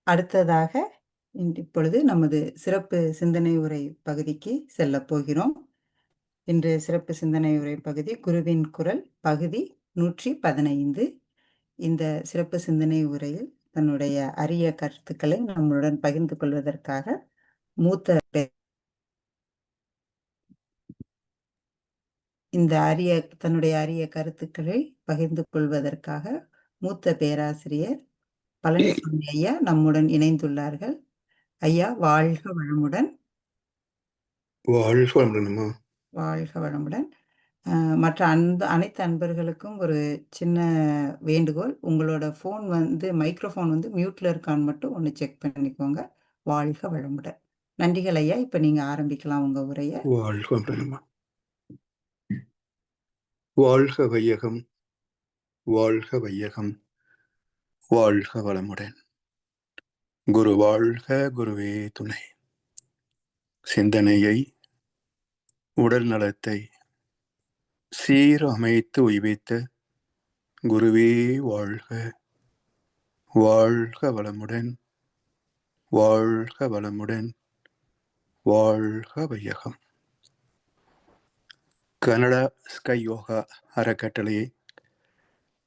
அடுத்ததாக இப்பொழுது நமது சிறப்பு சிந்தனை உரை பகுதிக்கு செல்லப் போகிறோம். இன்றைய சிறப்பு சிந்தனை உரை பகுதி குருவின் குரல் பகுதி 115. இந்த சிறப்பு சிந்தனை உரையில் தன்னுடைய அரிய கருத்துக்களை நம்முடன் பகிர்ந்து கொள்வதற்காக தன்னுடைய அரிய கருத்துக்களை பகிர்ந்து கொள்வதற்காக மூத்த பேராசிரியர் பழனிசாமி ஐயா நம்முடன் இணைந்துள்ளார்கள். ஐயா, வாழ்க வளமுடன். வாழ்க வளமுடன்மா. வாழ்க வளமுடன். மற்ற அனைத்து அன்பர்களுக்கும் ஒரு சின்ன வேண்டுகோள், உங்களோட ஃபோன் மைக்ரோஃபோன் மியூட்ல இருக்கான்னு மட்டும் ஒன்று செக் பண்ணிக்கோங்க. வாழ்க வளமுடன். நன்றிகள் ஐயா. இப்ப நீங்க ஆரம்பிக்கலாம் உங்க உரைய. வாழ்க வளமுடன்மா. வாழ்க வையகம், வாழ்க வையகம், வாழ்க வளமுடன். குரு வாழ்க, குருவே துணை. சிந்தனையை, உடல் நலத்தை சீர் அமைத்து உய்வித்த குருவே வாழ்க, வாழ்க வளமுடன், வாழ்க வளமுடன், வாழ்க வையகம். கனடா ஸ்கை யோகா அறக்கட்டளையை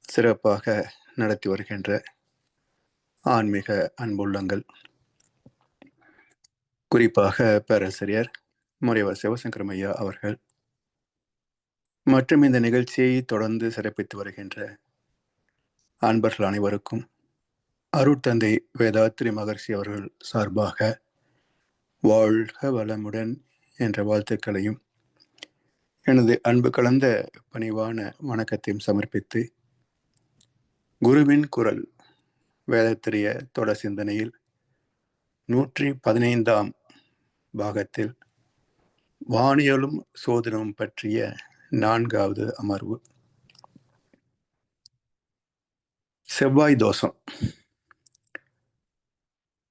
சிறப்பாக நடத்தி வருகின்ற ஆன்மீக அன்புள்ளங்கள், குறிப்பாக பேராசிரியர் முனைவர் சிவசங்கரம் ஐயா அவர்கள் மற்றும் இந்த நிகழ்ச்சியை தொடர்ந்து சிறப்பித்து வருகின்ற அன்பர்கள் அனைவருக்கும் அருட்தந்தை வேதாத்ரி மகர்ஷி அவர்கள் சார்பாக வாழ்க வளமுடன் என்ற வாழ்த்துக்களையும் எனது அன்பு கலந்த பணிவான வணக்கத்தையும் சமர்ப்பித்து, குருவின் குரல் வேதத்திரிய தொடர் சிந்தனையில் 115ஆம் பாகத்தில் வானியலும் சோதனமும் பற்றிய 4வது அமர்வு. செவ்வாய் தோஷம்.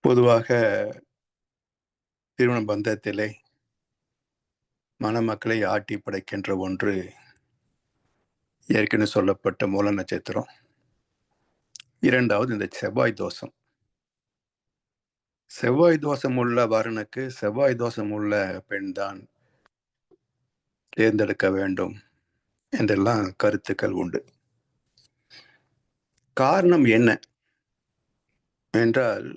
பொதுவாக திருமண பந்தத்திலே மணமக்களை ஆட்டி படைக்கின்ற ஒன்று ஏற்கனவே சொல்லப்பட்ட மூல நட்சத்திரம். 2வது இந்த செவ்வாய் தோஷம். செவ்வாய் தோஷம் உள்ள வரனுக்கு செவ்வாய் தோஷம் உள்ள பெண் தான் தேர்ந்தெடுக்க வேண்டும் என்றெல்லாம் கருத்துக்கள் உண்டு. காரணம் என்ன என்றால்,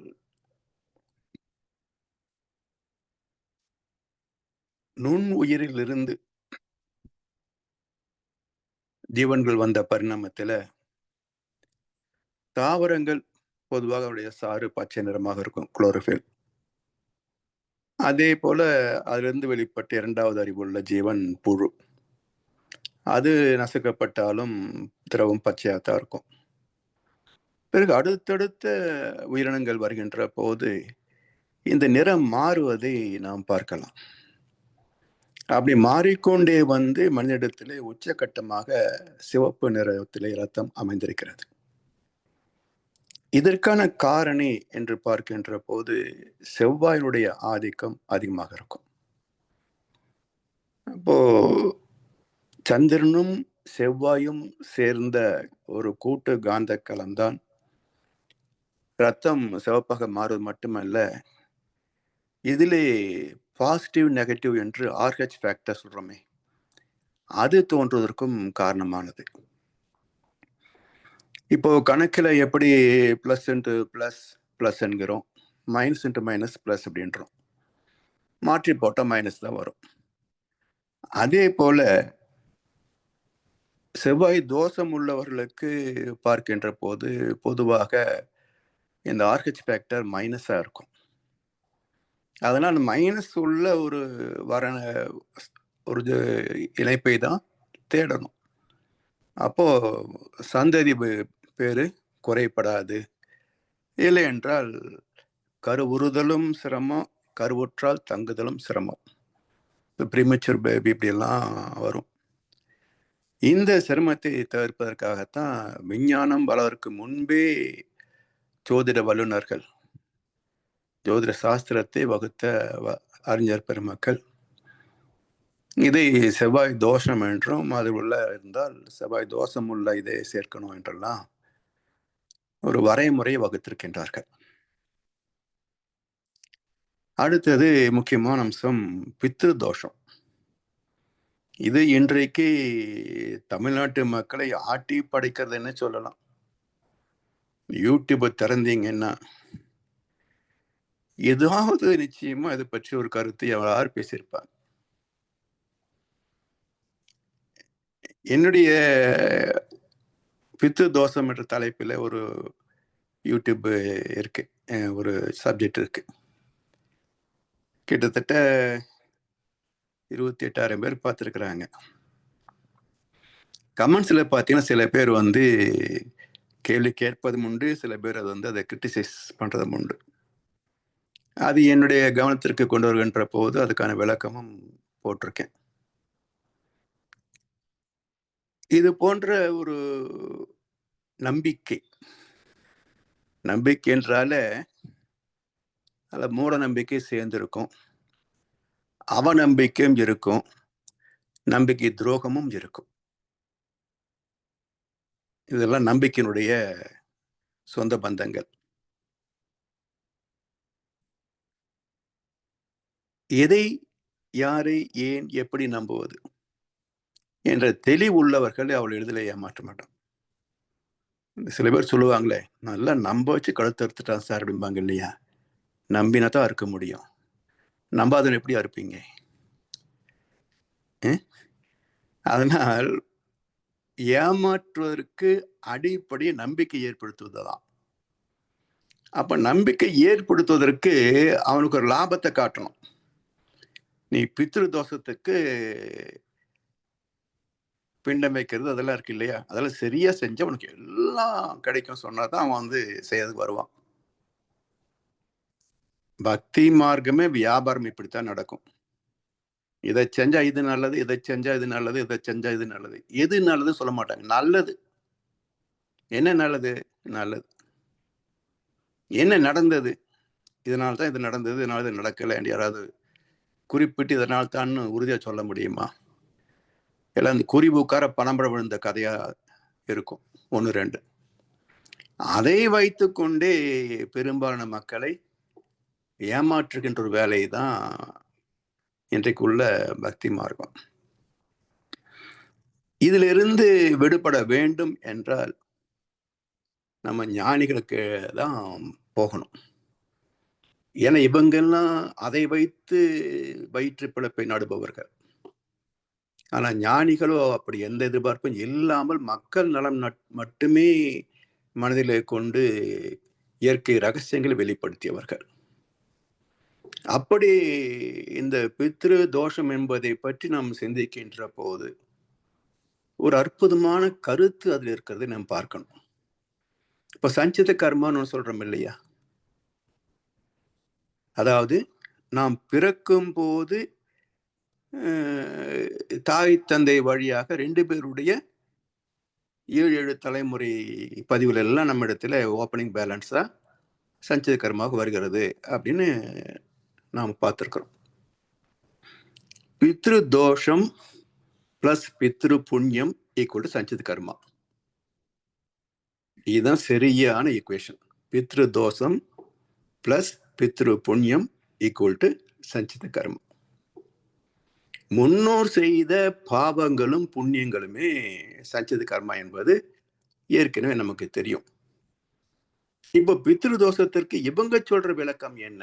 நுண் உயிரிலிருந்து ஜீவன்கள் வந்த பரிணாமத்தில் தாவரங்கள் பொதுவாக அவருடைய சாறு பச்சை நிறமாக இருக்கும், குளோரோஃபில். அதே போல அதிலிருந்து வெளிப்பட்ட 2வது அறிவுள்ள ஜீவன் புழு. அது நசுக்கப்பட்டாலும் திரவம் பச்சையாகத்தான் இருக்கும். பிறகு அடுத்தடுத்த உயிரினங்கள் வருகின்ற போது இந்த நிறம் மாறுவதை நாம் பார்க்கலாம். அப்படி மாறிக்கொண்டே மனிதனிடத்திலே உச்சகட்டமாக சிவப்பு நிறத்திலே இரத்தம் அமைந்திருக்கிறது. இதற்கான காரணி என்று பார்க்கின்ற போது செவ்வாயினுடைய ஆதிக்கம் அதிகமாக இருக்கும். அப்போ சந்திரனும் செவ்வாயும் சேர்ந்த ஒரு கூட்டு காந்த களம்தான் ரத்தம் சிவப்பாக மாறுவது மட்டுமல்ல, இதிலே பாசிட்டிவ் நெகட்டிவ் என்று RH ஃபேக்டர் சொல்றோமே, அது தோன்றுவதற்கும் காரணமானது. இப்போ கணக்கில் எப்படி பிளஸ் இன்ட்டு பிளஸ் பிளஸ் என்கிறோம், மைனஸ் இன்ட்டு மைனஸ் பிளஸ் அப்படின்றோம். மாற்றி போட்டால் மைனஸ் தான் வரும். அதே போல செவ்வாய் தோஷம் உள்ளவர்களுக்கு பார்க்கின்ற போது பொதுவாக இந்த RH ஃபேக்டர் மைனஸாக இருக்கும். அதனால் மைனஸ் உள்ள ஒரு இணைப்பை தான் தேடணும். அப்போ சந்ததி பேரு குறைபடாது. இல்லை என்றால் கருவுறுதலும் சிரமம், கருவுற்றால் தங்குதலும் சிரமம். ப்ரீமெச்சூர் பேபி இப்படியெல்லாம் வரும். இந்த சிரமத்தை தவிர்ப்பதற்காகத்தான் விஞ்ஞானம் வளர்க்கு முன்பே ஜோதிட வல்லுநர்கள், ஜோதிட சாஸ்திரத்தை வகுத்த அறிஞர் பெருமக்கள் இதை செவ்வாய் தோஷம் என்றும், அது உள்ள இருந்தால் செவ்வாய் தோஷம் உள்ள இதை சேர்க்கணும் என்றெல்லாம் ஒரு வரைமுறை வகுத்திருக்கின்றார்கள். அடுத்தது முக்கியமான அம்சம் பித்ரு தோஷம். இது இன்றைக்கு தமிழ்நாட்டு மக்களை ஆட்டி படைக்கிறதுன்னு சொல்லலாம். யூடியூப் திறந்தீங்கன்னா ஏதாவது நிச்சயமா இதை பற்றி ஒரு கருத்து யார் பேசியிருப்பாங்க. என்னுடைய பித்ரு தோஷம் என்ற தலைப்பில் ஒரு யூடியூப் இருக்கு, ஒரு சப்ஜெக்ட் இருக்கு. கிட்டத்தட்ட 28,000 பேர் பார்த்துருக்குறாங்க. கமெண்ட்ஸ்ல பார்த்தீங்கன்னா சில பேர் கேள்வி கேட்பதும் உண்டு, சில பேர் அதை கிரிட்டிசைஸ் பண்றதும் உண்டு. அது என்னுடைய கவனத்திற்கு கொண்டு வருகின்ற போது அதுக்கான விளக்கமும் போட்டிருக்கேன். இது போன்ற ஒரு நம்பிக்கை என்றால அதில் மூட நம்பிக்கை சேர்ந்திருக்கும், அவநம்பிக்கையும் இருக்கும், நம்பிக்கை துரோகமும் இருக்கும். இதெல்லாம் நம்பிக்கையினுடைய சொந்த பந்தங்கள். எதை, யாரை, ஏன், எப்படி நம்புவது என்ற தெளிவுள்ளவர்கள் அவள் எளிதில் ஏமாற்ற மாட்டான். சில பேர் சொல்லுவாங்களே, நல்லா நம்ப வச்சு கழுத்து அறுத்துட்டான் சார் அப்படிம்பாங்க இல்லையா? நம்பினா தான் அறுக்க முடியும், நம்பாதவன் எப்படி அறுப்பீங்க? அதனால் ஏமாற்றுவதற்கு அடிப்படை நம்பிக்கை ஏற்படுத்துவதுதான். அப்ப நம்பிக்கை ஏற்படுத்துவதற்கு அவனுக்கு ஒரு லாபத்தை காட்டணும். நீ பித்ரு தோஷத்துக்கு பிண்டம் வைக்கிறது அதெல்லாம் இருக்கு இல்லையா, அதெல்லாம் சரியா செஞ்சா உனக்கு எல்லாம் கிடைக்கும் சொன்னாதான் அவன் செய்யறதுக்கு வருவான். பக்தி மார்க்கமே வியாபாரம் இப்படித்தான் நடக்கும். இதை செஞ்சா இது நல்லது, இதை செஞ்சா இது நல்லது, இதை செஞ்சா இது நல்லது. எது நல்லது சொல்ல மாட்டாங்க. நல்லது என்ன? நல்லது நல்லது என்ன நடந்தது? இதனால்தான் இது நடந்தது, இதனால இது நடக்கலை என்று யாராவது குறிப்பிட்டு இதனால் தான் உறுதியா சொல்ல முடியுமா? எல்லாம் இந்த குறிபூக்கார பணம்பரம் விழுந்த கதையா இருக்கும், 1-2. அதை வைத்துக்கொண்டே பெரும்பாலான மக்களை ஏமாற்றுகின்ற ஒரு வேலை தான் இன்றைக்குள்ள பக்தி மார்க்கம். இதிலிருந்து விடுபட வேண்டும் என்றால் நம்ம ஞானிகளுக்கு தான் போகணும். ஏன்னா இவங்கெல்லாம் அதை வைத்து வயிற்று பிழைப்பை நாடுபவர்கள். ஆனா ஞானிகளோ அப்படி எந்த எதிர்பார்ப்பும் இல்லாமல் மக்கள் நலம் மட்டுமே மனதிலே கொண்டு இயற்கை ரகசியங்களை வெளிப்படுத்தியவர்கள். அப்படி இந்த பித்ரு தோஷம் என்பதை பற்றி நாம் சிந்திக்கின்ற போது ஒரு அற்புதமான கருத்து அதில் இருக்கிறது நாம் பார்க்கணும். இப்ப சஞ்சித கர்மான்னு சொல்றோம் இல்லையா? அதாவது நாம் பிறக்கும் போது தாய் தந்தை வழியாக 2 பேருடைய 7 தலைமுறை பதிவுல எல்லாம் நம்ம இடத்துல ஓப்பனிங் பேலன்ஸா சஞ்சித கர்மாவுக்கு வருகிறது அப்படின்னு நாம் பார்த்திருக்கிறோம். பித்ரு தோஷம் பிளஸ் பித்ரு புண்ணியம் ஈக்குவல் டு சஞ்சித கர்மா. இதுதான் சரியான ஈக்குவேஷன். பித்ரு தோஷம் பிளஸ் பித்ரு புண்ணியம் ஈக்குவல் டு சஞ்சித கர்மா. முன்னோர் செய்த பாவங்களும் புண்ணியங்களுமே சஞ்சித கர்மா என்பது ஏற்கனவே நமக்கு தெரியும். இப்போ பித்ரு தோஷத்திற்கு இவங்க சொல்ற விளக்கம் என்ன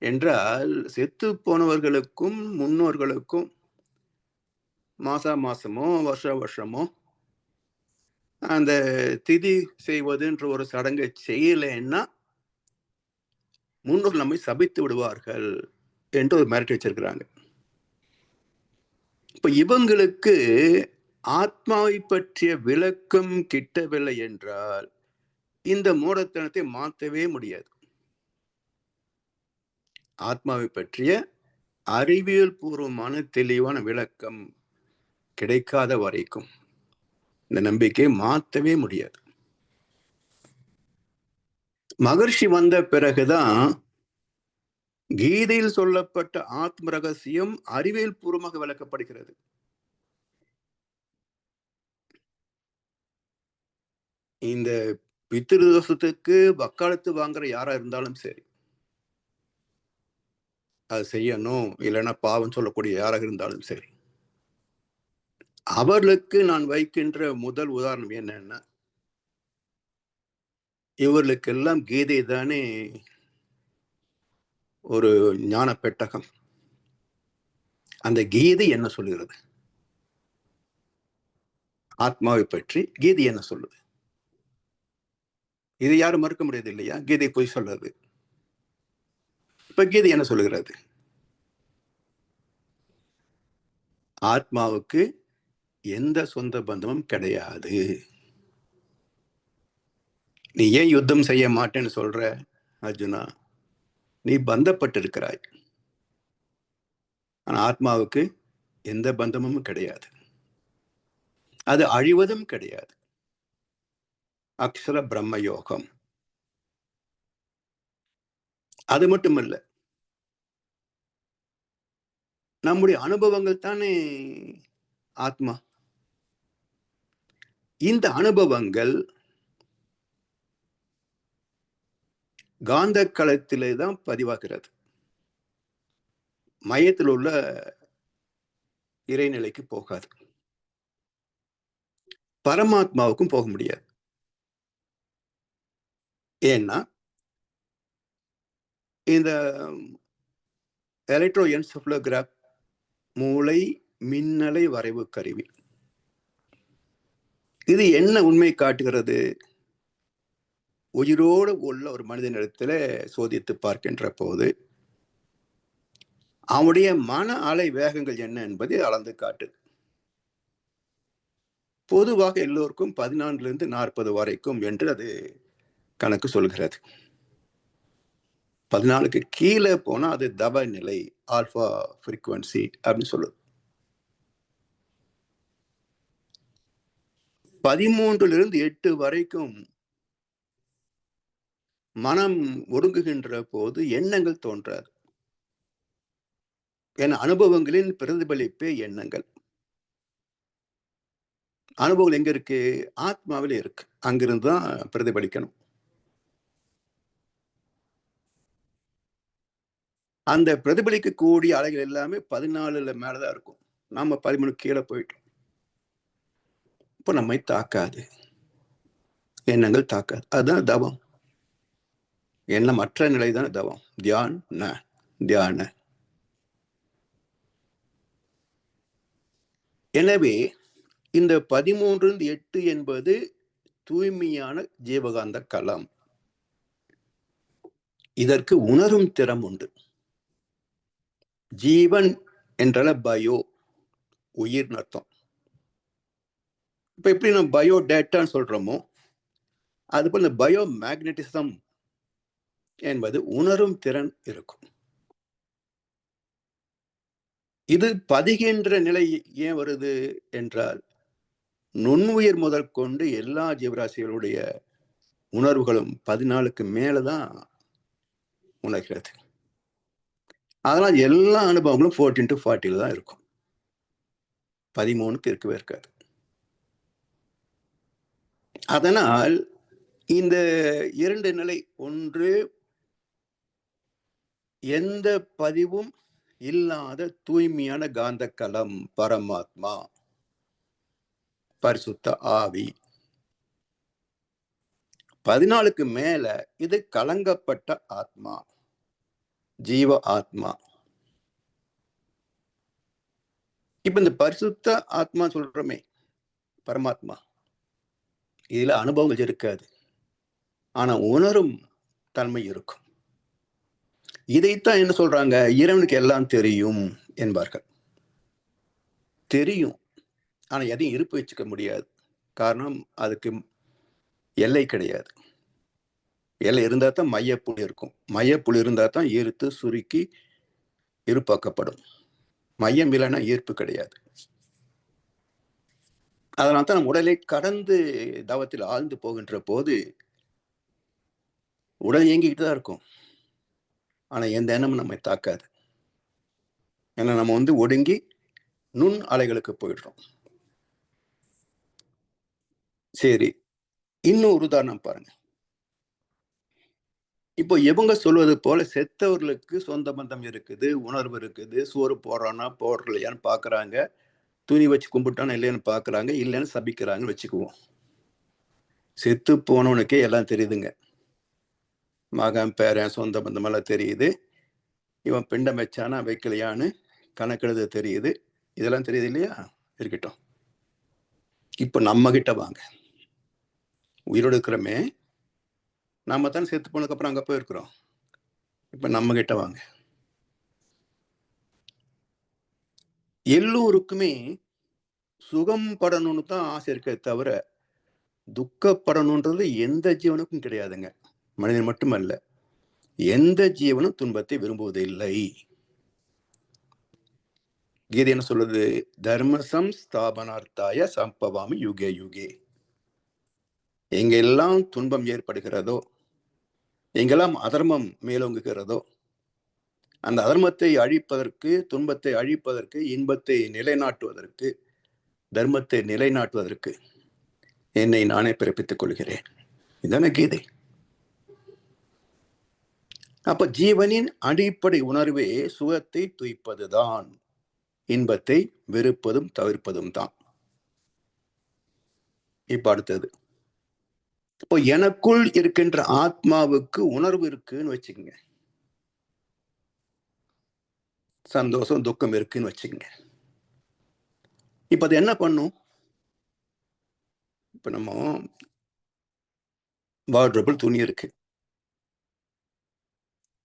என்றால், செத்து போனவர்களுக்கும் முன்னோர்களுக்கும் மாசமோ வருஷமோ அந்த திதி செய்வதுன்ற ஒரு சடங்கை செய்யலைன்னா முன்னோர்கள் நம்மை சபித்து விடுவார்கள் என்று ஒரு மிரட்டி வச்சிருக்கிறாங்க. இப்ப இவங்களுக்கு ஆத்மாவை பற்றிய விளக்கம் கிட்டவில்லை என்றால் இந்த மூடத்தனத்தை மாற்றவே முடியாது. ஆத்மாவை பற்றிய அறிவியல் பூர்வமான தெளிவான விளக்கம் கிடைக்காத வரைக்கும் இந்த நம்பிக்கையை மாற்றவே முடியாது. மகர்ஷி வந்த பிறகுதான் கீதையில் சொல்லப்பட்ட ஆத்ம ரகசியம் அறிவியல் பூர்வமாக விளக்கப்படுகிறது. இந்த பித்ரு தோஷத்துக்கு வக்காலத்து வாங்குற யாரா இருந்தாலும் சரி, அது செய்யணும், இல்லைன்னா பாவம் சொல்லக்கூடிய யாராக இருந்தாலும் சரி. அவர்களுக்கு நான் வைக்கின்ற முதல் உதாரணம் என்னன்னா, இவர்களுக்கெல்லாம் கீதை தானே ஒரு ஞான பெட்டகம். அந்த கீதை என்ன சொல்லுகிறது? ஆத்மாவை பற்றி கீதை என்ன சொல்லுது? இதை யாரும் மறுக்க முடியாது இல்லையா? கீதை பொய் சொல்றது. இப்ப கீதை என்ன சொல்லுகிறது? ஆத்மாவுக்கு எந்த சொந்த பந்தமும் கிடையாது. நீ ஏன் யுத்தம் செய்ய மாட்டேன்னு சொல்ற அர்ஜுனா? நீ பந்தப்பட்டிருக்கிறாய். ஆனா ஆத்மாவுக்கு எந்த பந்தமும் கிடையாது. அது அழிவதும் கிடையாது. அக்ஷர பிரம்ம யோகம். அது மட்டுமல்ல, நம்முடைய அனுபவங்கள் தானே ஆத்மா. இந்த அனுபவங்கள் காந்த களத்திலே தான் பதிவாகிறது. மையத்தில் உள்ள இறைநிலைக்கு போகாது. பரமாத்மாவுக்கும் போக முடியாது. ஏன்னா இந்த எலக்ட்ரோ என்செஃபலோகிராஃப் மூளை மின்னலை வரைவு கருவி, இது என்ன உண்மை காட்டுகிறது? உயிரோடு உள்ள ஒரு மனிதனிடத்துல சோதித்து பார்க்கின்ற போது அவனுடைய மன அலை வேகங்கள் என்ன என்பதை அளந்து காட்டுது. பொதுவாக எல்லோருக்கும் 14 40 வரைக்கும் என்று அது கணக்கு சொல்கிறது. 14க்கு கீழே போனா அது தப நிலை, ஆல்பா ஃப்ரீக்வன்சி அப்படின்னு சொல்லுது. 13 8 வரைக்கும் மனம் ஒடுங்குகின்ற போது எண்ணங்கள் தோன்றாது. என அனுபவங்களின் பிரதிபலிப்பே எண்ணங்கள். அனுபவங்கள் எங்க இருக்கு? ஆத்மாவில இருக்கு. அங்கிருந்து தான் பிரதிபலிக்கணும். அந்த பிரதிபலிக்கக்கூடிய அலைகள் எல்லாமே 14 மேலதான் இருக்கும். நாம 13 கீழே போயிட்டோம். இப்போ நம்மை தாக்காது, எண்ணங்கள் தாக்காது. அதுதான் தவம். எண்ணமற்ற நிலை தான் தவம். தியான. எனவே இந்த 13 8 என்பது தூய்மையான ஜீவகாந்த களம். இதற்கு உணரும் திறம் உண்டு. ஜீவன் என்றால பயோ, உயிர் அர்த்தம். இப்ப எப்படி நம்ம பயோ டேட்டான்னு சொல்றோமோ, அதுபோல் இந்த பயோ மேக்னட்டிசம் என்பது உணரும் திறன் இருக்கும். இது பதிகின்ற நிலை ஏன் வருது என்றால், நுண்ணுயிர் முதற்கொண்டு எல்லா ஜீவராசிகளுடைய உணர்வுகளும் 14க்கு மேலதான் உணர்கிறது. அதனால் எல்லா அனுபவங்களும் 14 to 40 தான் இருக்கும். 13க்கு இருக்கவே இருக்காது. அதனால் இந்த 2 நிலை, ஒன்று எந்த பதிவும் இல்லாத தூய்மையான காந்த களம் பரமாத்மா, பரிசுத்த ஆவி. 14க்கு மேல இது கலங்கப்பட்ட ஆத்மா, ஜீவ ஆத்மா. இப்ப இந்த பரிசுத்த ஆத்மா சொல்றோமே, பரமாத்மா, இதுல அனுபவங்கள் இருக்காது, ஆனா உணரும் தன்மை இருக்கும். இதைத்தான் என்ன சொல்றாங்க? இறைவனுக்கு எல்லாம் தெரியும் என்பார்கள். தெரியும், ஆனா எதையும் இருப்பு வச்சுக்க முடியாது. காரணம், அதுக்கு எல்லை கிடையாது. எல்லை இருந்தா தான் மையப்புள்ளி இருக்கும். மையப்புள்ளி இருந்தா தான் ஈர்த்து சுருக்கி இருப்பாக்கப்படும். மையம் இல்லைன்னா ஈர்ப்பு கிடையாது. அதனால தான் நம் உடலை கடந்து தவத்தில் ஆழ்ந்து போகின்ற போது உடல் இயங்கிக்கிட்டு தான் இருக்கும், ஆனா எந்த எண்ணமும் நம்மை தாக்காது. ஏன்னா நம்ம ஒடுங்கி நுண் அலைகளுக்கு போயிடுறோம். சரி, இன்னும் ஒரு உதாரணம் பாருங்க. இப்போ இவங்க சொல்வது போல செத்தவர்களுக்கு சொந்த பந்தம் இருக்குது, உணர்வு இருக்குது, சோறு போடுறானா போடலையான்னு பாக்குறாங்க, துணி வச்சு கும்பிட்டானா இல்லையான்னு பாக்குறாங்க, இல்லைன்னு சபிக்கிறாங்கன்னு வச்சுக்குவோம். செத்து போனவனுக்கே எல்லாம் தெரியுதுங்க. மகன் பேரன் சொந்த பந்தம் எல்லாம் தெரியுது. இவன் பிண்டம் வச்சானா வைக்கலையான்னு கணக்கெழுத தெரியுது. இதெல்லாம் தெரியுது இல்லையா? இருக்கட்டும். இப்ப நம்ம கிட்ட வாங்க. உயிரோடு இருக்கிறோமே, நாம தான் செத்து போனதுக்கு அப்புறம் அங்க போயிருக்கிறோம். இப்ப நம்ம கிட்ட வாங்க. எல்லோருக்குமே சுகம் படணும்னு தான் ஆசை இருக்கே தவிர, துக்கப்படணுன்றது எந்த ஜீவனுக்கும் கிடையாதுங்க. மனிதன் மட்டுமல்ல, எந்த ஜீவனும் துன்பத்தை விரும்புவதில்லை. கீதை என்ன சொல்லுது? தர்மசம் ஸ்தாபனார்த்தாய சம்பவாமி யுகே யுகே. எங்கெல்லாம் துன்பம் ஏற்படுகிறதோ, எங்கெல்லாம் அதர்மம் மேலோங்குகிறதோ, அந்த அதர்மத்தை அழிப்பதற்கு, துன்பத்தை அழிப்பதற்கு, இன்பத்தை நிலைநாட்டுவதற்கு, தர்மத்தை நிலைநாட்டுவதற்கு என்னை நானே பிறப்பித்துக் கொள்கிறேன். இதான கீதை. அப்ப ஜீவனின் அடிப்படை உணர்வே சுகத்தை துய்ப்பதுதான், இன்பத்தை வெறுப்பதும் தவிர்ப்பதும் தான். இப்ப அடுத்தது, இப்போ எனக்குள் இருக்கின்ற ஆத்மாவுக்கு உணர்வு இருக்குன்னு வச்சுக்கோங்க, சந்தோஷம் துக்கம் இருக்குன்னு வச்சுக்கோங்க. இப்ப அது என்ன பண்ணும்? இப்ப நம்ம வார்ட்ரோபில் துணி இருக்கு,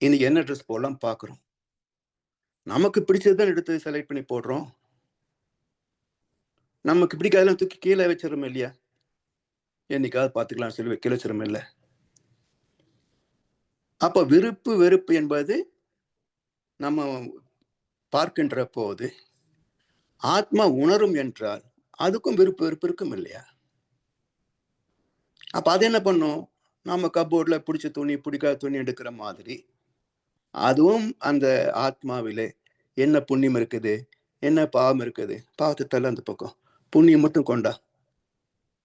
இன்னைக்கு என்ன ட்ரெஸ் போடலாம் பாக்குறோம். நமக்கு பிடிச்சதுதான் எடுத்து செலக்ட் பண்ணி போடுறோம். நமக்கு பிடிக்காதெல்லாம் தூக்கி கீழே வச்சிடறோம் இல்லையா? என்னைக்காவது பார்த்துக்கலாம் சொல்லி கீழே வச்சிடறோம் இல்ல? அப்ப விருப்பு வெறுப்பு என்பது நம்ம பார்க்கின்ற போது ஆத்மா உணரும் என்றால் அதுக்கும் விருப்பு வெறுப்பு இருக்கும் இல்லையா? அப்ப அது என்ன பண்ணும்? நம்ம கப்போர்ட்ல பிடிச்ச துணி பிடிக்காத துணி எடுக்கிற மாதிரி அதுவும் அந்த ஆத்மாவிலே என்ன புண்ணியம் இருக்குது, என்ன பாவம் இருக்குது, பாவத்தை தள்ள அந்த பக்கம், புண்ணியம் மட்டும் கொண்டா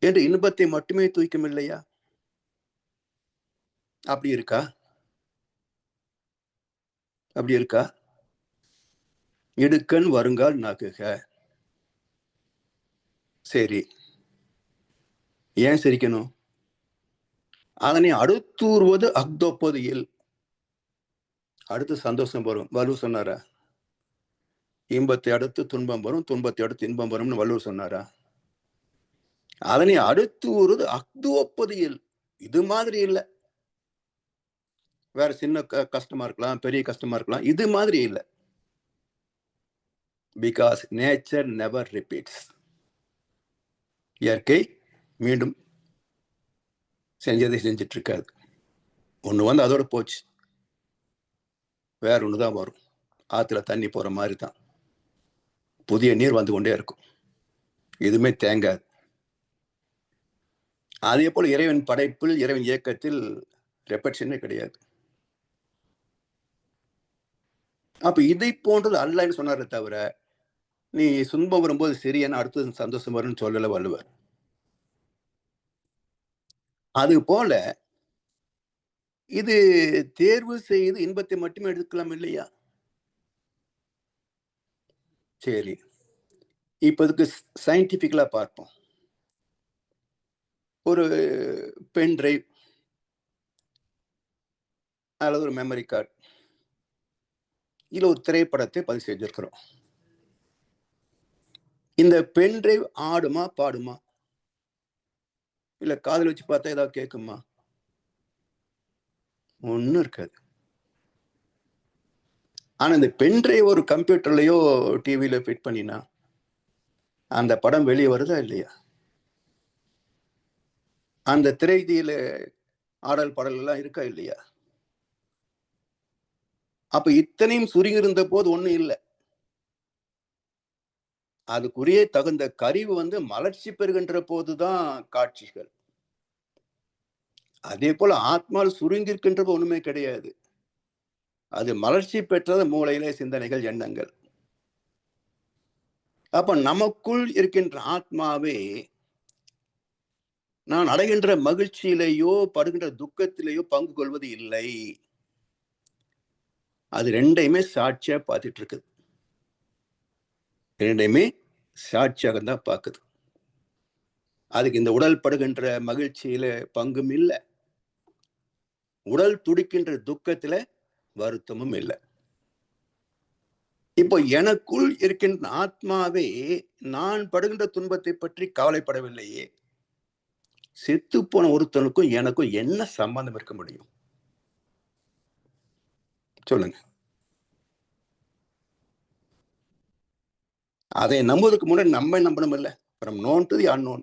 என்று இன்பத்தை மட்டுமே தூய்க்கும் இல்லையா? அப்படி இருக்கா? அப்படி இருக்கா? இடுக்கண் வருங்கால் நகுக. சரி, ஏன் சிரிக்கணும்? அதனை அடுத்தூறுவது அக்தொப்பது இல். அடுத்து சந்தோஷம் வரும். வள்ளுவர் சொன்னாரா? இன்பத்தை அடுத்து துன்பம் வரும், துன்பத்தை அடுத்து இன்பம் வரும்னு வள்ளுவர் சொன்னாரா? அதனை அடுத்து ஊறுவது அக்துவப்பது இல். இது மாதிரி இல்லை. வேற சின்ன கஷ்டமா இருக்கலாம், பெரிய கஷ்டமா இருக்கலாம், இது மாதிரி இல்லை. Because nature never repeats. இயற்கை மீண்டும் செஞ்சதை செஞ்சிட்டு இருக்காது. ஒண்ணு வந்து அதோட போச்சு, வேற ஒண்ணுதான் வரும். ஆத்துல தண்ணி போற மாதிரி தான் புதிய நீர் வந்து கொண்டே இருக்கும், எதுவுமே தேங்காது. அதே போல இறைவன் படைப்பில், இறைவன் இயக்கத்தில் ரெப்பெக்ஷனே கிடையாது. அப்ப இதை போன்றது அல்லன்னு சொன்னாரே தவிர, நீ துன்பம் வரும்போது சரியன்னு அடுத்தது சந்தோஷம் வரும்னு சொல்லல வள்ளுவர். அது போல இது தேர்வு செய்து இன்பத்தை மட்டுமே எடுக்கலாம் இல்லையா? சரி, இப்ப இதுக்கு சயின்டிபிக்கலா பார்ப்போம். ஒரு பென் டிரைவ் அல்லது ஒரு மெமரி கார்டு, இதுல ஒரு திரைப்படத்தை பதிவு செஞ்சிருக்கிறோம். இந்த பென் டிரைவ் ஆடுமா பாடுமா? இல்ல காதுல வச்சு பார்த்தா ஏதாவது கேட்குமா? ஒண்ணும் இருக்காது. ஆனா இந்த பென் டிரைவ் ஒரு கம்ப்யூட்டர்லயோ டிவில ஃபிட் பண்ணினா அந்த படம் வெளியே வருதா இல்லையா? அந்த திரையில ஆடல் பாடல் எல்லாம் இருக்கா இல்லையா? அப்ப இத்தனையும் சுருங்கி இருந்த போது ஒண்ணும் இல்லை. அதுக்குரிய தகுந்த கருவி வந்து மலர்ச்சி பெறுகின்ற போதுதான் காட்சிகள். அதே போல ஆத்மாவில் சுருங்கி இருக்கின்ற ஒண்ணுமே கிடையாது. அது மலர்ச்சி பெற்றது மூளையிலே சிந்தனைகள், எண்ணங்கள். அப்ப நமக்குள் இருக்கின்ற ஆத்மாவே நான் அடைகின்ற மகிழ்ச்சியிலேயோ படுகின்ற துக்கத்திலேயோ பங்கு கொள்வது இல்லை. அது ரெண்டையுமே சாட்சியா பார்த்துட்டு இருக்குது. ரெண்டையுமே சாட்சியாக தான் பார்க்குது. அதுக்கு இந்த உடல் படுகின்ற மகிழ்ச்சியில பங்கும் இல்லை, உடல் துடிக்கின்ற துக்கத்துல வருத்தமும் இல்லை. இப்போ எனக்குள் இருக்கின்ற ஆத்மாவே நான் படுகின்ற துன்பத்தை பற்றி கவலைப்படவில்லையே, செத்து போன ஒருத்தனுக்கும் எனக்கும் என்ன சம்பந்தம் இருக்க முடியும்? சொல்லுங்க. அதை நம்புவதற்கு முன்னாடி நம்ம நம்பணும் இல்ல, from known to the unknown.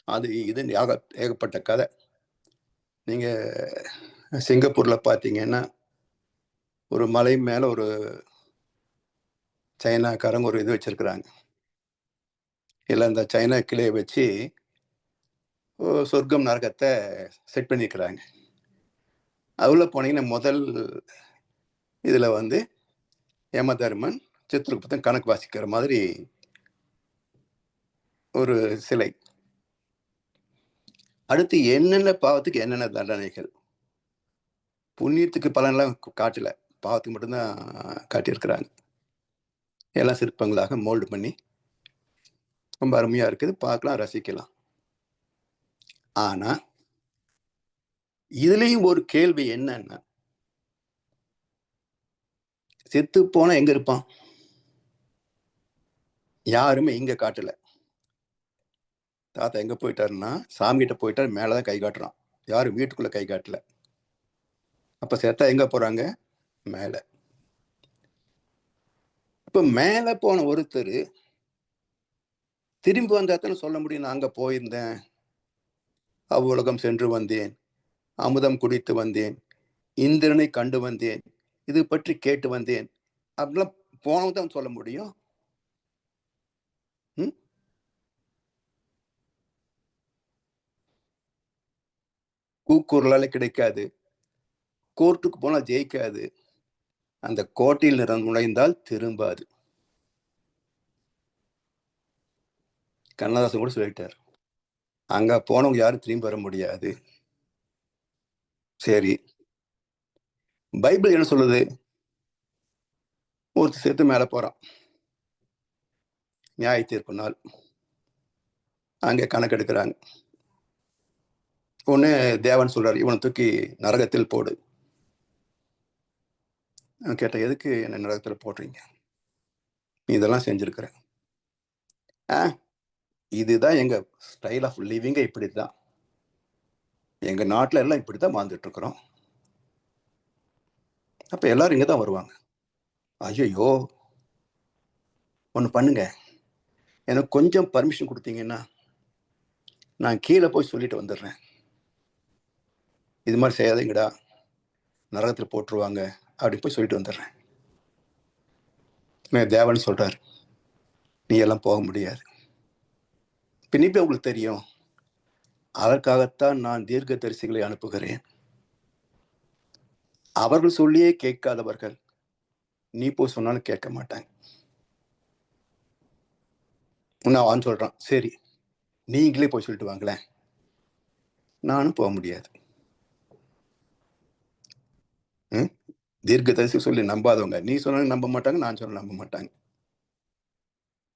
அது இது ஏகப்பட்ட கதை. நீங்க சிங்கப்பூர்ல பாத்தீங்கன்னா ஒரு மலை மேல ஒரு சைனாக்காரங்க ஒரு இது வச்சிருக்கிறாங்க. இல்ல இந்த சைனா கிளையை வச்சு சொர்க்கம் நரகத்தை செட் பண்ணிக்கிறாங்க. அதுல போனீங்கன்னா முதல் இதுல வந்து யமதர்மன் சித்திரகுப்தன் கணக்கு வாசிக்கிற மாதிரி ஒரு சிலை. அடுத்து என்னென்ன பாவத்துக்கு என்னென்ன தண்டனைகள், புண்ணியத்துக்கு பலன்லாம் காட்டல, பாவத்துக்கு மட்டும்தான் காட்டியிருக்கிறாங்க. எல்லாம் சிற்பங்களாக மோல்டு பண்ணி ரொம்ப அருமையா இருக்குது, பார்க்கலாம், ரசிக்கலாம். ஆனா இதுலயும் ஒரு கேள்வி என்னன்னா, செத்து போனா எங்க இருப்பான்? யாருமே இங்க காட்டல. தாத்தா எங்க போயிட்டாருன்னா சாமி கிட்ட போயிட்டாரு, மேலதான் கை காட்டுறான், யாரும் வீட்டுக்குள்ள கை காட்டல. அப்ப செத்தா எங்க போறாங்க? மேல. இப்ப மேல போன ஒருத்தர் திரும்பி வந்தாத்தானே சொல்ல முடியும், நான் அங்க போயிருந்தேன், அவ்வுலகம் சென்று வந்தேன், அமுதம் குடித்து வந்தேன், இந்திரனை கண்டு வந்தேன், இது பற்றி கேட்டு வந்தேன், அப்படிலாம் போனதான் சொல்ல முடியும். கூக்குரலால கிடைக்காது, கோர்ட்டுக்கு போனா ஜெயிக்காது, அந்த கோட்டையில் நுழைந்தால் திரும்பாது. கண்ணதாசன் கூட சொல்லிட்டார், அங்க போனவங்க யாரும் திரும்பி வர முடியாது. சரி, பைபிள் என்ன சொல்லுது? ஒருத்தர் சேர்த்து மேல போறான், நியாய தீர்ப்பு நாள், அங்க கணக்கெடுக்கிறாங்க. ஒண்ணு தேவன் சொல்றாரு, இவனை தூக்கி நரகத்தில் போடு. கேட்ட, எதுக்கு என்ன நரகத்தில் போடுறீங்க, நீ இதெல்லாம் செஞ்சிருக்கிற. இதுதான் எங்க ஸ்டைல் ஆஃப் லிவிங்க, இப்படித்தான் எங்க நாட்டுல எல்லாம் இப்படித்தான் வாழ்ந்துட்டு இருக்கிறோம். அப்ப எல்லாரும் இங்கதான் வருவாங்க. ஐயோ, ஒண்ணு பண்ணுங்க, எனக்கு கொஞ்சம் பர்மிஷன் கொடுத்தீங்கன்னா நான் கீழே போய் சொல்லிட்டு வந்துடுறேன், இது மாதிரி செய்யாதீங்கடா, நரகத்தில் போட்டுருவாங்க, அப்படி போய் சொல்லிட்டு வந்துடுறேன். தேவன் சொல்றாரு, நீ எல்லாம் போக முடியாது. பின்னிப்பே உங்களுக்கு தெரியும், அதற்காகத்தான் நான் தீர்க்க தரிசிகளை அனுப்புகிறேன். அவர்கள் சொல்லியே கேட்காதவர்கள் நீ போய் சொன்னாலும் கேட்க மாட்டாங்க. அவன் சொல்றான், சரி நீங்களே போய் சொல்லிட்டு வாங்களேன். நானும் போக முடியாது. தீர்க்க தரிசி சொல்லி நம்பாதவங்க நீ சொன்னாலும் நம்ப மாட்டாங்க, நான் சொன்ன நம்ப மாட்டாங்க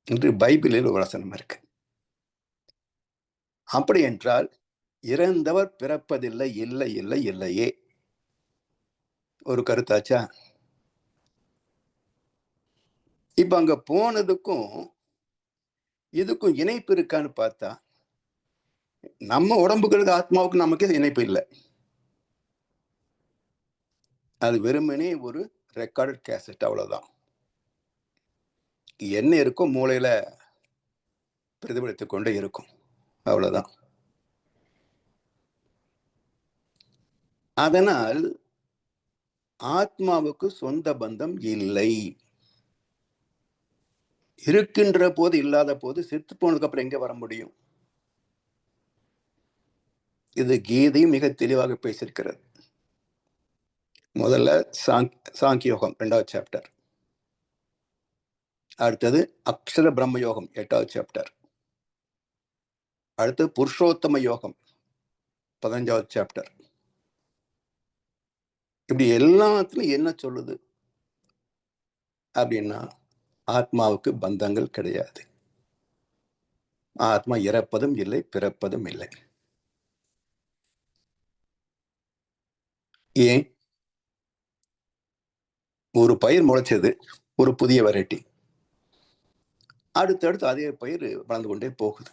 என்று பைபிளில் ஒரு வசனம் இருக்கு. அப்படி என்றால் இறந்தவர் பிறப்பதில்லை, இல்லை இல்லை இல்லையே, ஒரு கருத்தாச்சா? இப்ப அங்க போனதுக்கும் இதுக்கும் இணைப்பு இருக்கான்னு பார்த்தா, நம்ம உடம்புகளுக்கு ஆத்மாவுக்கு நமக்கு இணைப்பு இல்லை. அது வெறுமனே ஒரு ரெக்கார்டட் கேசட், அவ்வளவுதான். என்ன இருக்கும் மூளையில பிரதிபலித்துக் கொண்டே இருக்கும், அவ்வளவுதான். அதனால் ஆத்மாவுக்கு சொந்த பந்தம் இல்லை. இருக்கின்ற போது இல்லாத போது, செத்து போனதுக்கு அப்புறம் எங்க வர முடியும்? இது கீதையும் மிக தெளிவாக பேசியிருக்கிறது. முதல்ல சாங்கியோகம் 2வது சாப்டர், அடுத்தது அக்ஷர பிரம்ம யோகம் 8வது சாப்டர், அடுத்து புருஷோத்தம யோகம் 15வது சாப்டர், இப்படி எல்லாத்துலயும் என்ன சொல்லுது அப்படின்னா, ஆத்மாவுக்கு பந்தங்கள் கிடையாது. ஆத்மா இறப்பதும் இல்லை, பிறப்பதும் இல்லை. ஏன்? ஒரு பயிர் முளைச்சது, ஒரு புதிய வெரைட்டி. அடுத்தடுத்து அதே பயிர் வளர்ந்து கொண்டே போகுது.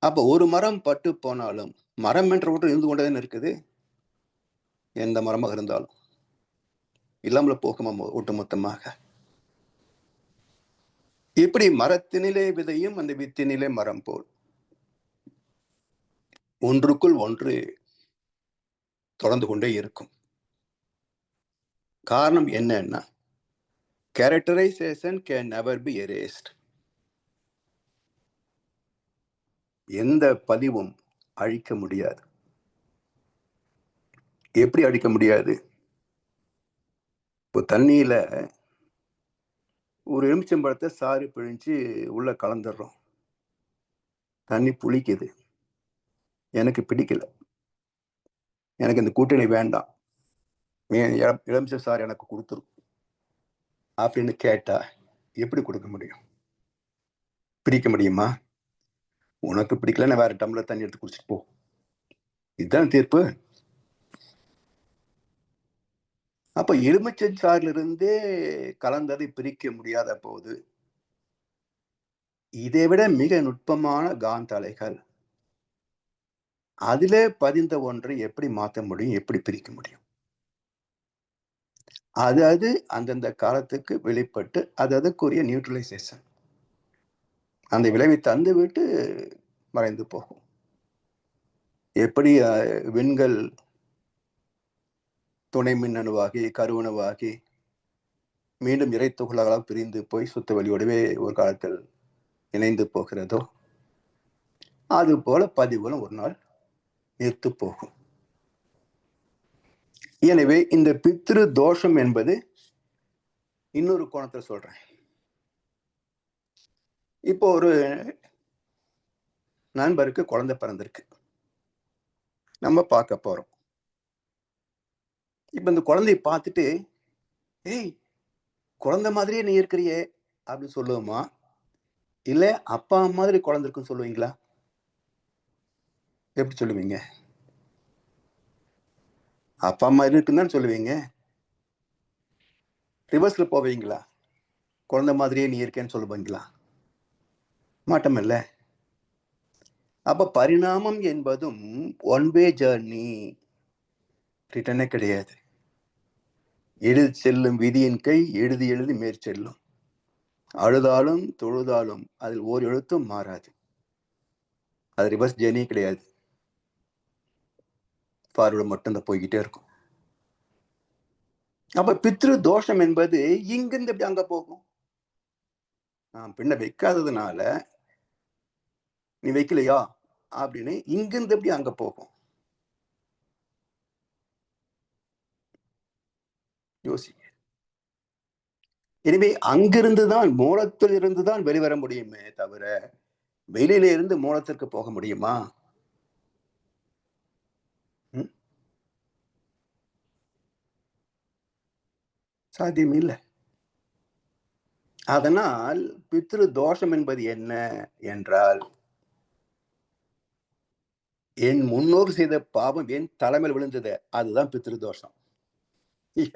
அப்ப ஒரு மரம் பட்டு போனாலும் மரம் என்ற ஒன்று இருந்து கொண்டே இருக்குது. எந்த மரமாக இருந்தாலும் இல்லாமல் போகுமா ஒட்டுமொத்தமாக? இப்படி மரத்தினிலே விதையும் அந்த வித்தினிலே மரம் போல் ஒன்றுக்குள் ஒன்று தொடர்ந்து கொண்டே இருக்கும். காரணம் என்னன்னா, characterization can never be erased. எந்த பதிவும் அழிக்க முடியாது. எப்படி அழிக்க முடியாது? இப்போ தண்ணியில ஒரு எலுமிச்சம்பழத்தை சாறு பிழிஞ்சு உள்ள கலந்துடுறோம். தண்ணி புளிக்குது. எனக்கு பிடிக்கல. எனக்கு இந்த கூட்டணி வேண்டாம். எலுமிச்சை சாறு எனக்கு கொடுத்துரும் அப்படின்னு கேட்டா எப்படி கொடுக்க முடியும்? பிரிக்க முடியுமா? உனக்கு பிடிக்கலன்னா வேற டம்ளர் தண்ணி எடுத்து குடிச்சிட்டு போ. இதுதான் தீர்ப்பு. அப்ப எலுமிச்சை சாறிலிருந்தே கலந்ததை பிரிக்க முடியாத போது, இதை விட மிக நுட்பமான காந்த அலைகள் அதிலே பதிந்த ஒன்றை எப்படி மாற்ற முடியும்? எப்படி பிரிக்க முடியும்? அது அந்தந்த காலத்துக்கு வெளிப்பட்டு அதுக்குரிய நியூட்ரலைசேஷன் அந்த விளைவை தந்து விட்டு மறைந்து போகும். எப்படி விண்கள் துணை மின்னணுவாகி கருவணுவாகி மீண்டும் இறைத்துகளாக பிரிந்து போய் சுத்த வழியோடவே ஒரு காலத்தில் இணைந்து போகிறதோ, அது போல பதிவுகளும் ஒரு நாள் நிறுத்து போகும். எனவே இந்த பித்ரு தோஷம் என்பது இன்னொரு கோணத்துல சொல்றேன். இப்போ ஒரு நண்பருக்கு குழந்தை பிறந்திருக்கு, நம்ம பார்க்க போறோம். இப்ப இந்த குழந்தையை பார்த்துட்டு, ஏய் குழந்தை மாதிரியே நீ இருக்கிறியே அப்படின்னு சொல்லுவோமா? இல்ல அப்பா மாதிரி குழந்தை இருக்குன்னு சொல்லுவீங்களா? எப்படி சொல்லுவீங்க? அப்பா மாதிரி இருக்குன்னு தான் சொல்லுவீங்க. ரிவர்ஸ்ல போவீங்களா? குழந்தை மாதிரியே நீ இருக்கேன்னு சொல்லுவீங்களா? மாட்டமில்ல. அப்ப பரிணாமம் என்பதும் ஒன் வே ஜர்னி, ரிட்டனே கிடையாது. எழுதி செல்லும் விதியின் கை எழுதி எழுதி மேற்செல்லும். அழுதாலும் தொழுதாலும் அதில் ஓர் எழுத்தும் மாறாது. அது ரிவர்ஸ் ஜேர்னி கிடையாது. ஃபார்வர்டு மட்டும் போய்கிட்டே இருக்கும். அப்ப பித்ரு தோஷம் என்பது இங்கிருந்து எப்படி அங்க போகும்? பின்ன வைக்காததுனால நீ வைக்கலையா அப்படின்னு இங்கிருந்து எப்படி அங்க போகும்? யோசிங்க. எனவே அங்கிருந்துதான் மூலத்தில் இருந்துதான் வெளிவர முடியுமே தவிர வெளியில இருந்து மூலத்திற்கு போக முடியுமா? சாத்தியம் இல்லை. அதனால் பித்ரு தோஷம் என்பது என்ன என்றால், என் முன்னோர் செய்த பாவம் என் தலைமையில் விழுந்தது, அதுதான் பித்ரு தோஷம்.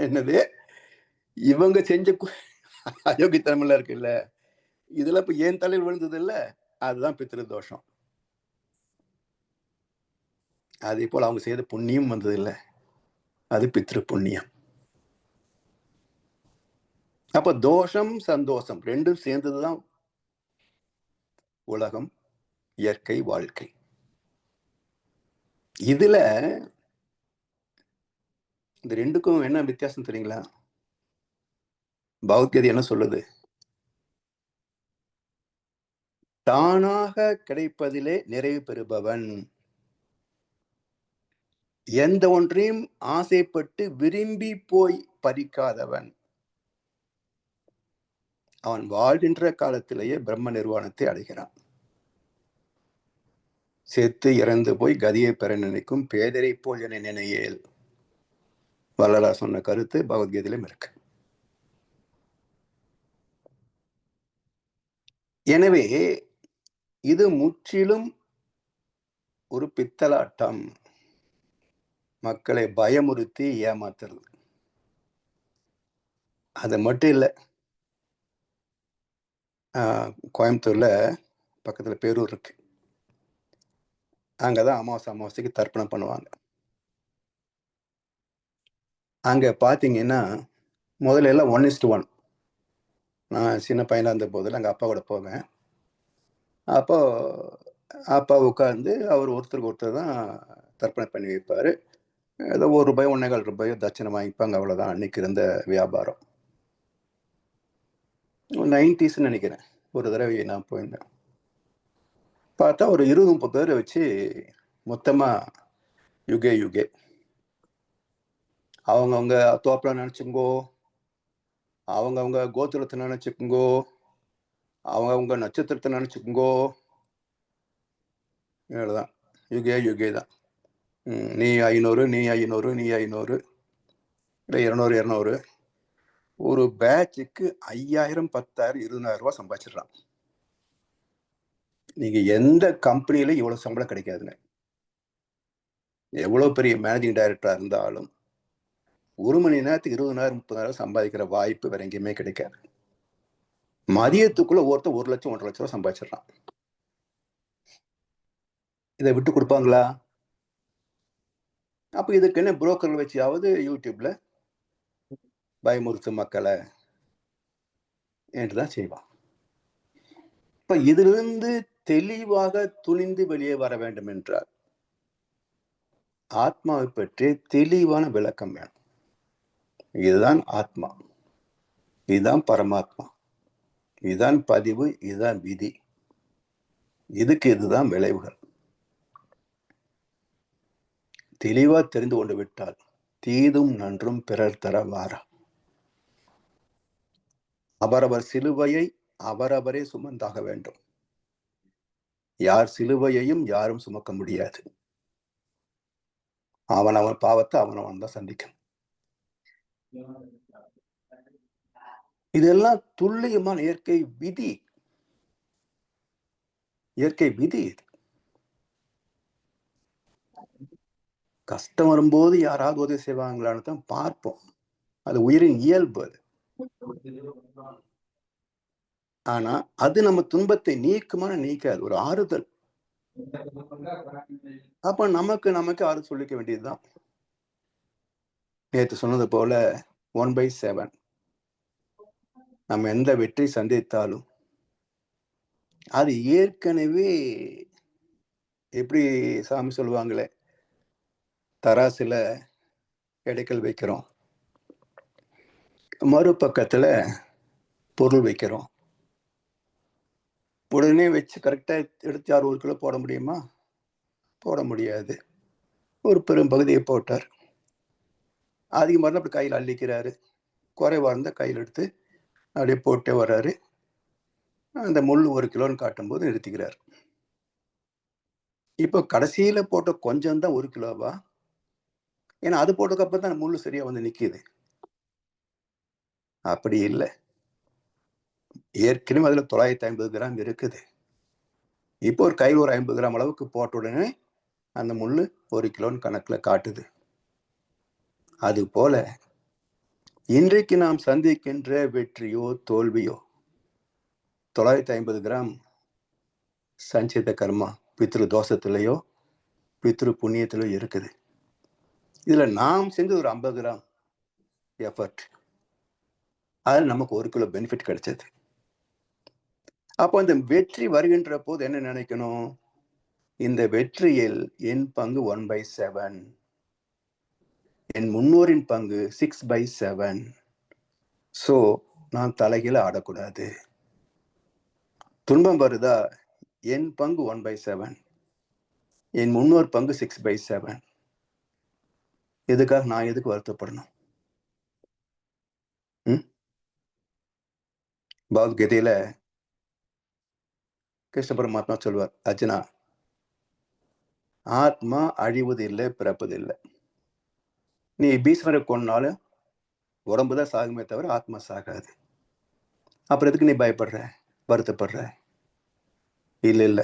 என்னது? இவங்க செஞ்ச அயோக்கியத்தனமெல்லாம் இருக்குல்ல, இதுல இப்ப என் தலையில் விழுந்தது இல்ல, அதுதான் பித்ரு தோஷம். அதே போல அவங்க செய்த புண்ணியம் வந்தது இல்ல, அது பித்ரு புண்ணியம். அப்ப தோஷம் சந்தோஷம் ரெண்டும் சேர்ந்ததுதான் உலகம், இயற்கை, வாழ்க்கை. இதுல இந்த ரெண்டுக்கும் என்ன வித்தியாசம் தெரியுங்களா? பகவத்கீதை என்ன சொல்லுது? தானாக கிடைப்பதிலே நிறைவு பெறுபவன், எந்த ஒன்றையும் ஆசைப்பட்டு விரும்பி போய் பறிக்காதவன், அவன் வாழ்கின்ற காலத்திலேயே பிரம்ம நிர்வாணத்தை அடைகிறான். செத்து இறந்து போய் கதியை பெற நினைக்கும் பேதரை போல் என நினையேல். வள்ளலார் சொன்ன கருத்து பகவத்கீதையிலும் இருக்கு. எனவே இது முற்றிலும் ஒரு பித்தலாட்டம், மக்களை பயமுறுத்தி ஏமாத்துறது. அது மட்டும் இல்லை, கோயம்புத்தூர்ல பக்கத்துல பேரூர் இருக்கு, அங்கதான் அமாவாசைக்கு தர்ப்பணம் பண்ணுவாங்க. அங்க பாத்தீங்கன்னா முதல்ல எல்லாம் 1:1. நான் சின்ன பையனா இருந்த போதில் அங்க அப்பா கூட போவேன். அப்போ அப்பா உட்கார்ந்து அவர் ஒருத்தருக்கு ஒருத்தர் தான் தர்ப்பணம் பண்ணி வைப்பாரு. ஏதோ ₹1 ₹1.25 தட்சணை வாங்கிப்பாங்க, அவ்வளவுதான் அன்னைக்கு இருந்த வியாபாரம். 90s நினைக்கிறேன். ஒரு தடவை நான் போயிருந்தேன். பார்த்தா ஒரு 20-30 பேரை வச்சு மொத்தமா யுகே யுகே அவங்கவுங்க தோப்புல நினைச்சுங்கோ, அவங்கவுங்க கோத்திரத்தை நினைச்சுக்குங்கோ, அவங்கவுங்க நட்சத்திரத்தை நினைச்சுக்குங்கோ, இவ்வளவுதான் யுகே யுகே தான். நீ 500, நீ 500, நீ 500, இல்லை 200, 200. ஒரு பேட்சுக்கு 5000, 10,000, 20,000 ரூபாய் சம்பாதிச்சிடறான். நீங்க எந்த கம்பெனியில இவ்வளவு சம்பளம் கிடைக்காதுங்க. எவ்வளவு பெரிய மேனேஜிங் டைரக்டரா இருந்தாலும் 1 மணி நேரத்துக்கு 20,000, 30,000 சம்பாதிக்கிற வாய்ப்பு வேற எங்கேயுமே கிடைக்காது. மதியத்துக்குள்ள ஒருத்தர் 1 லட்சம், 1.5 லட்சம் ரூபாய் சம்பாதிச்சிடறான். இதை விட்டு கொடுப்பாங்களா? அப்ப இதுக்கு என்ன புரோக்கர்கள் வச்சியாவது யூடியூப்ல பயமுறுத்து மக்களை என்றுதான் செய்வான். இப்ப இதிலிருந்து தெளிவாக துணிந்து வெளியே வர வேண்டும் என்றால் ஆத்மாவை பற்றி தெளிவான விளக்கம் வேணும். இதுதான் ஆத்மா, இதுதான் பரமாத்மா, இதுதான் பதிவு, இதுதான் விதி, இதுக்கு இதுதான் விளைவுகள். தெளிவா தெரிந்து கொண்டு விட்டால் தீதும் நன்றும் பிறர் தர வாரா. அவரவர் சிலுவையை அவரவரே சுமந்தாக வேண்டும். யார் சிலுவையையும் யாரும் சுமக்க முடியாது. அவன் பாவத்தை அவன் தான் சந்திக்கணும். இதெல்லாம் துல்லியமான இயற்கை விதி. இயற்கை விதி இது. கஷ்டம் வரும்போது யாராவது உதவி செய்வாங்களான்னு தான் பார்ப்போம். அது உயிரின் இயல்பு அது. ஆனா அது நம்ம துன்பத்தை நீக்காது, ஒரு ஆறுதல். அப்ப நமக்கு ஆறு சொல்லிக்க வேண்டியதுதான். நேற்று சொன்னது போல 1/7. நம்ம எந்த வெற்றி சந்தித்தாலும் அது ஏற்கனவே எப்படி சாமி சொல்லுவாங்களே, தராசுல எடைக்கல் வைக்கிறோம், மறுபக்கத்துல பொருள் வைக்கிறோம். உடனே வச்சு கரெக்டா எடுத்து 1 கிலோ போட முடியுமா? போட முடியாது. ஒரு பெரும் பகுதியை போட்டார். அதிகமாக இருந்தால் அப்படி கையில் அள்ளிக்கிறாரு, குறைவா இருந்தா கையில் எடுத்து அப்படியே போட்டே வர்றாரு. அந்த முள் 1 கிலோன்னு காட்டும்போது நிறுத்திக்கிறார். இப்போ கடைசியில போட்ட கொஞ்சம் தான் 1 கிலோவா? ஏன்னா அது போட்டதுக்கு அப்புறம் தான் முள்ளு சரியா வந்து நிக்குது. அப்படி இல்லை. ஏற்கனவே அதுல 950 கிராம் இருக்குது. இப்போ ஒரு கையில் ஒரு 50 கிராம் அளவுக்கு போட்ட உடனே அந்த முள்ளு 1 கிலோன்னு கணக்குல காட்டுது. அது போல இன்றைக்கு நாம் சந்திக்கின்ற வெற்றியோ தோல்வியோ 950 கிராம் சஞ்சித கர்மா, பித்ரு தோஷத்திலேயோ பித்ரு புண்ணியத்திலோ இருக்குது. இதுல நாம் செஞ்சது ஒரு 50 கிராம் எஃபர்ட், அதில் நமக்கு 1 கிலோ பெனிஃபிட் கிடைச்சது. அப்போ இந்த வெற்றி வருகின்ற போது என்ன நினைக்கணும்? இந்த வெற்றியில் என் பங்கு 1/7, என் முன்னோரின் பங்கு 6/7. சோ நான் தலைகீழ ஆடக்கூடாது. துன்பம் வருதா, என் பங்கு 1/7, என் முன்னோர் பங்கு 6/7. எதுக்காக நான் எதுக்கு வருத்தப்படணும்? பகவத்கீதையில கிருஷ்ண பரமாத்மா சொல்வார், அர்ஜுனா, ஆத்மா அழிவது இல்லை, பிறப்பது இல்லை. நீ பீஷ்மரை கொன்னாலும் உடம்பு தான் சாகுமே தவிர ஆத்மா சாகாது. அப்புறம் எதுக்கு நீ பயப்படுற, வருத்தப்படுற? இல்ல,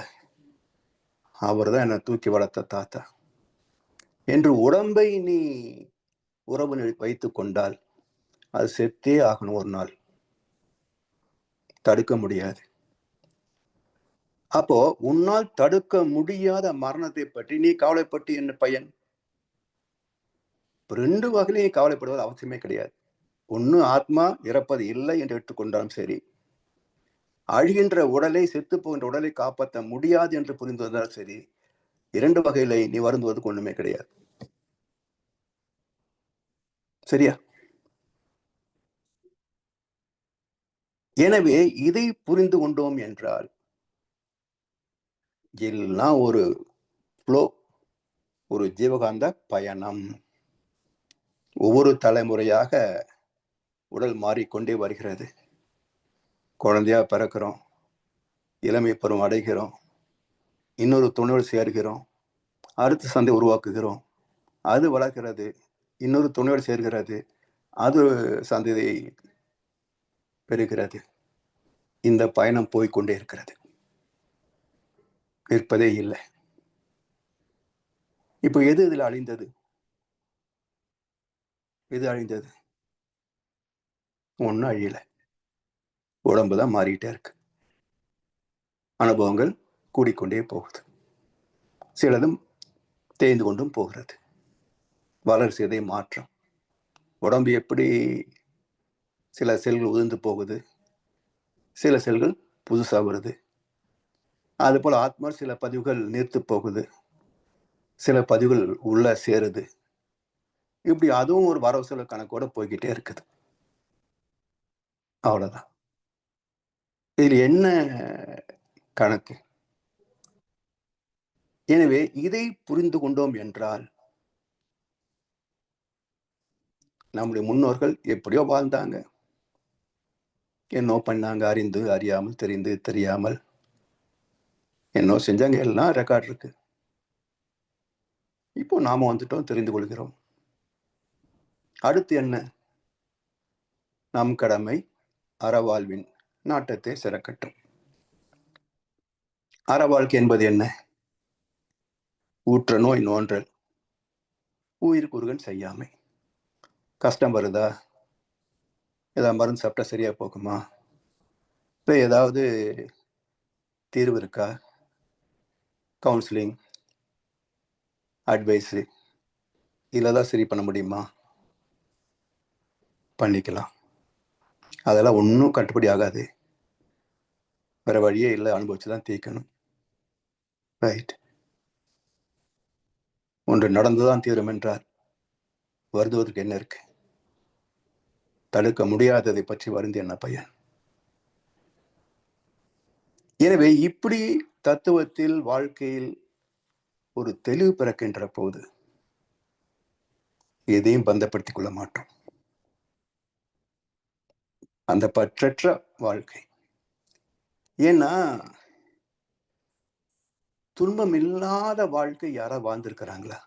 அவர் தான் என்னை தூக்கி வளர்த்த தாத்தா என்று உடம்பை நீ உறவு வைத்துக் கொண்டால் அது செத்தே ஆகணும் ஒரு நாள், தடுக்க முடியாது. அப்போ உன்னால் தடுக்க முடியாத மரணத்தை பற்றி நீ கவலைப்பட்டு என்ன பயன்? 2 வகையிலையும் கவலைப்படுவது அவசியமே கிடையாது. ஒண்ணு ஆத்மா இறப்பது இல்லை என்று எடுத்துக்கொண்டாலும் சரி, அழிகின்ற உடலை, செத்து போகின்ற உடலை காப்பாற்ற முடியாது என்று புரிந்து வந்தாலும் சரி, 2 வகையில நீ வருந்துவதற்கு ஒண்ணுமே கிடையாது. சரியா? எனவே இதை புரிந்து கொண்டோம் என்றால் எல்லாம் ஒரு ஃப்ளோ, ஒரு ஜீவகாந்த பயணம். ஒவ்வொரு தலைமுறையாக உடல் மாறிக்கொண்டே வருகிறது. குழந்தையா பிறக்கிறோம், இளமை பருவம் அடைகிறோம், இன்னொரு துணையோடு சேர்கிறோம், அடுத்த சந்தை உருவாக்குகிறோம், அது வளர்க்கிறது, இன்னொரு துணையோடு சேர்கிறது, அது சந்ததியை பெறுகிறது. இந்த பயணம் போய்கொண்டே இருக்கிறது, நிற்பதே இல்லை. இப்போ எது இதுல அழிந்தது? எது அழிந்தது? ஒன்னும் அழியல, உடம்புதான் மாறிக்கிட்டே இருக்கு. அனுபவங்கள் கூடிக்கொண்டே போகுது, சிலதும் தேய்ந்து கொண்டும் போகிறது. வளர்ச்சியதை மாற்றம். உடம்பு எப்படி சில செல்கள் உதிர்ந்து போகுது, சில செல்கள் புதுசா வருது. அது போல ஆத்மா சில பதிவுகள் நீர்த்து போகுது, சில பதிவுகள் உள்ள சேருது. இப்படி அதுவும் ஒரு வரவு செலவு கணக்கோட போய்கிட்டே இருக்குது. அவ்வளவுதான். இதுல என்ன கணக்கு? எனவே இதை புரிந்து கொண்டோம் என்றால் நம்முடைய முன்னோர்கள் எப்படியோ வாழ்ந்தாங்க, என்னோ பண்ணாங்க, அறிந்து அறியாமல், தெரிந்து தெரியாமல் என்னோ செஞ்சாங்க, எல்லாம் ரெக்கார்ட் இருக்கு. இப்போ நாம வந்துட்டோம், தெரிந்து கொள்கிறோம். அடுத்து என்ன? நம் கடமை அறவாழ்வின் நாட்டத்தை சிறக்கட்டும். அறவாழ்க்கை என்பது என்ன? ஊற்ற நோய் நோன்றல், உயிர் குறுகன் செய்யாமை. கஷ்டம் வருதா, ஏதாவது மருந்து சாப்பிட்டா சரியா போகுமா, இப்போ ஏதாவது தீர்வு இருக்கா? கவுன்சிலிங், அட்வைஸு, இதில் தான் சரி பண்ண முடியுமா? பண்ணிக்கலாம். அதெல்லாம் ஒன்றும் கட்டுப்படி ஆகாது, வேற வழியே இல்லை, அனுபவிச்சுதான் தீர்க்கணும். ரைட். ஒன்று நடந்துதான் தீரும் என்றால் வருந்துவதற்கு என்ன இருக்கு? தடுக்க முடியாததை பற்றி வருந்தி என்ன பயன்? எனவே இப்படி தத்துவத்தில் வாழ்க்கையில் ஒரு தெளிவு பிறக்கின்ற போது எதையும் பந்தப்படுத்திக் கொள்ள மாட்டோம். அந்த பற்றற்ற வாழ்க்கை. ஏன்னா துன்பம் இல்லாத வாழ்க்கை யாரா வாழ்ந்திருக்கிறாங்களா?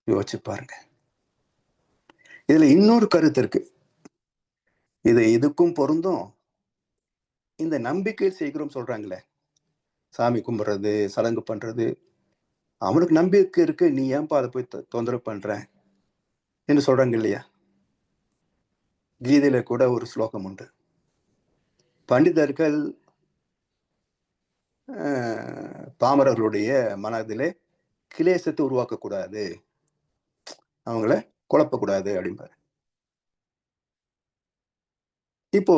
யோசிச்சு பாருங்க. இதுல இன்னொரு கருத்து இருக்கு, இது இதுக்கும் பொருந்தும். இந்த நம்பிக்கை செய்கிறோம் சொல்றாங்களே, சாமி கும்பிடுறது, சடங்கு பண்றது, அவனுக்கு நம்பிக்கை இருக்கு, நீ ஏன்பா அதை போய் தொந்தரவு பண்ற என்று சொல்றாங்க இல்லையா? கீதையில கூட ஒரு ஸ்லோகம் உண்டு, பண்டிதர்கள் பாமரர்களுடைய மனதிலே கிளேசத்தை உருவாக்கக்கூடாது, அவங்கள குழப்பக்கூடாது அப்படிம்பாரு. இப்போ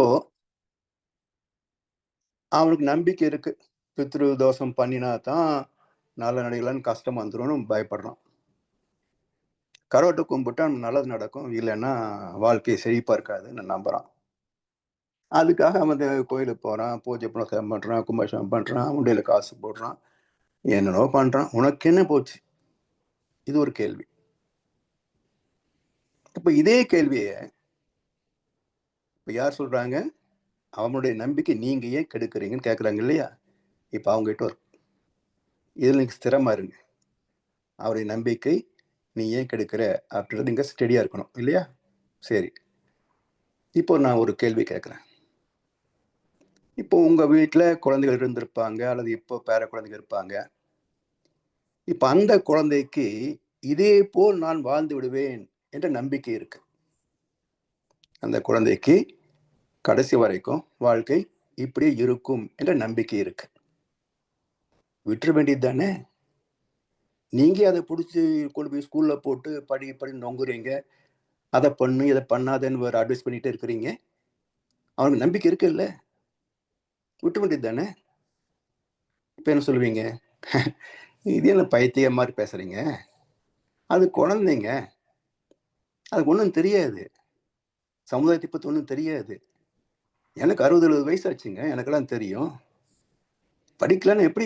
அவனுக்கு நம்பிக்கை இருக்கு, பித்ரு தோஷம் பண்ணினா தான் நல்ல நடிகளான்னு கஷ்டம் வந்துடும் பயப்படுறான். கரோட்டை கும்பிட்டா நல்லது நடக்கும், இல்லைன்னா வாழ்க்கை செழிப்பா இருக்காதுன்னு நம்புறான். அதுக்காக அவன் கோயிலுக்கு போறான், பூஜை பண்றான், கும்பாபிஷேகம் பண்றான், உண்டியில காசு போடுறான், என்னென்னோ பண்றான். உனக்கு என்ன போச்சு? இது ஒரு கேள்வி. இப்ப இதே கேள்வியை இப்ப யார் சொல்றாங்க? அவனுடைய நம்பிக்கை நீங்க ஏன் கெடுக்குறீங்கன்னு கேட்கறாங்க இல்லையா? இப்ப அவங்க கிட்ட இதுல நீங்க ஸ்திரமா இருங்க. அவருடைய நம்பிக்கை நீ ஏன் கெடுக்கிற அப்படின்றது நீங்க ஸ்டெடியா இருக்கணும் இல்லையா? சரி, இப்போ நான் ஒரு கேள்வி கேட்குறேன். இப்போ உங்க வீட்டில் குழந்தைகள் இருந்திருப்பாங்க, அல்லது இப்போ பேர குழந்தைகள் இருப்பாங்க. இப்போ அந்த குழந்தைக்கு இதே போல் நான் வாழ்ந்து விடுவேன் என்ற நம்பிக்கை இருக்கு. அந்த குழந்தைக்கு கடைசி வரைக்கும் வாழ்க்கை இப்படியே இருக்கும் என்ற நம்பிக்கை இருக்கு. விட்டுற வேண்டியது தானே? நீங்க அதை பிடிச்சி கொண்டு போய் ஸ்கூல்ல போட்டு படி படி நொங்குறீங்க. அதை பண்ணு இதை பண்ணாதன்னு வேறு அட்வைஸ் பண்ணிட்டே இருக்கிறீங்க. அவனுக்கு நம்பிக்கை இருக்குல்ல, விட்டு வேண்டியது தானே? இப்போ என்ன சொல்லுவீங்க? இது என்ன பைத்திய மாதிரி பேசுறீங்க? அது குழந்தைங்க, அதுக்கு ஒன்றும் தெரியாது, சமுதாயத்தை பற்றி ஒன்றும் தெரியாது. எனக்கு 60-70 வயசு ஆச்சுங்க, எனக்கெல்லாம் தெரியும். படிக்கலன்னு எப்படி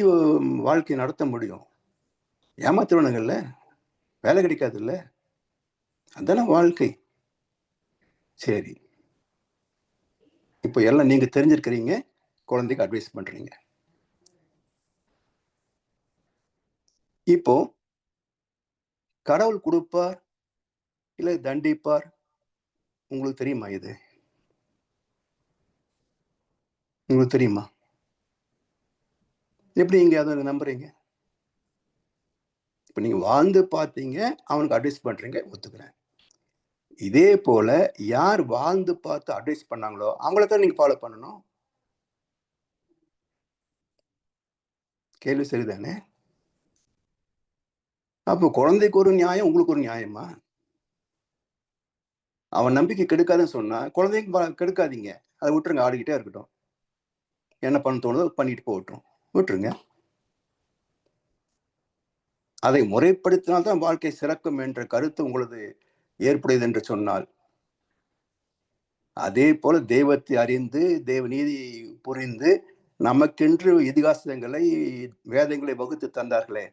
வாழ்க்கையை நடத்த முடியும்? ஏமாத்துவானுங்கல்ல, வேலை கிடைக்காதுல்ல, அதானே வாழ்க்கை. சரி, இப்போ எல்லாம் நீங்க தெரிஞ்சிருக்கிறீங்க, குழந்தைக்கு அட்வைஸ் பண்றீங்க. இப்போ கடவுள் கொடுப்பார் இல்லை தண்டிப்பார், உங்களுக்கு தெரியுமா? இது உங்களுக்கு தெரியுமா? எப்படி நீங்க அதை நம்புறீங்க? இப்போ நீங்க வாழ்ந்து பார்த்தீங்க, அவனுக்கு அட்வைஸ் பண்றீங்க, ஒத்துக்கிறேன். இதே போல யார் வாழ்ந்து பார்த்து அட்வைஸ் பண்ணாங்களோ அவங்கள தான் நீங்க ஃபாலோ பண்ணணும். கேள்வி சரிதானே? அப்போ குழந்தைக்கு ஒரு நியாயம், உங்களுக்கு ஒரு நியாயமா? அவன் நம்பிக்கை கெடுக்காதுன்னு சொன்னா குழந்தைக்கு கெடுக்காதீங்க, அதை விட்டுருங்க, ஆடிக்கிட்டே இருக்கட்டும். என்ன பண்ண தோணுதோ பண்ணிட்டு போகட்டும், விட்டுருங்க. அதை முறைப்படுத்தினால்தான் வாழ்க்கை சிறக்கும் என்ற கருத்து உங்களது ஏற்புடையது என்று சொன்னால், அதே போல தெய்வத்தை அறிந்து தெய்வ நீதி புரிந்து நமக்கென்று இதிகாசங்களை வேதங்களை வகுத்து தந்தார்களே,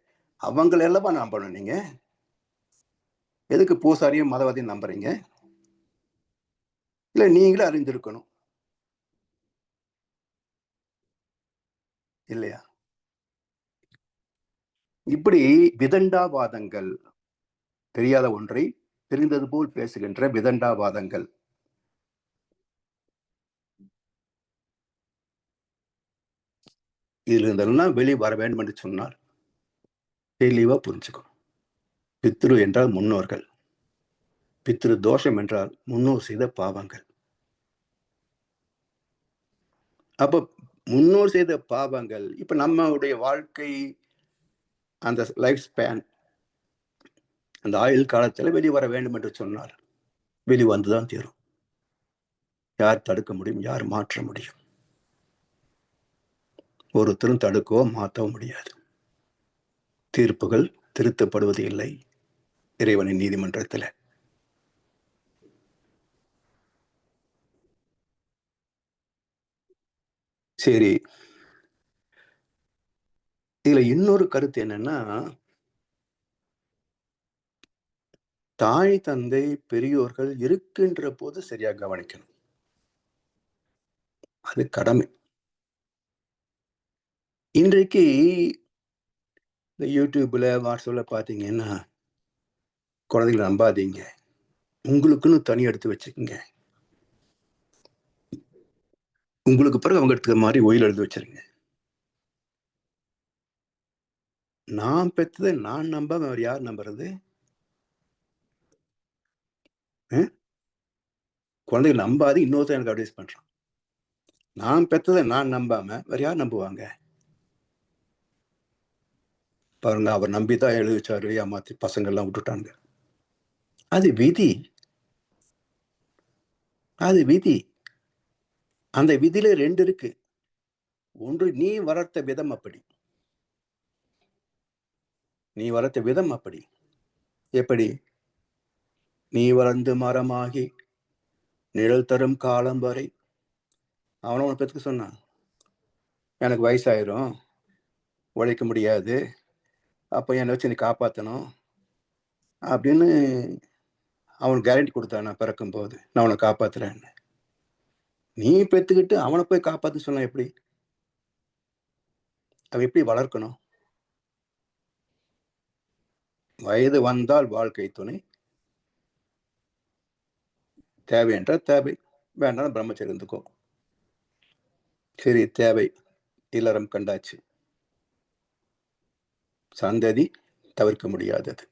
அவங்களை எல்லாம் நம்பணும். நீங்க எதுக்கு பூசாரியும் மதவாதியும் நம்புறீங்க? இல்ல நீங்களே அறிந்திருக்கணும் இல்லையா? இப்படி விதண்டாவாதங்கள், தெரியாத ஒன்றை தெரிந்தது போல் பேசுகின்ற விதண்டாவாதங்கள், இதுல இருந்தெல்லாம் வெளியே வர வேண்டும் என்று சொன்னால் தெளிவா புரிஞ்சுக்கணும். பித்ரு என்றால் முன்னோர்கள், பித்ரு தோஷம் என்றால் முன்னோர் செய்த பாவங்கள். அப்ப முன்னோர் செய்த பாவங்கள் இப்ப நம்மளுடைய வாழ்க்கை, அந்த லைஃப் ஸ்பேன், அந்த ஆயுள் காலத்துல வெளியே வர வேண்டும் என்று சொன்னால் வெளி வந்துதான் தீரும். யார் தடுக்க முடியும்? யார் மாற்ற முடியும்? ஒருத்தரும் தடுக்கவோ மாற்றவோ முடியாது. தீர்ப்புகள் திருத்தப்படுவது இல்லை இறைவனின் நீதிமன்றத்தில். சரி, இதுல இன்னொரு கருத்து என்னன்னா, தாய் தந்தை பெரியோர்கள் இருக்கின்ற போது சரியா கவனிக்கணும், அது கடமை. இன்றைக்கு இந்த யூடியூப்ல வாட்ஸ்அப்ல பாத்தீங்கன்னா, குழந்தைகளை நம்பாதீங்க, உங்களுக்குன்னு தனி எடுத்து வச்சுக்கோங்க, உங்களுக்கு பிறகு அவங்க எடுத்துக்கிற மாதிரி ஒயில் எழுதி வச்சிருங்க. நான் பெற்றதை நான் நம்பாம அவர் யார் நம்புறது? குழந்தைகள் நம்பாது இன்னொருத்தர் எனக்கு அட்வைஸ் பண்றான். நான் பெற்றதை நான் நம்பாம வேற யார் நம்புவாங்க? பாருங்க, அவர் நம்பிதான் எழுதி வச்சாரு, ஏமாத்தி பசங்க எல்லாம் விட்டுட்டாங்க. அது விதி, அது விதி. அந்த விதியில 2 இருக்கு. ஒன்று, நீ வளர்த்த விதம் அப்படி, நீ வளர்த்த விதம் அப்படி. எப்படி? நீ வளர்ந்து மரமாகி நிழல் தரும் காலம் வரை. அவனை உன பெற்றுக்க சொன்னான், எனக்கு வயசாயிரும், உழைக்க முடியாது, அப்ப என்னை வச்சு நீ காப்பாற்றணும் அப்படின்னு அவன் கேரண்டி கொடுத்தான். நான் பிறக்கும் போது நான் அவனை காப்பாத்துறேன்னு. நீ பெற்றுக்கிட்டு அவனை போய் காப்பாத்து சொன்னா எப்படி? அவன் எப்படி வளர்க்கணும்? வயது வந்தால் வாழ்க்கை துணை தேவை என்ற தேவை, வேண்டாம் பிரம்மச்சரி இருந்துக்கோ. சரி, தேவை இல்லறம் கண்டாச்சு, சந்ததி தவிர்க்க முடியாதது.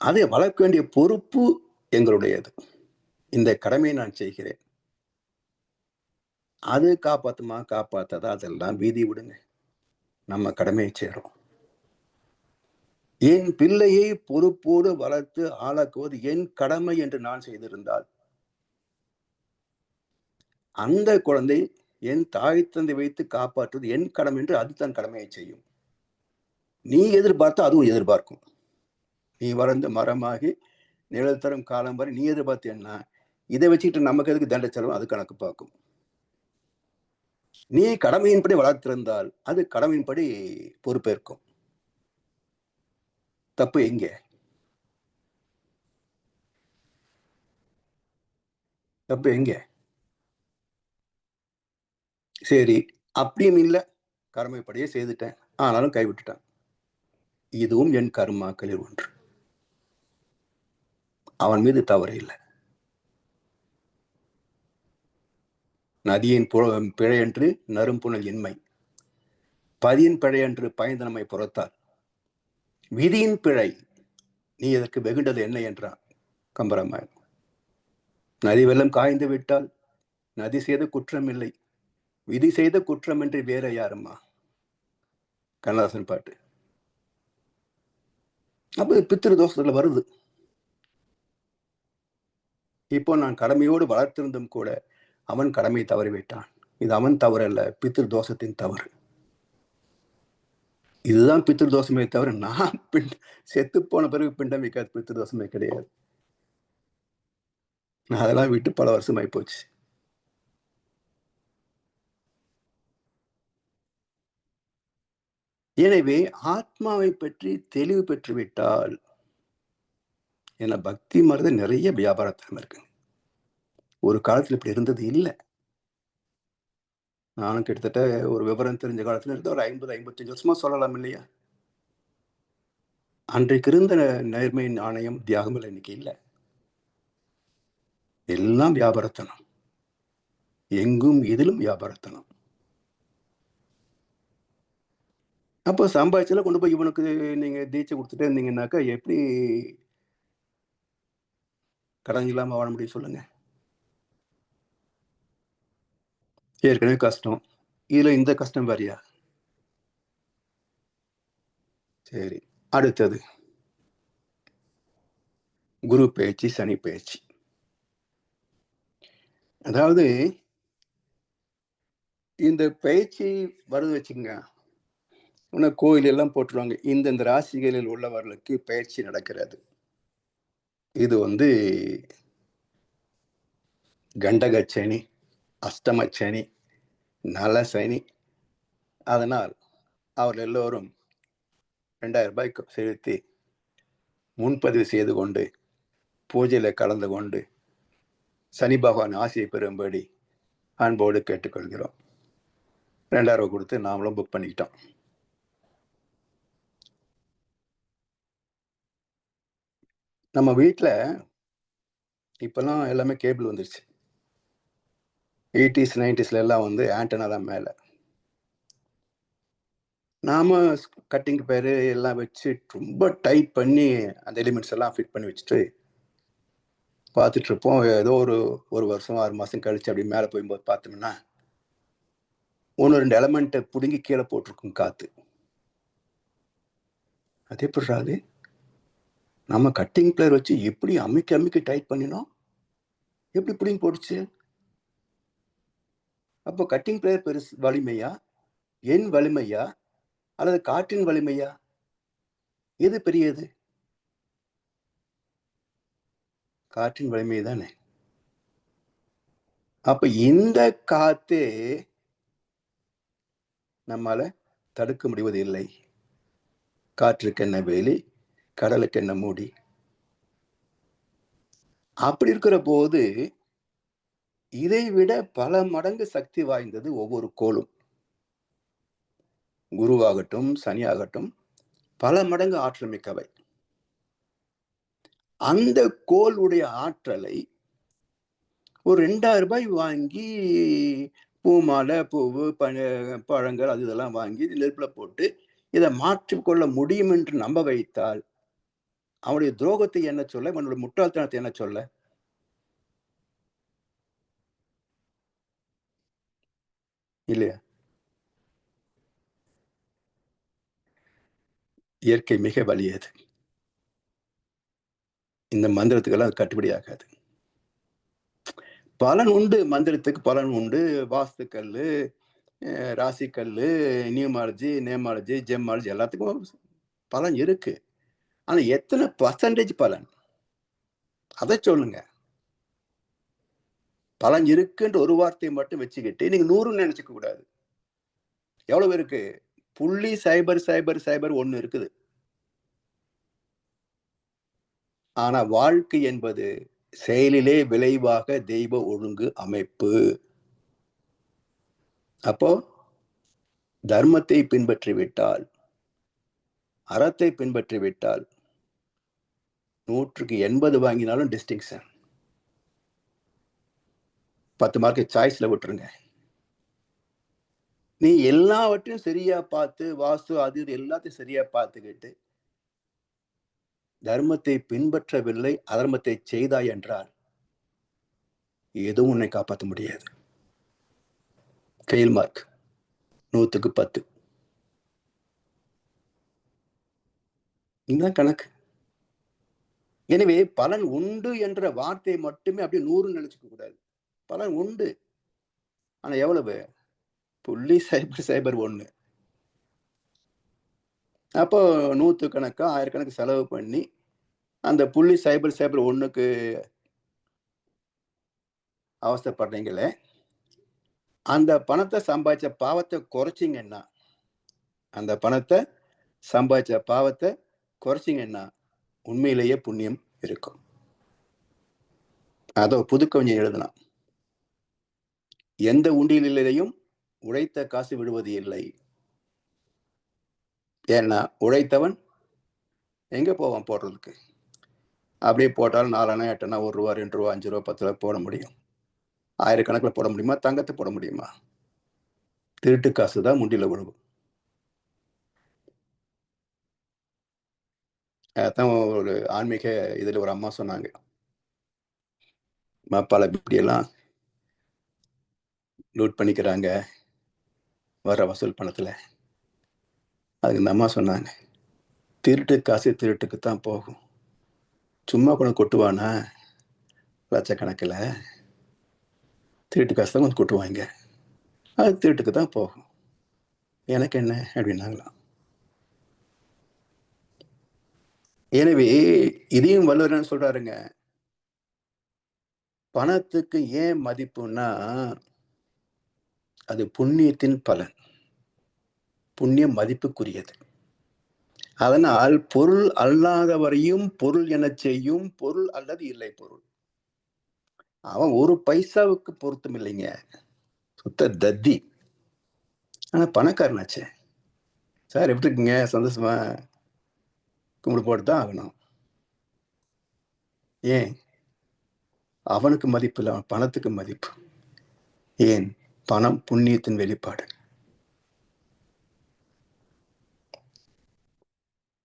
அதை வளர்க்க வேண்டிய பொறுப்பு எங்களுடையது. இந்த கடமையை நான் செய்கிறேன். அது காப்பாத்துமா காப்பாத்தாதா அதெல்லாம் வீதி விடுங்க. நம்ம கடமையை செய்றோம். என் பிள்ளையை பொறுப்போடு வளர்த்து ஆளாக்குவது என் கடமை என்று நான் செய்திருந்தால், அந்த குழந்தை என் தாய் தந்தை வைத்து காப்பாற்றுவது என் கடமை என்று அது தன் கடமையை செய்யும். நீ எதிர்பார்த்தா அதுவும் எதிர்பார்க்கும். நீ வளர்ந்து மரமாகி நிழல் தரும் காலம் வரை நீ எதிர்பார்த்தேன்னா, இதை வச்சுக்கிட்டு நமக்கு எதுக்கு தண்டை செலவு, அது கணக்கு பார்க்கும். நீ கடமையின்படி வளர்த்திருந்தால் அது கடமையின்படி பொறுப்பேற்கும். தப்பு எங்கே? தப்பு எங்கே? சரி, அப்படியும் இல்லை, கடமைப்படியே செய்துட்டேன், ஆனாலும் கைவிட்டுட்டான். இதுவும் என் கர்மாக்களில் ஒன்று. அவன் மீது தவறு இல்லை. நதியின் பிழையன்று நறும்புணல் இன்மை, பதியின் பிழையன்று பயந்தனமை புறத்தால், விதியின் பிழை நீ இதற்கு வெகுண்டது என்ன என்றான் கம்பராமாயணம். நதி வெள்ளம் காய்ந்து விட்டால் நதி செய்த குற்றம் இல்லை, விதி செய்த குற்றம் என்று வேற யாருமா? கண்ணதாசன் பாட்டு. அப்ப பித்திரு தோஷத்துல வருது. இப்போ நான் கடமையோடு வளர்த்திருந்தும் கூட அவன் கடமை தவறிவிட்டான். இது அவன் தவறு அல்ல, பித்திரு தோஷத்தின் தவறு. இதுதான் பித்திரு தோஷமே தவிர நான் செத்து போன பிறகு பிண்டம் வைக்காத பித்திரு தோஷமே கிடையாது. நான் அதெல்லாம் விட்டு பல வருஷம் ஆகி போச்சு. எனவே ஆத்மாவை பற்றி தெளிவு பெற்றுவிட்டால், ஏன்னா பக்தி மருந்து நிறைய வியாபாரத்தனம் இருக்கு. ஒரு காலத்துல இப்படி இருந்தது இல்லை. நானும் கிட்டத்தட்ட ஒரு விவரம் தெரிஞ்ச காலத்துல இருந்து ஒரு 50-55 வருஷமா சொல்லலாம் இல்லையா? அன்றைக்கு இருந்த நேர்மை, நாணயம், தியாகம் இன்னைக்கு இல்லை. எல்லாம் வியாபாரத்தனம், எங்கும் இதிலும் வியாபாரத்தனம். அப்போ சம்பாதிச்சல கொண்டு போய் இவனுக்கு நீங்க தீட்சை கொடுத்துட்டே இருந்தீங்கன்னாக்கா எப்படி கடன் இல்லாம வாழ முடியும் சொல்லுங்க? ஏற்கனவே கஷ்டம், இதுல இந்த கஷ்டம் வேறையா? சரி, அடுத்தது குரு பயிற்சி, சனி பயிற்சி. அதாவது இந்த பயிற்சி வருது வச்சுங்க, உனக்கு கோயில் எல்லாம் போட்டுருவாங்க, இந்தந்த ராசிகளில் உள்ளவர்களுக்கு பயிற்சி நடக்கிறது. இது கண்டக சனி, அஷ்டம சனி, நல சனி. அதனால் அவர்கள் எல்லோரும் 2000 ரூபாய்க்கு செலுத்தி முன்பதிவு செய்து கொண்டு பூஜையில கலந்து கொண்டு சனி பகவான் ஆசையை பெறும்படி அன்போடு கேட்டுக்கொள்கிறோம். 2000 ரூபாய் கொடுத்து நாமளும் புக் பண்ணிக்கிட்டோம். நம்ம வீட்டில் இப்பெல்லாம் எல்லாமே கேபிள் வந்துருச்சு. 80s 90s எல்லாம் ஆண்டனா தான் மேலே. நாம கட்டிங் பேரு எல்லாம் வச்சு ரொம்ப டைட் பண்ணி அந்த எலிமெண்ட்ஸ் எல்லாம் ஃபிட் பண்ணி வச்சுட்டு பார்த்துட்டு இருப்போம். ஏதோ ஒரு வருஷம் 6 மாசம் கழிச்சு அப்படி மேலே போகும்போது பார்த்தோம்னா 1-2 எலமெண்ட்டை பிடுங்கி கீழே போட்டிருக்கும் காத்து. அது எப்படி அது? நம்ம கட்டிங் பிளேயர் வச்சு எப்படி அமுக்கி டைட் பண்ணினோம், எப்படி பிடிங்கி போட்டுச்சு? அப்போ கட்டிங் பிளேயர் பெருசு வலிமையா, என் வலிமையா, அல்லது காற்றின் வலிமையா? எது பெரியது? காற்றின் வலிமை தானே. அப்ப இந்த காத்தே நம்மால தடுக்க முடிவது இல்லை. காற்றுக்கு என்ன வேலி, கடலுக்கு என்ன மூடி? அப்படி இருக்கிற போது இதை விட பல மடங்கு சக்தி வாய்ந்தது ஒவ்வொரு கோளும். குருவாகட்டும், சனியாகட்டும், பல மடங்கு ஆற்றல் மிக்கவை. அந்த கோளுடைய ஆற்றலை ஒரு 2000 ரூபாய் வாங்கி பூ மாலை, பூவு, பழங்கள் அது இதெல்லாம் வாங்கி நெருப்புல போட்டு இதை மாற்றிக்கொள்ள முடியும் என்று நம்ப வைத்தால் அவனுடைய துரோகத்தை என்ன சொல்ல, அவனுடைய முட்டாள்தனத்தை என்ன சொல்ல? இல்லையா? இயற்கை மிக வலியது. இந்த மந்திரத்துக்கெல்லாம் அது கட்டுப்படி ஆகாது. பலன் உண்டு, மந்திரத்துக்கு பலன் உண்டு. வாஸ்துக்கல்லு, ராசிக்கல்லு, நியூமாலஜி, நேமாலஜி, ஜெம்மாலஜி எல்லாத்துக்கும் பலன் இருக்கு. ஆனா எத்தனை பர்சன்டேஜ் பலன், அதை சொல்லுங்க. பலன் இருக்குன்ற ஒரு வார்த்தையை மட்டும் வச்சுக்கிட்டு நீங்க 100 நினைச்சுக்க கூடாது. எவ்வளவு இருக்கு? 0.0001 இருக்குது. ஆனா வாழ்க்கை என்பது செயலிலே விளைவாக தெய்வ ஒழுங்கு அமைப்பு. அப்போ தர்மத்தை பின்பற்றிவிட்டால், அறத்தை பின்பற்றிவிட்டால் 100க்கு 80 வாங்கினாலும் டிஸ்டிங்ஷன். 10 மார்க்கு சாய்ஸ்ல விட்டுருங்க. நீ எல்லாவற்றையும் சரியா பார்த்து, வாஸ்து அது இது எல்லாத்தையும் சரியா பார்த்துக்கிட்டு தர்மத்தை பின்பற்றவில்லை, அதர்மத்தை செய்தாய் என்றால் எதுவும் உன்னை காப்பாற்ற முடியாது. ஃபெயில் மார்க் 100க்கு 10. இதுதான் கணக்கு. எனவே பலன் உண்டு என்ற வார்த்தையை மட்டுமே அப்படியே 100 நினைச்சுக்க கூடாது. பலன் உண்டு. ஆனா எவ்வளவு? 0.0001. அப்போ 100 கணக்கா 1000 கணக்கு செலவு பண்ணி அந்த 0.0001க்கு அவஸ்தைப்படுறீங்களே, அந்த பணத்தை சம்பாதிச்ச பாவத்தை குறைச்சிங்கன்னா, அந்த பணத்தை சம்பாதிச்ச பாவத்தை குறைச்சிங்கன்னா உண்மையிலேயே புண்ணியம் இருக்கும். அதோ புதுக்கவிஞன் எழுதலாம், எந்த உண்டியலிலேயும் உழைத்த காசு விடுவது இல்லை. ஏன்னா உழைத்தவன் எங்க போவான் போடுறதுக்கு? அப்படியே போட்டாலும் 4 அணா 8 அணா 1 ரூபா 2 ரூபா 5 ரூபா 10 ரூபா போட முடியும். 1000 கணக்கில் போட முடியுமா? தங்கத்தை போட முடியுமா? திருட்டு காசு தான் முண்டில விழுகும். அதான் ஒரு ஆன்மீக இதுல ஒரு அம்மா சொன்னாங்க, மாப்பால இப்படியெல்லாம் லூட் பண்ணிக்கிறாங்க வர வசூல் பணத்துல. அதுக்கு இந்த அம்மா சொன்னாங்க, திருட்டு காசு திருட்டுக்கு தான் போகும். சும்மா கூட கொட்டுவானா லட்சக்கணக்கில்? திருட்டு காசு தான் கொஞ்சம் கொட்டுவாங்க, அது திருட்டுக்கு தான் போகும். எனக்கு என்ன அப்படின்னாங்களாம். எனவே இதையும் வள்ளுவர் சொல்றாருங்க, பணத்துக்கு ஏன் மதிப்புன்னா அது புண்ணியத்தின் பலன். புண்ணியம் மதிப்புக்குரியது. அதனால் பொருள் அல்லாதவரையும் பொருள் என செய்யும் பொருள் அல்லது இல்லை பொருள். அவன் ஒரு பைசாவுக்கு பொருத்தம் இல்லைங்க, சுத்த தத்தி. ஆனா பணக்காரனாச்சே. சார் எப்படி இருக்குங்க, சந்தோஷமா? கும்பிடு போட்டு தான் ஆகணும். ஏன்? அவனுக்கு மதிப்பு இல்லை, அவன் பணத்துக்கு மதிப்பு. ஏன்? பணம் புண்ணியத்தின் வெளிப்பாடு.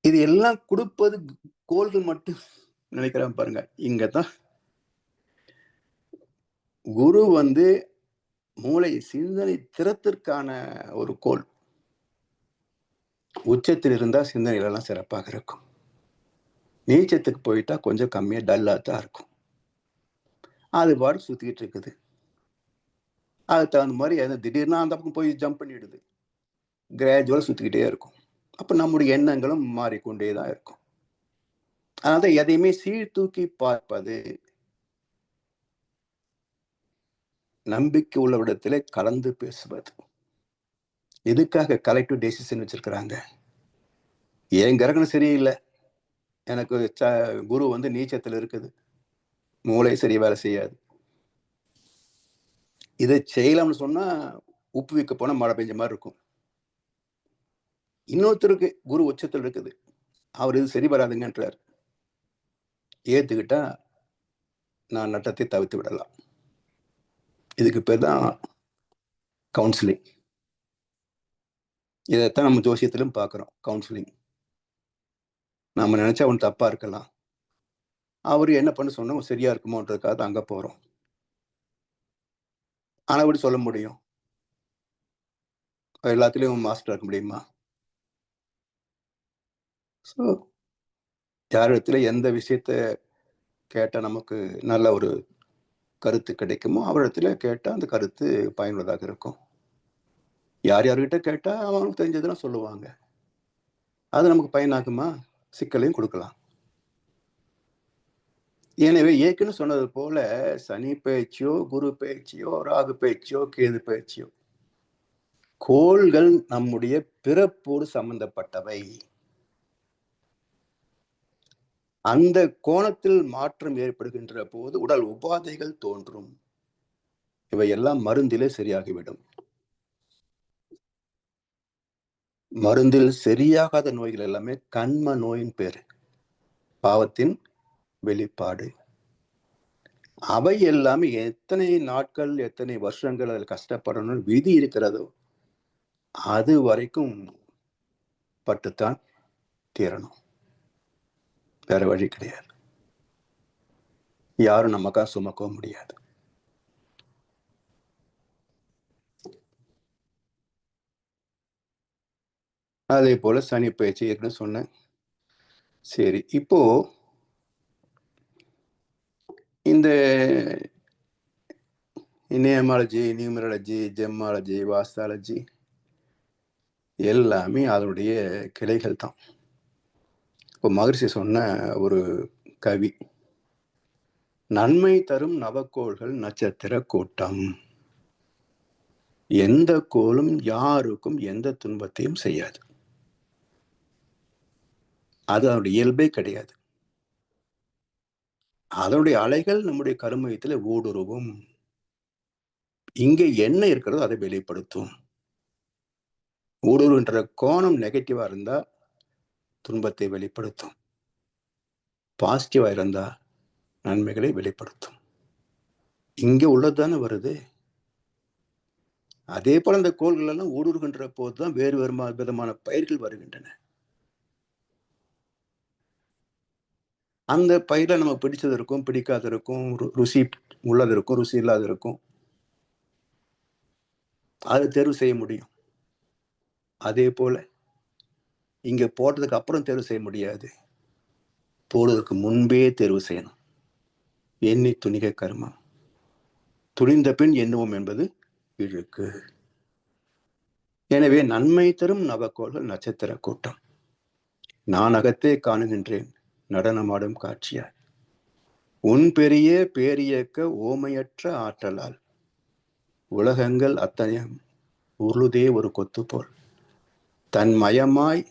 இது எல்லாம் கொடுப்பது கோள்கள் மட்டும் நினைக்கிறான் பாருங்க. இங்கதான் குரு மூளை சிந்தனை திறத்திற்கான ஒரு கோள். உச்சத்தில் இருந்தா சிந்தனைகள் எல்லாம் சிறப்பாக இருக்கும். நீச்சத்துக்கு போயிட்டா கொஞ்சம் கம்மியா டல்லா தான் இருக்கும். அது பாட்டு சுத்திக்கிட்டு இருக்குது. அதுக்கு தகுந்த மாதிரி திடீர்னு அந்த பக்கம் போய் ஜம்ப் பண்ணிடுது. கிராஜுவலா சுத்திக்கிட்டே இருக்கும். அப்ப நம்முடைய எண்ணங்களும் மாறிக்கொண்டே தான் இருக்கும். அதனால எதையுமே சீர்தூக்கி பார்ப்பது, நம்பிக்கை உள்ளவிடத்திலே கலந்து பேசுவது. எதுக்காக கலெக்டிவ் டெசிஷன் வச்சிருக்கிறாங்க? என் கிரகணம் சரியில்லை, எனக்கு குரு நீச்சத்தில் இருக்குது, மூளை சரி வேலை செய்யாது. இதை செய்யலாம்னு சொன்னா உப்பு விற்க போனா மழை பெஞ்ச மாதிரி இருக்கும். இன்னொருத்தருக்கு குரு உச்சத்தில் இருக்குது, அவர் இது சரி வராதுங்கன்றார். ஏத்துக்கிட்டா நான் நட்டத்தை தவிர்த்து விடலாம். இதுக்கு பேர் தான் கவுன்சிலிங். இதைத்தான் நம்ம ஜோசியத்திலும் பார்க்குறோம், கவுன்சிலிங். நம்ம நினைச்சா அவன் தப்பா இருக்கலாம், அவரு என்ன பண்ண சொன்னோம் சரியா இருக்குமோன்றதுக்காக அங்க போறோம். ஆனா எப்படி சொல்ல முடியும்? எல்லாத்துலயும் மாஸ்டர் இருக்க முடியுமா? ஸோ யாரிடத்துல எந்த விஷயத்த கேட்டா நமக்கு நல்ல ஒரு கருத்து கிடைக்குமோ அவரிடத்துல கேட்டா அந்த கருத்து பயனுள்ளதாக இருக்கும். யார் யார்கிட்ட கேட்டா அவங்களுக்கு தெரிஞ்சதெல்லாம் சொல்லுவாங்க. அது நமக்கு பயனாகுமா? சிக்கலையும் கொடுக்கலாம். எனவே ஏற்கனவே சொன்னது போல சனி பயிற்சியோ, குரு பயிற்சியோ, ராகு பயிற்சியோ, கேது பயிற்சியோ, கோள்கள் நம்முடைய பிறப்போடு சம்பந்தப்பட்டவை. அந்த கோணத்தில் மாற்றம் ஏற்படுகின்ற போது உடல் உபாதைகள் தோன்றும். இவையெல்லாம் மருந்திலே சரியாகிவிடும். மருந்தில் சரியாகாத நோய்கள் எல்லாமே கண்ம நோயின் பேரு, பாவத்தின் வெளிப்பாடு. அவை எல்லாமே எத்தனை நாட்கள் எத்தனை வருஷங்கள் அதில் கஷ்டப்படணும்னு விதி இருக்கிறதோ அது வரைக்கும் பட்டுத்தான் தீரணும். வேற வழி கிடையாது. யாரும் நமக்கா சுமக்கவும் முடியாது. அதே போல சனி பயிற்சி ஏற்கனவே சொன்னேன். சரி, இப்போ இந்த நியமாலஜி, நியூமராலஜி, ஜெம்மாலஜி, வாஸ்தாலஜி எல்லாமே அதனுடைய கிளைகள் தான். இப்போ மகரிஷி சொன்ன ஒரு கவி, நன்மை தரும் நவக்கோள்கள் நட்சத்திர கூட்டம், எந்த கோளும் யாருக்கும் எந்த துன்பத்தையும் செய்யாது. அது அதனுடைய இயல்பே கிடையாது. அதனுடைய அலைகள் நம்முடைய கருமையத்தில் ஊடுருவும். இங்கே என்ன இருக்கிறதோ அதை வெளிப்படுத்தும். ஊடுருவுன்ற கோணம் நெகட்டிவா இருந்தா துன்பத்தை வெளிப்படுத்தும், பாசிட்டிவா இருந்தா நன்மைகளை வெளிப்படுத்தும். இங்க உள்ளதுதானே வருது. அதே போல அந்த கோள்கள் எல்லாம் ஊடுருகின்ற போதுதான் வேறு வேறு விதமான பயிர்கள் வருகின்றன. அந்த பயிரை நம்ம பிடிச்சது இருக்கும், பிடிக்காத இருக்கும், ருசி உள்ளது இருக்கும், ருசி இல்லாத இருக்கும். அது தேர்வு செய்ய முடியும். அதே போல இங்க போட்டதுக்கு அப்புறம் தேர்வு செய்ய முடியாது, போடுவதற்கு முன்பே தேர்வு செய்யணும். எண்ணி துணிக கர்மம், துணிந்த பின் எண்ணுவோம் என்பது இழுக்கு. எனவே நன்மை தரும் நவக்கோள்கள் நட்சத்திர கூட்டம். நான் அகத்தே காணுகின்றேன் நடனமாடும் காட்சியாய், உன் பெரிய பேரியக்க ஓமையற்ற ஆற்றலால் உலகங்கள் அத்தனையும் உருளுதே ஒரு கொத்து போல், தன் மயமாய்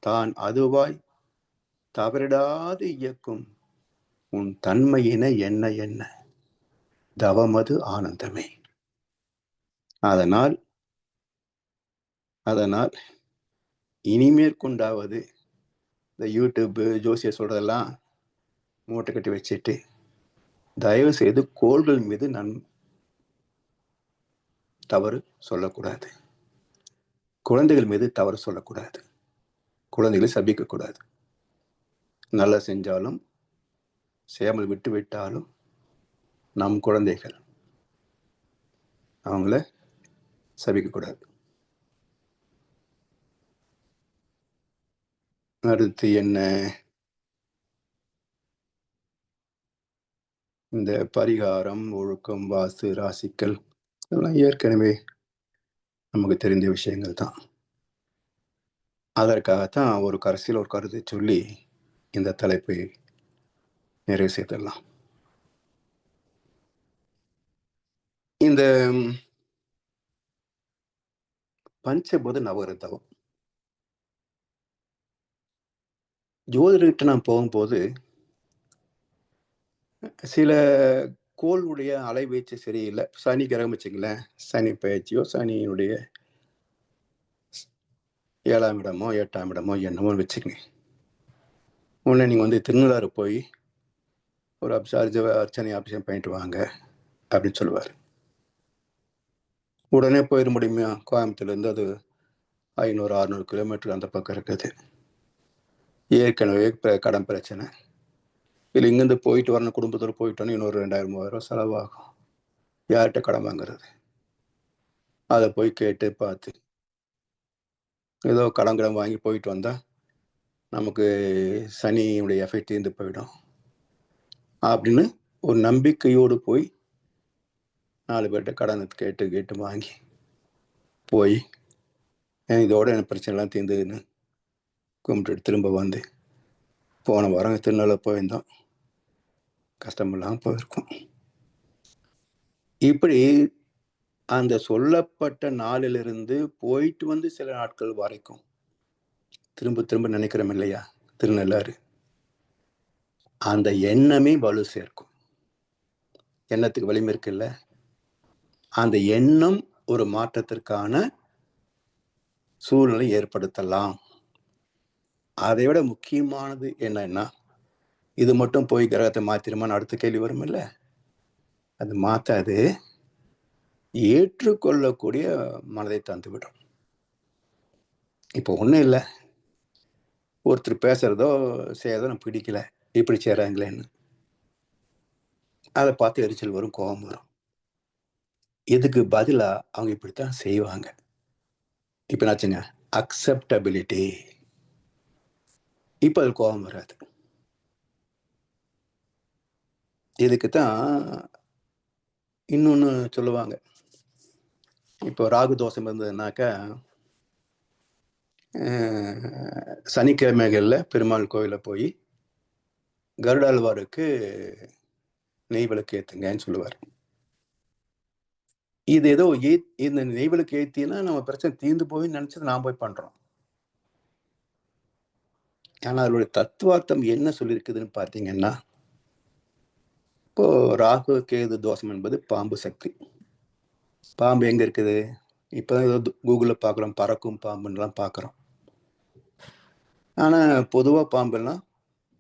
தான் அதுவாய் தவறிடாது இயக்கும் உன் தன்மையின என்ன என்ன தவமது ஆனந்தமே. அதனால் அதனால் இனிமேற்கொண்டாவது இந்த யூடியூப் ஜோசிய சொல்றதெல்லாம் மூட்டை கட்டி வச்சுட்டு தயவு செய்து கோள்கள் மீது தவறு சொல்லக்கூடாது, குழந்தைகள் மீது தவறு சொல்லக்கூடாது, குழந்தைகளை சபிக்கக்கூடாது. நல்லா செஞ்சாலும் செய்யாமல் விட்டு விட்டாலும் நம் குழந்தைகள், அவங்கள சபிக்கக்கூடாது. அடுத்து என்ன, இந்த பரிகாரம், ஒழுக்கம், வாஸ்து, ராசிக்கல் இதெல்லாம் ஏற்கனவே நமக்கு தெரிந்த விஷயங்கள் தான். அதற்காகத்தான் ஒரு கடைசியில் ஒரு கருத்தை சொல்லி இந்த தலைப்பை நிறைவு செய்திடலாம். இந்த பஞ்சபூத நவகிரகம் ஜோதிடர்கிட்ட நான் போகும்போது சில கோளுடைய அலைவீச்சு சரியில்லை, சனி கிரகம் வச்சுங்களேன், சனி பயிற்சியோ சனியினுடைய 7ஆம் இடமோ 8ஆம் இடமோ என்னமோ வச்சுக்கங்க. உடனே நீங்கள் வந்து திருநள்ளாறு போய் ஒரு அர்ச்சனை அபிஷேகம் பண்ணிட்டு வாங்க அப்படின்னு சொல்லுவார். உடனே போயிட முடியுமா? கோயம்புத்தூர்லேருந்து அது 500-600 கிலோமீட்டர் அந்த பக்கம் இருக்குது. ஏற்கனவே இப்போ கடன் பிரச்சனை. இல்லை இங்கேருந்து போயிட்டு வரணும், குடும்பத்தோடு போயிட்டோன்னு இன்னொரு 2000-3000 செலவாகும். யார்கிட்ட கடன் வாங்குறது? அதை போய் கேட்டு பார்த்து ஏதோ கடன் வாங்கி போயிட்டு வந்தால் நமக்கு சனியுடைய எஃபெக்ட் தீர்ந்து போயிடும் அப்படின்னு ஒரு நம்பிக்கையோடு போய் 4 பேர்கிட்ட கடன் கேட்டு வாங்கி போய் இதோட எனக்கு பிரச்சனைலாம் தீர்ந்ததுன்னு கும்பிட்டு திரும்ப வந்து போன வாரம் திருநெல்வேலி போயிருந்தோம். கஷ்டமெல்லாம் போயிருக்கும். இப்படி அந்த சொல்லப்பட்ட நாளிலிருந்து போயிட்டு வந்து சில நாட்கள் வரைக்கும் திரும்ப திரும்ப நினைக்கிறோம் இல்லையா? திருநள்ளாறு அந்த எண்ணமே வலு சேர்க்கும். எண்ணத்துக்கு வலிமை இருக்குல்ல, அந்த எண்ணம் ஒரு மாற்றத்திற்கான சூழ்நிலை ஏற்படுத்தலாம். அதை விட முக்கியமானது என்னன்னா, இது மட்டும் போய் கிரகத்தை மாத்திரமான அடுத்த கேள்வி வரும் இல்ல, அது மாத்தாது, ஏற்றுக்கொள்ளக்கூடிய மனதை தந்துவிடும். இப்போ ஒன்றும் இல்லை, ஒருத்தர் பேசுறதோ செய்யறதோ எனக்கு பிடிக்கல, இப்படி செய்கிறாங்களேன்னு அதை பார்த்து எரிச்சல் வரும், கோபம் வரும். இதுக்கு பதிலா அவங்க இப்படித்தான் செய்வாங்க. இப்போ என்னாச்சுங்க, அக்செப்டபிலிட்டி. இப்போ அது கோபம் வராது. இதுக்கு தான் இன்னொன்று சொல்லுவாங்க. இப்போ ராகு தோஷம் இருந்ததுனாக்கா சனிக்கிழமைகளில் பெருமாள் கோயிலில் போய் கருடாழ்வாருக்கு நெய் விளக்கு ஏற்றுங்கன்னு சொல்லுவார். இது ஏதோ இந்த நெய் விளக்கு ஏற்றினா நம்ம பிரச்சனை தீர்ந்து போய் நினச்சது நான் போய் பண்ணுறோம். ஆனால் அதனுடைய தத்துவார்த்தம் என்ன சொல்லியிருக்குதுன்னு பார்த்தீங்கன்னா, இப்போ ராகு கேது தோஷம் என்பது பாம்பு சக்தி. பாம்பு எங்கே இருக்குது? இப்போ ஏதோ கூகுளில் பார்க்குறோம், பறக்கும் பாம்புன்னெலாம் பார்க்குறோம். ஆனால் பொதுவாக பாம்பெல்லாம்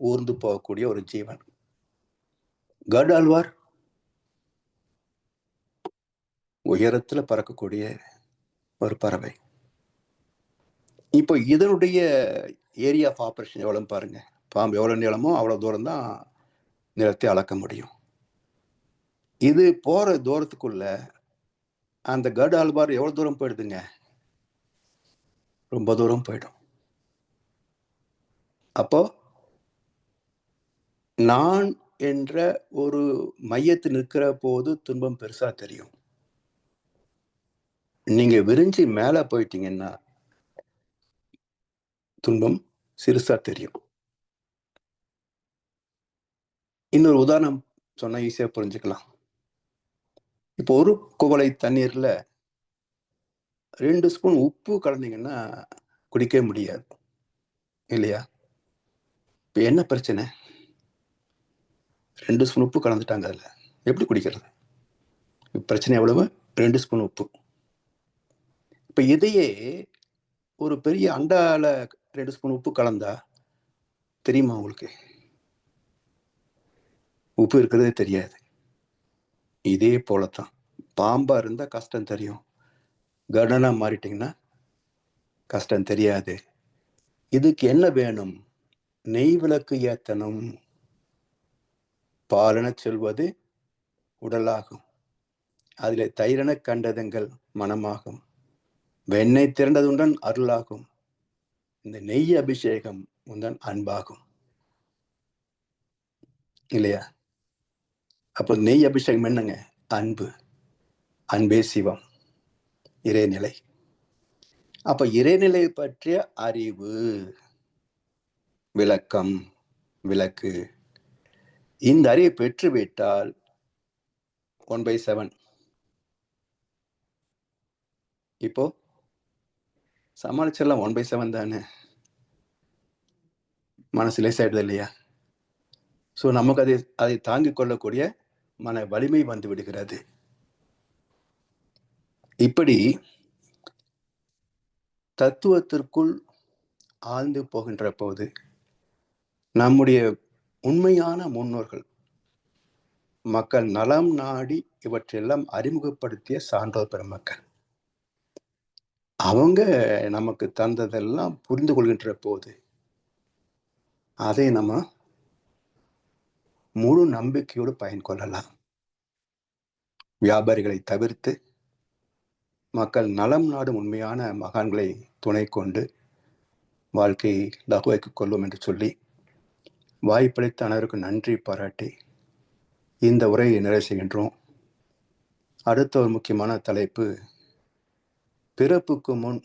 ஊர்ந்து போகக்கூடிய ஒரு ஜீவன். கருடாழ்வார் உயரத்தில் பறக்கக்கூடிய ஒரு பறவை. இப்போ இதனுடைய ஏரியா ஆஃப் ஆப்ரேஷன் எவ்வளோன்னு பாருங்க. பாம்பு எவ்வளோ நீளமோ அவ்வளோ தூரம் தான் நிலத்தை அளக்க முடியும். இது போகிற தூரத்துக்குள்ள அந்த கருடாழ்வார் எவ்வளோ தூரம் போயிடுதுங்க? ரொம்ப தூரம் போயிடும். அப்போ நான் என்ற ஒரு மையத்தில் நிற்கிற போது துன்பம் பெருசா தெரியும். நீங்க விரிஞ்சு மேல போயிட்டீங்கன்னா துன்பம் சிறுசா தெரியும். இன்னொரு உதாரணம் சொன்னா ஈஸியா புரிஞ்சுக்கலாம். இப்போ ஒரு குவளை தண்ணீர்ல 2 ஸ்பூன் உப்பு கலந்தீங்கன்னா குடிக்கவே முடியாது இல்லையா? இப்போ என்ன பிரச்சனை? 2 ஸ்பூன் உப்பு கலந்துட்டாங்க, அதுல எப்படி குடிக்கிறது? பிரச்சனை எவ்வளவு? 2 ஸ்பூன் உப்பு. இப்ப இதையே ஒரு பெரிய அண்டால 2 ஸ்பூன் உப்பு கலந்தா தெரியுமா உங்களுக்கு? உப்பு இருக்கிறதே தெரியாது. இதே போலத்தான் பாம்பா இருந்தா கஷ்டம் தெரியும், கர்டனா மாறிட்டீங்கன்னா கஷ்டம் தெரியாது. இதுக்கு என்ன வேணும்? நெய் விளக்கு ஏத்தனும். பாலென செல்வது உடலாகும், அதிலே தயிரென கண்டதுங்கள் மனமாகும், வெண்ணெய் திரண்டதுடன் அருளாகும், இந்த நெய் அபிஷேகம் உந்தன் அன்பாகும் இல்லையா? அப்போ நெய் அபிஷேகம் என்னங்க? அன்பு. அன்பே சிவம், இறைநிலை. அப்ப இறைநிலை பற்றிய அறிவு, விளக்கம், விளக்கு, இந்த அறிவை பெற்றுவிட்டால் 1/7. இப்போ சமாளிச்சிடலாம். 1/7 தானே, மனசு லேசாயிடுது இல்லையா? ஸோ நமக்கு அதை தாங்கிக் கொள்ளக்கூடிய மன வலிமை வந்து விடுகிறது. இப்படி தத்துவத்திற்குள் ஆழ்ந்து போகின்ற போது நம்முடைய உண்மையான முன்னோர்கள் மக்கள் நலம் நாடி இவற்றெல்லாம் அறிமுகப்படுத்திய சான்றோர் பெருமக்கள் அவங்க நமக்கு தந்ததெல்லாம் புரிந்து கொள்கின்ற போது அதை நம்ம முழு நம்பிக்கையோடு பயன் கொள்ளலாம். வியாபாரிகளை தவிர்த்து மக்கள் நலம் நாடும் உண்மையான மகான்களை துணை கொண்டு வாழ்க்கையை லகுவாக்கிக் கொள்வோம் என்று சொல்லி வாய்ப்பளித்த அனைவருக்கும் நன்றி பாராட்டி இந்த உரையை நிறைவு செய்கின்றோம். அடுத்த ஒரு முக்கியமான தலைப்பு, பிறப்புக்கு முன்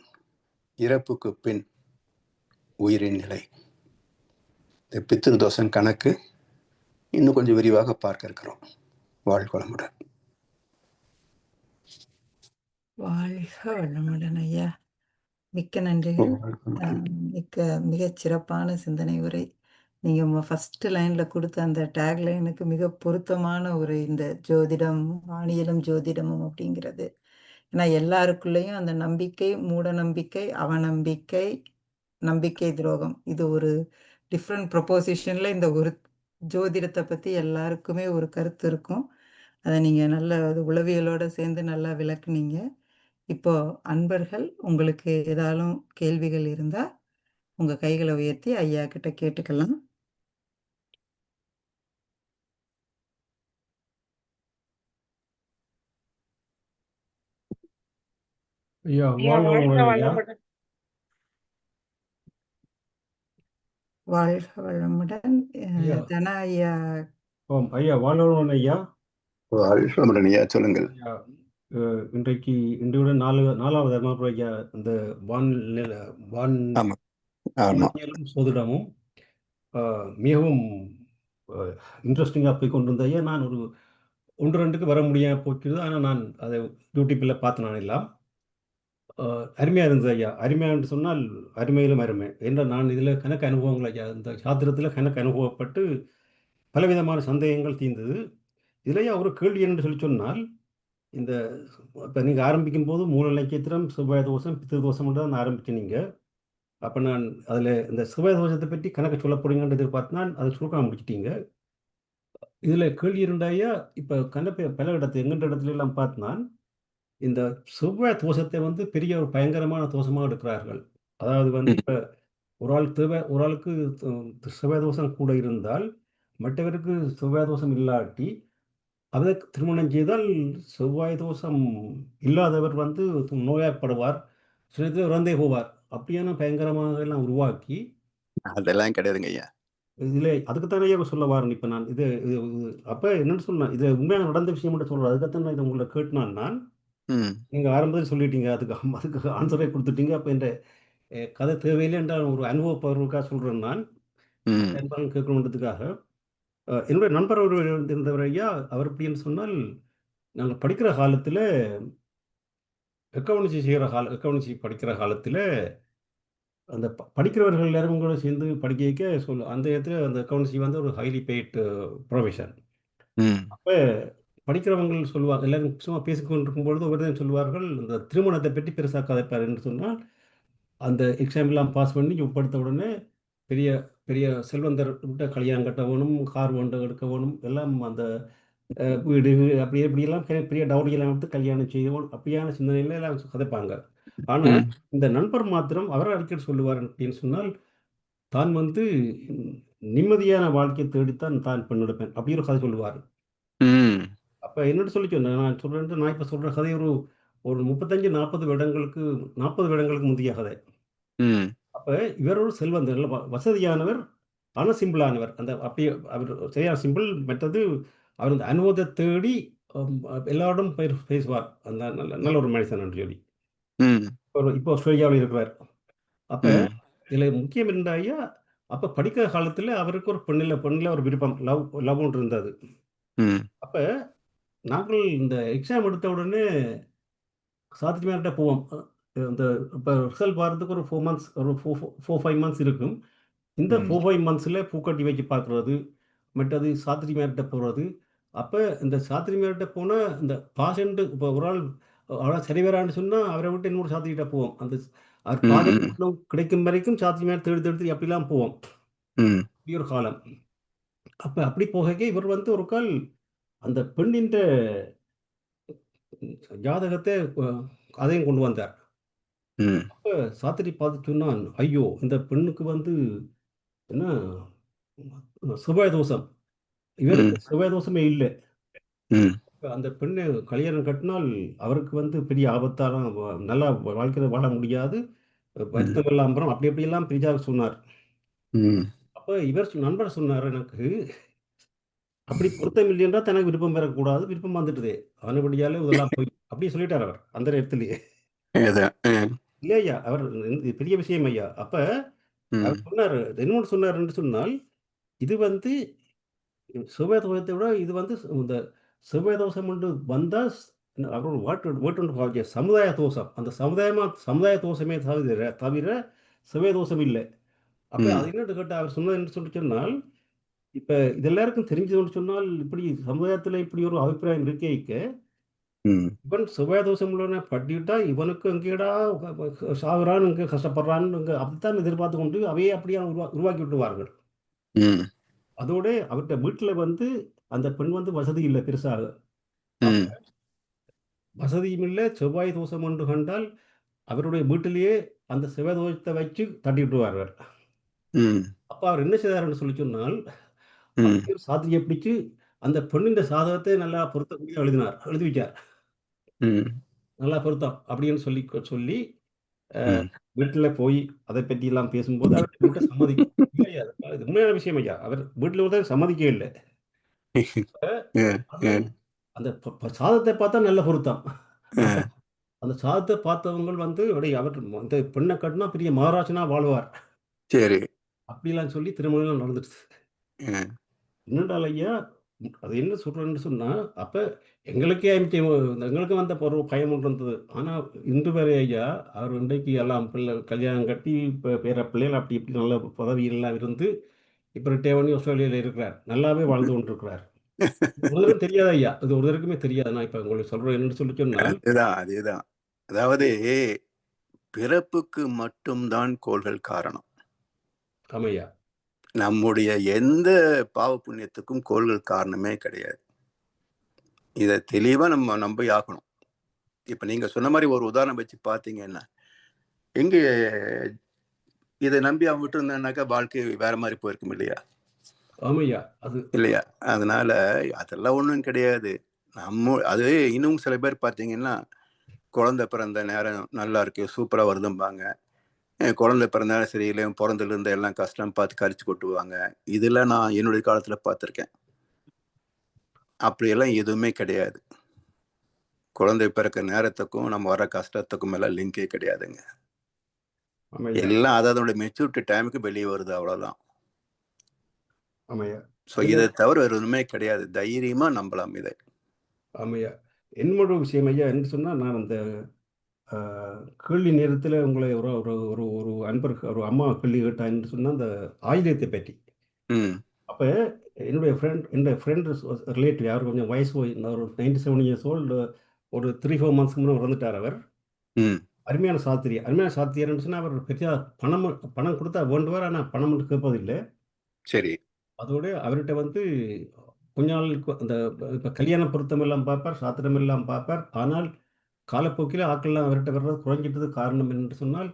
இறப்புக்கு பின் உயிரின் நிலை. இந்த பித்ரு தோஷம் கணக்கு இன்னும் கொஞ்சம் விரிவாக பார்க்க இருக்கிறோம். வாழ்க வளமுடன். வாழ்க வளமுடன் ஐயா. மிக்க நன்றிகள். மிகச் சிறப்பான சிந்தனை உரை. நீங்க ஃபர்ஸ்ட் லைன்ல கொடுத்த அந்த டேக் லைனுக்கு மிக பொருத்தமான உரை இந்த ஜோதிடம், வானியலும் ஜோதிடமும் அப்படிங்கிறது. ஏன்னா எல்லாருக்குள்ளேயும் அந்த நம்பிக்கை, மூட நம்பிக்கை, அவநம்பிக்கை, நம்பிக்கை துரோகம், இது ஒரு டிஃப்ரெண்ட் ப்ரொபோசிஷன்ல இந்த ஒரு ஜோதிடத்தை பத்தி எல்லாருக்குமே ஒரு கருத்து இருக்கும். அதை நீங்க நல்ல உளவியலோட சேர்ந்து நல்லா விளக்குனீங்க. இப்போ அன்பர்கள் உங்களுக்கு ஏதாலும் கேள்விகள் இருந்தா உங்க கைகளை உயர்த்தி ஐயா கிட்ட கேட்டுக்கலாம். ஐயா வாழ்க வளமுடன் ஐயா. வாழ்க வளமுடன். ஐயா. தனா ஐயா. ஓம் ஐயா வாழ்க வளமுடன் ஐயா. வாழ்க வளமுடன் ஐயா, சொல்லுங்கள். ஐயா, இன்றைக்கு இன்றையோட நாலாவது அமர்வு ஐயா. இந்த வானியலும் சோதிடமும் மிகவும் இன்ட்ரெஸ்டிங்காக போய் கொண்டு வந்த ஐயா. நான் ஒரு 1-2க்கு வர முடியாம போச்சுது. ஆனால் நான் அதை யூடியூப்பில் பார்த்து நான் எல்லாம் அருமையாக இருந்தது ஐயா. அருமையாக என்று சொன்னால் அருமையிலும் அருமை. ஏன்னா நான் இதில் கணக்கு அனுபவங்கள் ஐயா, இந்த சாத்திரத்தில் கணக்கு அனுபவப்பட்டு பலவிதமான சந்தேகங்கள் தீர்ந்தது. இதுலையா ஒரு கேள்வி என்று சொல்லி சொன்னால், இந்த இப்போ நீங்கள் ஆரம்பிக்கும் போது மூல நட்சத்திரம், செவ்வாய் தோஷம், பித்திரு தோஷம் தான் ஆரம்பிச்சினீங்க. அப்போ நான் அதில் இந்த செவ்வாய் தோஷத்தை பற்றி கணக்கு சொல்ல போறீங்கன்னு எதிர்பார்த்து நான் அதை சுருக்காக முடிச்சிட்டீங்க. இதில் கேள்வி இருந்தாயா, இப்போ கணக்கு பல இடத்துல எங்கெண்ட இடத்துல எல்லாம் பார்த்து நான் இந்த செவ்வாய் தோஷத்தை வந்து பெரிய ஒரு பயங்கரமான தோஷமாக எடுக்கிறார்கள். அதாவது வந்து இப்போ ஒரு ஆளுக்கு செவ்வாய் தோஷம் கூட இருந்தால் மற்றவருக்கு செவ்வாய் தோஷம் இல்லாட்டி அதை திருமணம் செய்தால் செவ்வாய் தோஷம் இல்லாதவர் வந்து நோயாப்படுவார், சில நேரத்தில் இறந்தே போவார். அப்படியான பயங்கரமாக எல்லாம் உருவாக்கி அதெல்லாம் கிடையாதுங்க ஐயா. இதில் அதுக்குத்தானே சொல்ல வாரேன். இப்போ நான் இது அப்போ என்னன்னு சொன்னேன், இது உண்மையாக நடந்த விஷயம் மட்டும் சொல்கிறேன். அதுக்குத்தான் நான் இதை உங்களை கேட்டினான். நான் நீங்கள் ஆரம்பத்தில் சொல்லிட்டீங்க, அதுக்கு ஆன்சரே கொடுத்துட்டீங்க. அப்போ இந்த கதை தேவையில்லை என்றால் ஒரு அனுபவப்பவர்களுக்காக சொல்கிறேன். நான் என்பதும் கேட்கணுன்றதுக்காக என்னுடைய நண்பர் ஒரு இருந்தவர் ஐயா. அவர் எப்படின்னு சொன்னால், நாங்கள் படிக்கிற காலத்தில் அக்கௌண்டன்சி படிக்கிற காலத்தில் அந்த படிக்கிறவர்கள் எல்லாரும் கூட சேர்ந்து படிக்க அந்த இடத்துல அந்த அக்கௌண்டன்சி வந்து ஒரு ஹைலி பெய்ட் ப்ரொஃபஷன். அப்போ படிக்கிறவங்க சொல்லுவாங்க, எல்லாரும் சும்மா பேசிக்கொண்டு இருக்கும்பொழுது ஒவ்வொருத்தையும் சொல்லுவார்கள், இந்த திருமணத்தை பற்றி பெருசாக கதைப்பார் என்று சொன்னால், அந்த எக்ஸாம்லாம் பாஸ் பண்ணி உட்படுத்த உடனே பெரிய பெரிய செல்வந்தர் விட்ட கல்யாணம் கட்ட வேணும், கார் வண்ட எடுக்க வேணும், எல்லாம் அந்த வீடு இப்படியெல்லாம் பெரிய டவுரியெல்லாம் எடுத்து கல்யாணம் செய்யணும், அப்படியான சிந்தனையில் எல்லாம் கதைப்பாங்க. ஆனால் இந்த நண்பர் மாத்திரம் அவர் அடிக்கடி சொல்லுவார் அப்படின்னு சொன்னால், தான் வந்து நிம்மதியான வாழ்க்கையை தேடித்தான் தான் பெண் எடுப்பேன் அப்படி ஒரு கதை சொல்லுவார். அப்போ என்னட்டு சொல்லி சொன்னேன், நான் இப்போ சொல்கிற கதை ஒரு 35-40 வருடங்களுக்கு முந்தைய கதை. அப்போ இவர் ஒரு செல்வந்தர், வசதியானவர், ஆனால் சிம்பிளானவர். அந்த அப்படியே அவர் சரியான சிம்பிள். மற்றது அவர் அந்த அனுபவத்தை தேடி எல்லாரோடும் பேசுவார். அந்த நல்ல ஒரு மனுஷன் என்று சொல்லி இப்போ ஆஸ்திரேலியாவில் இருக்கிறார். அப்போ இதில் முக்கியம் இருந்தாயா, அப்போ படிக்கிற காலத்தில் அவருக்கு ஒரு பெண்ணில் ஒரு விருப்பம், லவ் ஒன்று இருந்தது. அப்போ நாங்கள் இந்த எக்ஸாம் எடுத்த உடனே சாத்தியமாகிட்ட போவோம். இந்த இப்போ ரிசல்ட் வரதுக்கு ஒரு 4 months, ஒரு 4-5 months இருக்கும். இந்த 4-5 monthsல பூக்கட்டி வச்சு பார்க்குறது, மற்றது சாத்திரி மேர்கிட்ட போகிறது. அப்போ இந்த சாத்திரி மேர்கிட்ட போனால் இந்த பாசண்ட்டு இப்போ ஒரு ஆள் சரி வரான்னு சொன்னால் அவரை விட்டு இன்னொரு சாத்திரிகிட்ட போவோம். அவர் ம், காதல் ம், திருமணம் கிடைக்கும் வரைக்கும் சாத்தியமாக தேடி தேடி அப்படிலாம் போவோம். ம், இப்படி ஒரு காலம். அப்ப அப்படி போக இவர் வந்து ஒரு கால் அந்த பெண்ணின் ஜாதகத்தை அதையும் கொண்டு வந்தார். ம், அப்ப சாத்திரி பார்த்து சொன்னான், ஐயோ இந்த பெண்ணுக்கு வந்து என்ன செவ்வாய் தோஷம். இவருக்கு ம், செவ்வாய் தோஷமே இல்லை. ம், அந்த பெண்ணை கல்யாணம் கட்டினால் அவருக்கு வந்து பெரிய ஆபத்தான நல்லா வாழ்க்கையில வாழ முடியாது. ம், வருத்தம் எல்லாம் அப்புறம் அப்படி எப்படியெல்லாம் பிரிஜா சொன்னார். ம். அப்ப இவர் நண்பர் சொன்னார் எனக்கு, அப்படி பொருத்தம் இல்லை என்றால் தனக்கு விருப்பம் பெறக்கூடாது. விருப்பம் வந்துட்டுது. அவனபடியாலே இதெல்லாம் போய் அப்படியே சொல்லிட்டார் அவர் அந்த நேரத்திலேயே. அதான். இல்ல ஐயா, அவர் இது பெரிய விஷயம் ஐயா. அப்ப அவர் ம், சொன்னாரு, என்ன சொன்னார் என்று சொன்னால், இது வந்து செவ்வாய் தோஷத்தை விட இது வந்து இந்த செவ்வாய் தோஷம் என்று வந்தா அவர் வேர்ட் ஒன்று பாவிச்சார். சமுதாய தோஷம். அந்த சமுதாய தோஷமே தவிர செவ்வாய் தோஷம் இல்லை. அப்ப ம், அது என்னன்னு கேட்டா அவர் சொன்னது என்று சொல்லி சொன்னால், இப்ப இது எல்லாருக்கும் தெரிஞ்சதுன்னு சொன்னால், இப்படி சமுதாயத்தில இப்படி ஒரு அபிப்பிராயம் இருக்க ம், இவன் செவ்வாய் தோஷம் உள்ளவனை பட்டிவிட்டா இவனுக்கு எங்கேடா சாகுறான், இங்கே கஷ்டப்படுறான்னு இங்கே அப்படித்தான் எதிர்பார்த்து கொண்டு அவையே அப்படியே உருவாக்கி விட்டுவார்கள். ம், அதோட அவர்கிட்ட வீட்டில் வந்து அந்த பெண் வந்து வசதி இல்லை பெருசாக. அப்ப ம், வசதியும் இல்லை, செவ்வாய் தோஷம் என்று கண்டால் அவருடைய வீட்டிலேயே அந்த செவ்வாய் தோஷத்தை வச்சு தட்டி விட்டுவார்கள். ம், அப்ப அவர் என்ன செய்தார்ன்னு சொல்லி சொன்னால், ம், அப்படியே ஒரு சாத்திரியை பிடிச்சு அந்த பெண்ணின் ஜாதகத்தை நல்லா பொருத்தக்கூடிய எழுதி வச்சார். ம், நல்லா பொருத்தம் அப்படின்னு சொல்லி சொல்லி ம். வீட்டில போய் அதை பற்றியெல்லாம் பேசும்போது அவர் வீட்டை இல்ல ஐயா, இது உண்மையான விஷயம் ஐயா. அவர் வீட்டில் வந்து சம்மதிக்கவே இல்லை. அது அ, அந்த சாதத்தை பார்த்தா நல்ல பொருத்தம். அப்ப அ, அந்த சாதத்தை பார்த்தவங்க வந்து அவர் அந்த பெண்ணை கட்டினா பெரிய மகாராஜனா வாழ்வார். சரி. அப்படிலாம் சொல்லி திருமணம் நடந்துடுச்சு. அ, என்னடால் ஐயா, அது என்ன சொல்றேன்னு சொன்னா, அப்ப எங்களுக்கே எங்களுக்கு வந்த ஒரு பயம் ஒன்று இருந்தது. ஆனா இன்று வரை ஐயா, அவர் இன்றைக்கு எல்லாம் பிள்ளை கல்யாணம் கட்டி பேர பிள்ளைகள் அப்படி இப்படி நல்ல பதவியெல்லாம் இருந்து, இப்ப ரிட்டயர் பண்ணி ஆஸ்திரேலியால இருக்கிறார். நல்லாவே வாழ்ந்து கொண்டிருக்கிறார். ஒருத்தருக்கும் தெரியாது ஐயா. இது ஒருத்தருக்குமே தெரியாது. நான் இப்ப உங்களுக்கு சொல்றேன் என்னன்னு சொல்லி சொன்னால், அதுதான், அதேதான். அதாவது பிறப்புக்கு மட்டும் தான் கோள்கள் காரணம். ஆமையா, நம்முடைய எந்த பாவ புண்ணியத்துக்கும் கோள்கள் காரணமே கிடையாது. இத தெளிவா நம்ம நம்பி ஆகணும். இப்ப நீங்க சொன்ன மாரி ஒரு உதாரணம் வச்சு பார்த்தீங்கன்னா, எங்க இத நம்பி அவன் விட்டுருந்தான்னாக்கா வாழ்க்கை வேற மாரி போயிருக்கும் இல்லையா? ஆமையா. அது இல்லையா? அதனால அதெல்லாம் ஒண்ணும் கிடையாது. அது இன்னும் சில பேர் பார்த்தீங்கன்னா, குழந்தை பிறந்த நேரம் நல்லா இருக்கு, சூப்பரா வருதும்பாங்க. குழந்தை பிறந்த நேரம் சரியில்ல, பொறந்ததுலேருந்து எல்லாம் கஷ்டம் பார்த்து கரிச்சு கொட்டுவாங்க. இதெல்லாம் நான் என்னுடைய காலத்துல பார்த்துருக்கேன். அப்படியெல்லாம் எதுவுமே கிடையாது. குழந்தை பிறக்கிற நேரத்துக்கும், நம்ம வர கஷ்டத்துக்கும் எல்லாம் லிங்கே கிடையாதுங்க. ஆமையா, எல்லாம் அதோட மெச்சூரிட்டி டைமுக்கு வெளிய வருது அவ்வளோதான். ஆமையா. ஸோ அதுல இத தவிர வேற எதுவுமே கிடையாது. தைரியமா நம்பலாம் இத. ஆமையா. என்னோட விஷயம் ஐயா என்று சொன்னா, நான் அந்த அ கேள்வி நேரத்தில உங்களை ஒரு ஒரு ஒரு ஒரு அன்பர் ஒரு அம்மா கேள்வி கேட்டாங்கன்னு சொன்னா, அந்த ஆயுதத்தை பற்றி. ம். அப்ப என்னுடைய ஃப்ரெண்ட் ரிலேட்டிவ் அவர் கொஞ்சம் வயசு ஒரு 97 இயர்ஸ் ஓல்டு. ஒரு 3, 4 மந்த்ஸ்க்கு முன்ன இறந்துட்டார் அவர். ம். அருமையான சாத்திரியார்ன்னு சொன்னா, அவர் பெரிய பணம் பணம் குடுத்தா வேண்டுவார். ஆனா பணம் மட்டும் கேட்பதில்ல. சரி. அதோட அவர்ட்ட வந்து கொஞ்ச நாள் அந்த இப்ப கல்யாண பொருத்தம் எல்லாம் பார்ப்பார், சாத்திரம் எல்லாம் பார்ப்பார். ஆனால் காலப்போக்கில ஆட்கள்லாம் அவர்ட்ட வர்றது குறைஞ்சிட்டது காரணம் என்று சொன்னால்,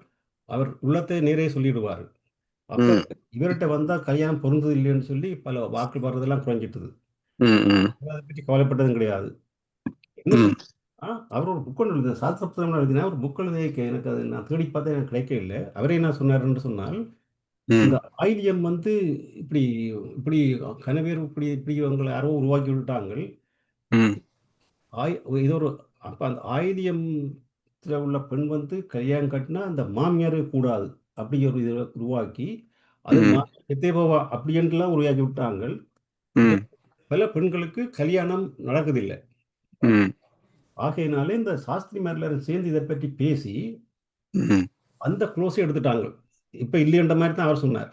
அவர் உள்ளத்தை நேரே சொல்லிடுவார். அப்ப ம். இவர்ட்ட வந்தா கல்யாணம் பொருந்தது இல்லைன்னு சொல்லி பல வாக்கு வர்றதெல்லாம் குறைஞ்சிட்டது. ம். ம். அத பத்தி கவலைப்பட்டதும் கிடையாது. என்ன ம். சொல் அவர் ஒரு புக் ஒண்ணு எழுதினார். சாஸ்திர புத்தகம் எழுதினார். ஒரு புக் எழுதியிருக்க எனக்கு அது நான் தேடி பார்த்தேன் எனக்கு கிடைக்கவே இல்ல. அவரே என்ன சொன்னாருன்னு சொன்னால், இந்த ம். ஆயிலியம் வந்து இப்படி இப்படி கனவேர் இப்படி இப்படி இவங்கள யாரோ உருவாக்கி விட்டாங்கள். ம். ஆய் இது ஒரு அப்ப அந்த ஆயிலியம்ல உள்ள பெண் வந்து கல்யாணம் கட்டினா அந்த மாமியாரே கூடாது. அப்படி ஒரு இத உருவாக்கி, அது ம். மாமியார் செத்தே போவா அப்படின்ட்டுலாம் உருவாக்கி விட்டாங்கள். இப்ப ம். பல பெண்களுக்கு கல்யாணம் நடக்குதில்ல. ம். ஆகையினாலே இந்த சாஸ்திரிமார் எல்லாரும் சேர்ந்து இத பற்றி பேசி, ம். அந்த குளோஸ எடுத்துட்டாங்க. இப்ப இல்லைன்ற மாரி தான் அவர் சொன்னார்.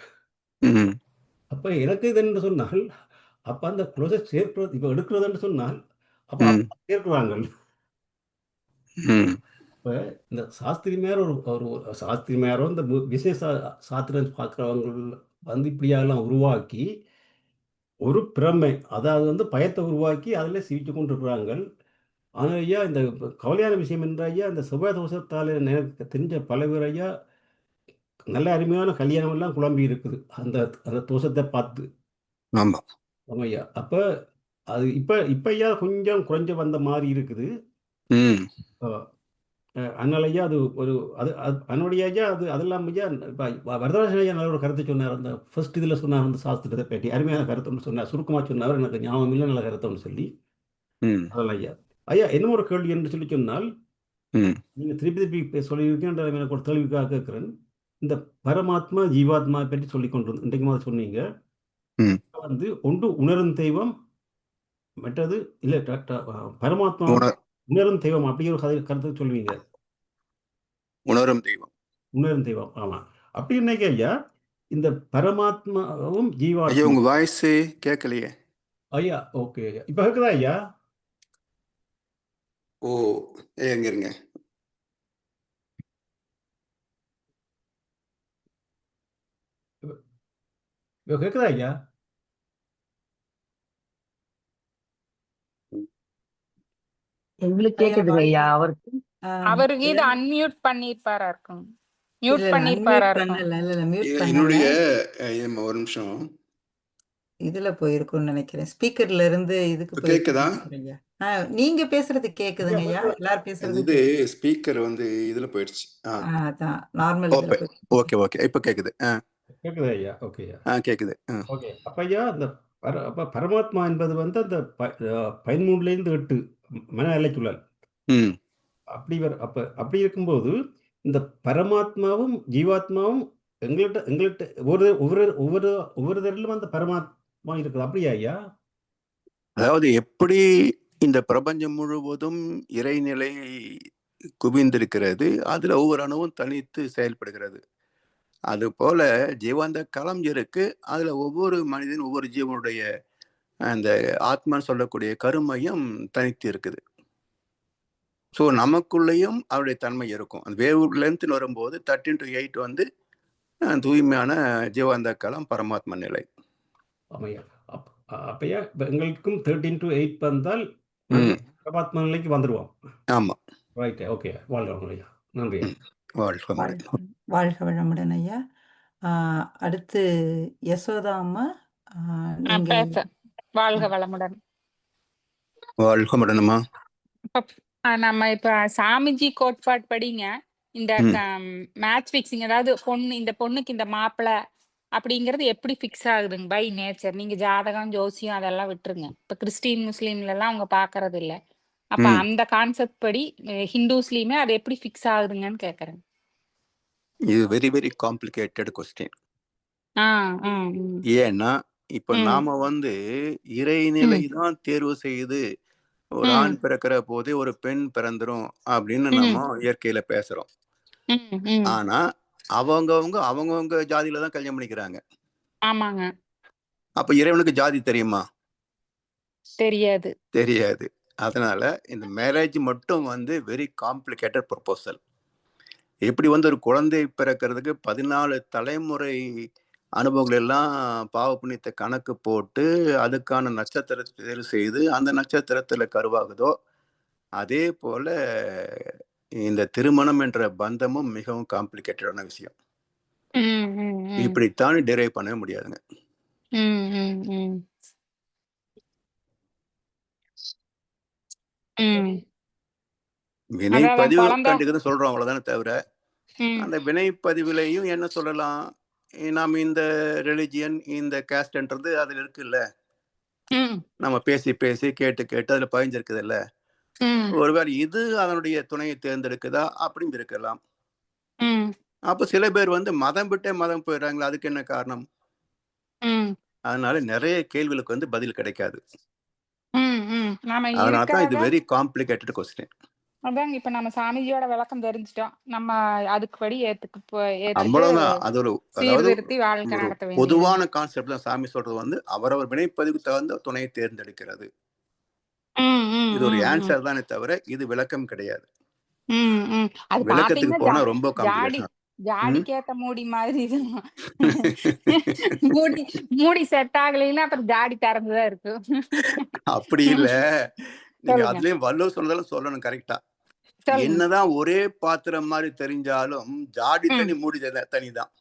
ம். அப்ப எனக்கு இது என்று சொன்னால், அப்ப அந்த குளோஸ சேர்க்கிறது இப்ப எடுக்கிறது என்று சொன்னால், அப்ப ம். அப்பா சேர்க்கிறாங்கள். ம். அப்ப இந்த சாஸ்திரிமார் ஒரு ஒரு சாஸ்திரிமாரோ இந்த பிசினஸ் சாஸ்திரம் பார்க்குறவங்க வந்து இப்படியெல்லாம் உருவாக்கி ஒரு பிரமை, அதாவது பயத்தை உருவாக்கி அதில் சிரித்து கொண்டு இருக்கிறாங்க. ஆனால் ஐயா, இந்த கவலையான விஷயம் என்ற ஐயா, இந்த செவ்வாய் தோஷத்தால் எனக்கு தெரிஞ்ச பல பேர் ஐயா நல்ல அருமையான கல்யாணம் எல்லாம் குழம்பி இருக்குது அந்த அந்த தோஷத்தை பார்த்து. ஆமா. ஆமாய்யா. அப்போ அது இப்போ ஐயா கொஞ்சம் குறைஞ்ச வந்த மாதிரி இருக்குது. அதனால ஐயா அது ஒரு அது அதனுடைய ஐயா அதெல்லாம் ஐயா இப்போ வரதராஜன் ஐயா நல்ல ஒரு கருத்தை சொன்னார். அந்த ஃபர்ஸ்ட் இதில் சொன்னார் அந்த சாஸ்திரத்தை பற்றி அருமையான கருத்து ஒன்று சொன்னார். சுருக்கமாக சொன்னார், எனக்கு ஞாபகம் இல்லை, நல்ல கருத்தை ஒன்று சொல்லி. அதெல்லாம் ஐயா ஐயா என்ன ஒரு கேள்வி என்று சொல்லி சொன்னால், நீங்கள் திருப்பி சொல்லியிருக்கேன், எனக்கு ஒரு தெளிவுக்காக கேட்குறேன். இந்த பரமாத்மா ஜீவாத்மா பற்றி சொல்லி கொண்டு இன்றைக்கு மாதிரி சொன்னீங்க. வந்து ஒன்று உணரும் தெய்வம், மற்றது இல்லை பரமாத்மா உணரும் தெய்வம், அப்படி ஒரு கருத்தை சொல்லுவீங்க. உணரும் தெய்வம், உணரும் தெய்வம், ஆமா. அப்படி என்னைக்கு ஐயா இந்த பரமாத்மாவும் ஜீவாத்மா. உங்க வாய்ஸ் கேட்கலையே ஐயா. ஓகே ஐயா, இப்போ கேட்குதா ஐயா? ஓ, எங்க இருங்க. இப்போ கேட்குதா ஐயா? எங்களுக்கு கேக்குதுங்க ஐயா. அவருக்கு இது அன்மியூட் பண்ணிருப்பாரா இருக்கும், மியூட் பண்ணிருப்பாரா இருக்கும். என்னுடைய ஒரு நிமிஷம் இதுல போயிருக்கும்னு நினைக்கிறேன். ஸ்பீக்கர்ல இருந்து இதுக்கு கேக்குதா? நீங்க பேசுறது கேக்குதுங்க ஐயா, எல்லாரும் பேசுறது. இது ஸ்பீக்கர் வந்து இதுல போயிடுச்சு. அதான் நார்மல் இதுல போயிடுச்சு. ஓகே ஓகே, இப்போ கேக்குது. கேக்குதா ஐயா? ஓகே ஐயா. கேக்குது. ஓகே. அப்ப ஐயா அந்த பரமாத்மா என்பது வந்து அந்த 13லேருந்து 8 மன அலைச்சுழல். அப்படி இருக்கும்போது இந்த பரமாத்மாவும் ஜீவாத்மாவும் எங்கள்கிட்ட ஒவ்வொரு தரிலும் அந்த பரமாத்மா இருக்குது. அப்படியா ஐயா? அதாவது எப்படி இந்த பிரபஞ்சம் முழுவதும் இறைநிலை குவிந்திருக்கிறது, அதுல ஒவ்வொரு அணுவும் தனித்து செயல்படுகிறது. அது போல ஜீவாந்த களம் இருக்கு, அதுல ஒவ்வொரு மனிதன் ஒவ்வொரு ஜீவனுடைய அந்த ஆத்மான்னு சொல்லக்கூடிய கருமையும் தனித்து இருக்குது. ஸோ நமக்குள்ளேயும் அவருடைய தன்மை இருக்கும். அந்த வேவ் லென்த்னு வரும்போது 13-8 வந்து தூய்மையான ஜீவாந்த களம் பரமாத்மா நிலை. ஆமையா. அப்பையா எங்களுக்கும் 13 to 8 வந்தால் பரமாத்மா நிலைக்கு வந்துடுவோம். ஆமா, ரைட். ஓகே, வாழ்க ஐயா. நன்றி. வாழ்க வளமுடன் ஐயா. அடுத்து யசோதா அம்மா, வாழ்க வளமுடன். வாழ்க வளமுடன்மா. நம்ம இப்ப சாமிஜி கோட்பாடு படிங்க. இந்த மேட்ச் ஃபிக்ஸிங், அதாவது இந்த பொண்ணுக்கு இந்த மாப்பிள்ளை அப்படிங்கிறது எப்படி ஃபிக்ஸ் ஆகுதுங்க பை நேச்சர்? நீங்க ஜாதகம் ஜோசியம் அதெல்லாம் விட்டுருங்க. இப்ப கிறிஸ்டின் முஸ்லீம்ல எல்லாம் அவங்க பாக்குறது இல்ல. அப்ப அந்த கான்செப்ட் படி ஹிந்துஸ்லயுமே அது எப்படி ஃபிக்ஸ் ஆகுதுங்கன்னு கேக்குறேன். இது வெரி வெரி காம்ப்ளிகேட்டட் கொஸ்டின். ஏன்னா இப்ப நாம வந்து இறைநிலை தான் தேர்வு செய்து ஒரு ஆண் பிறக்கிற போதே ஒரு பெண் பிறந்துரும் அப்படின்னு நம்ம இயற்கையில பேசுறோம். ஆனா அவங்கவுங்க ஜாதியில தான் கல்யாணம் பண்ணிக்கிறாங்க. ஆமாங்க. அப்ப இறைவனுக்கு ஜாதி தெரியுமா? தெரியாது. அதனால இந்த மேரேஜ் மட்டும் வந்து வெரி காம்ப்ளிகேட்டட் ப்ரொபோசல். எப்படி வந்து ஒரு குழந்தை பிறக்கிறதுக்கு 14 தலைமுறை அனுபவங்கள் எல்லாம் பாவ புண்ணியத்தை கணக்கு போட்டு அதுக்கான நட்சத்திரத்தை தேர்வு செய்து அந்த நட்சத்திரத்துல கருவாகுதோ, அதே போல இந்த திருமணம் என்ற பந்தமும் மிகவும் காம்ப்ளிகேட்டடான விஷயம். இப்படித்தான் டிரைவ் பண்ண முடியாதுங்க. வினைப்பதிவு கண்டுக்குன்னு சொல்றோம், அவ்வளவுதானே தவிர அந்த வினைப்பதிவுலையும் என்ன சொல்லலாம், நாம் இந்த ரிலிஜியன் இந்த கேஸ்ட்ன்றது அதுல இருக்குல்ல, நம்ம பேசி பேசி கேட்டு அதுல பதிஞ்சிருக்குது இல்ல. ஒருவேளை இது அதனுடைய துணையை தேர்ந்தெடுக்குதா அப்படின்னு இருக்கலாம். அப்ப சில பேர் வந்து மதம் விட்டே மதம் போயிடுறாங்களா, அதுக்கு என்ன காரணம்? அதனால நிறைய கேள்விகளுக்கு வந்து பதில் கிடைக்காது. அதனாலதான் இது வெரி காம்ப்ளிகேட்டட் கொஸ்டின். அதாங்க, இப்ப நம்ம சாமிஜியோட விளக்கம் தெரிஞ்சிட்டோம். நம்ம அதுக்குபடி அவ்வளவுதான். அது ஒரு சீர்திருத்தி வாழ்க்கை நடத்த வேண்டியது. பொதுவான கான்செப்ட் தான் சாமி சொல்றது வந்து அவரவர் வினைப்பதிவுக்கு தகுந்த துணையை தேர்ந்தெடுக்கிறது. இது ஒரு ஆன்சர் தானே தவிர இது விளக்கம் கிடையாது. அது விளக்கத்துக்கு பாத்தீங்கன்னா போனா ரொம்ப ஜாடி காம்ப்ளிகேஷன். ஜாடிக்கேத்த மூடி மாதிரி தான். மூடி மூடி செட் ஆகலைன்னா அப்புறம் ஜாடி திறந்துதான் இருக்கு. அப்படி இல்ல. நீங்க சொல்லுங்க அதுலயும் வள்ளுவர் சொன்னதெல்லாம் சொல்லணும் கரெக்டா. சொல்லுங்க. என்னதான் ஒரே பாத்திரம் மாதிரி தெரிஞ்சாலும் ஜாடி ம். தனி மூடி தனிதான்.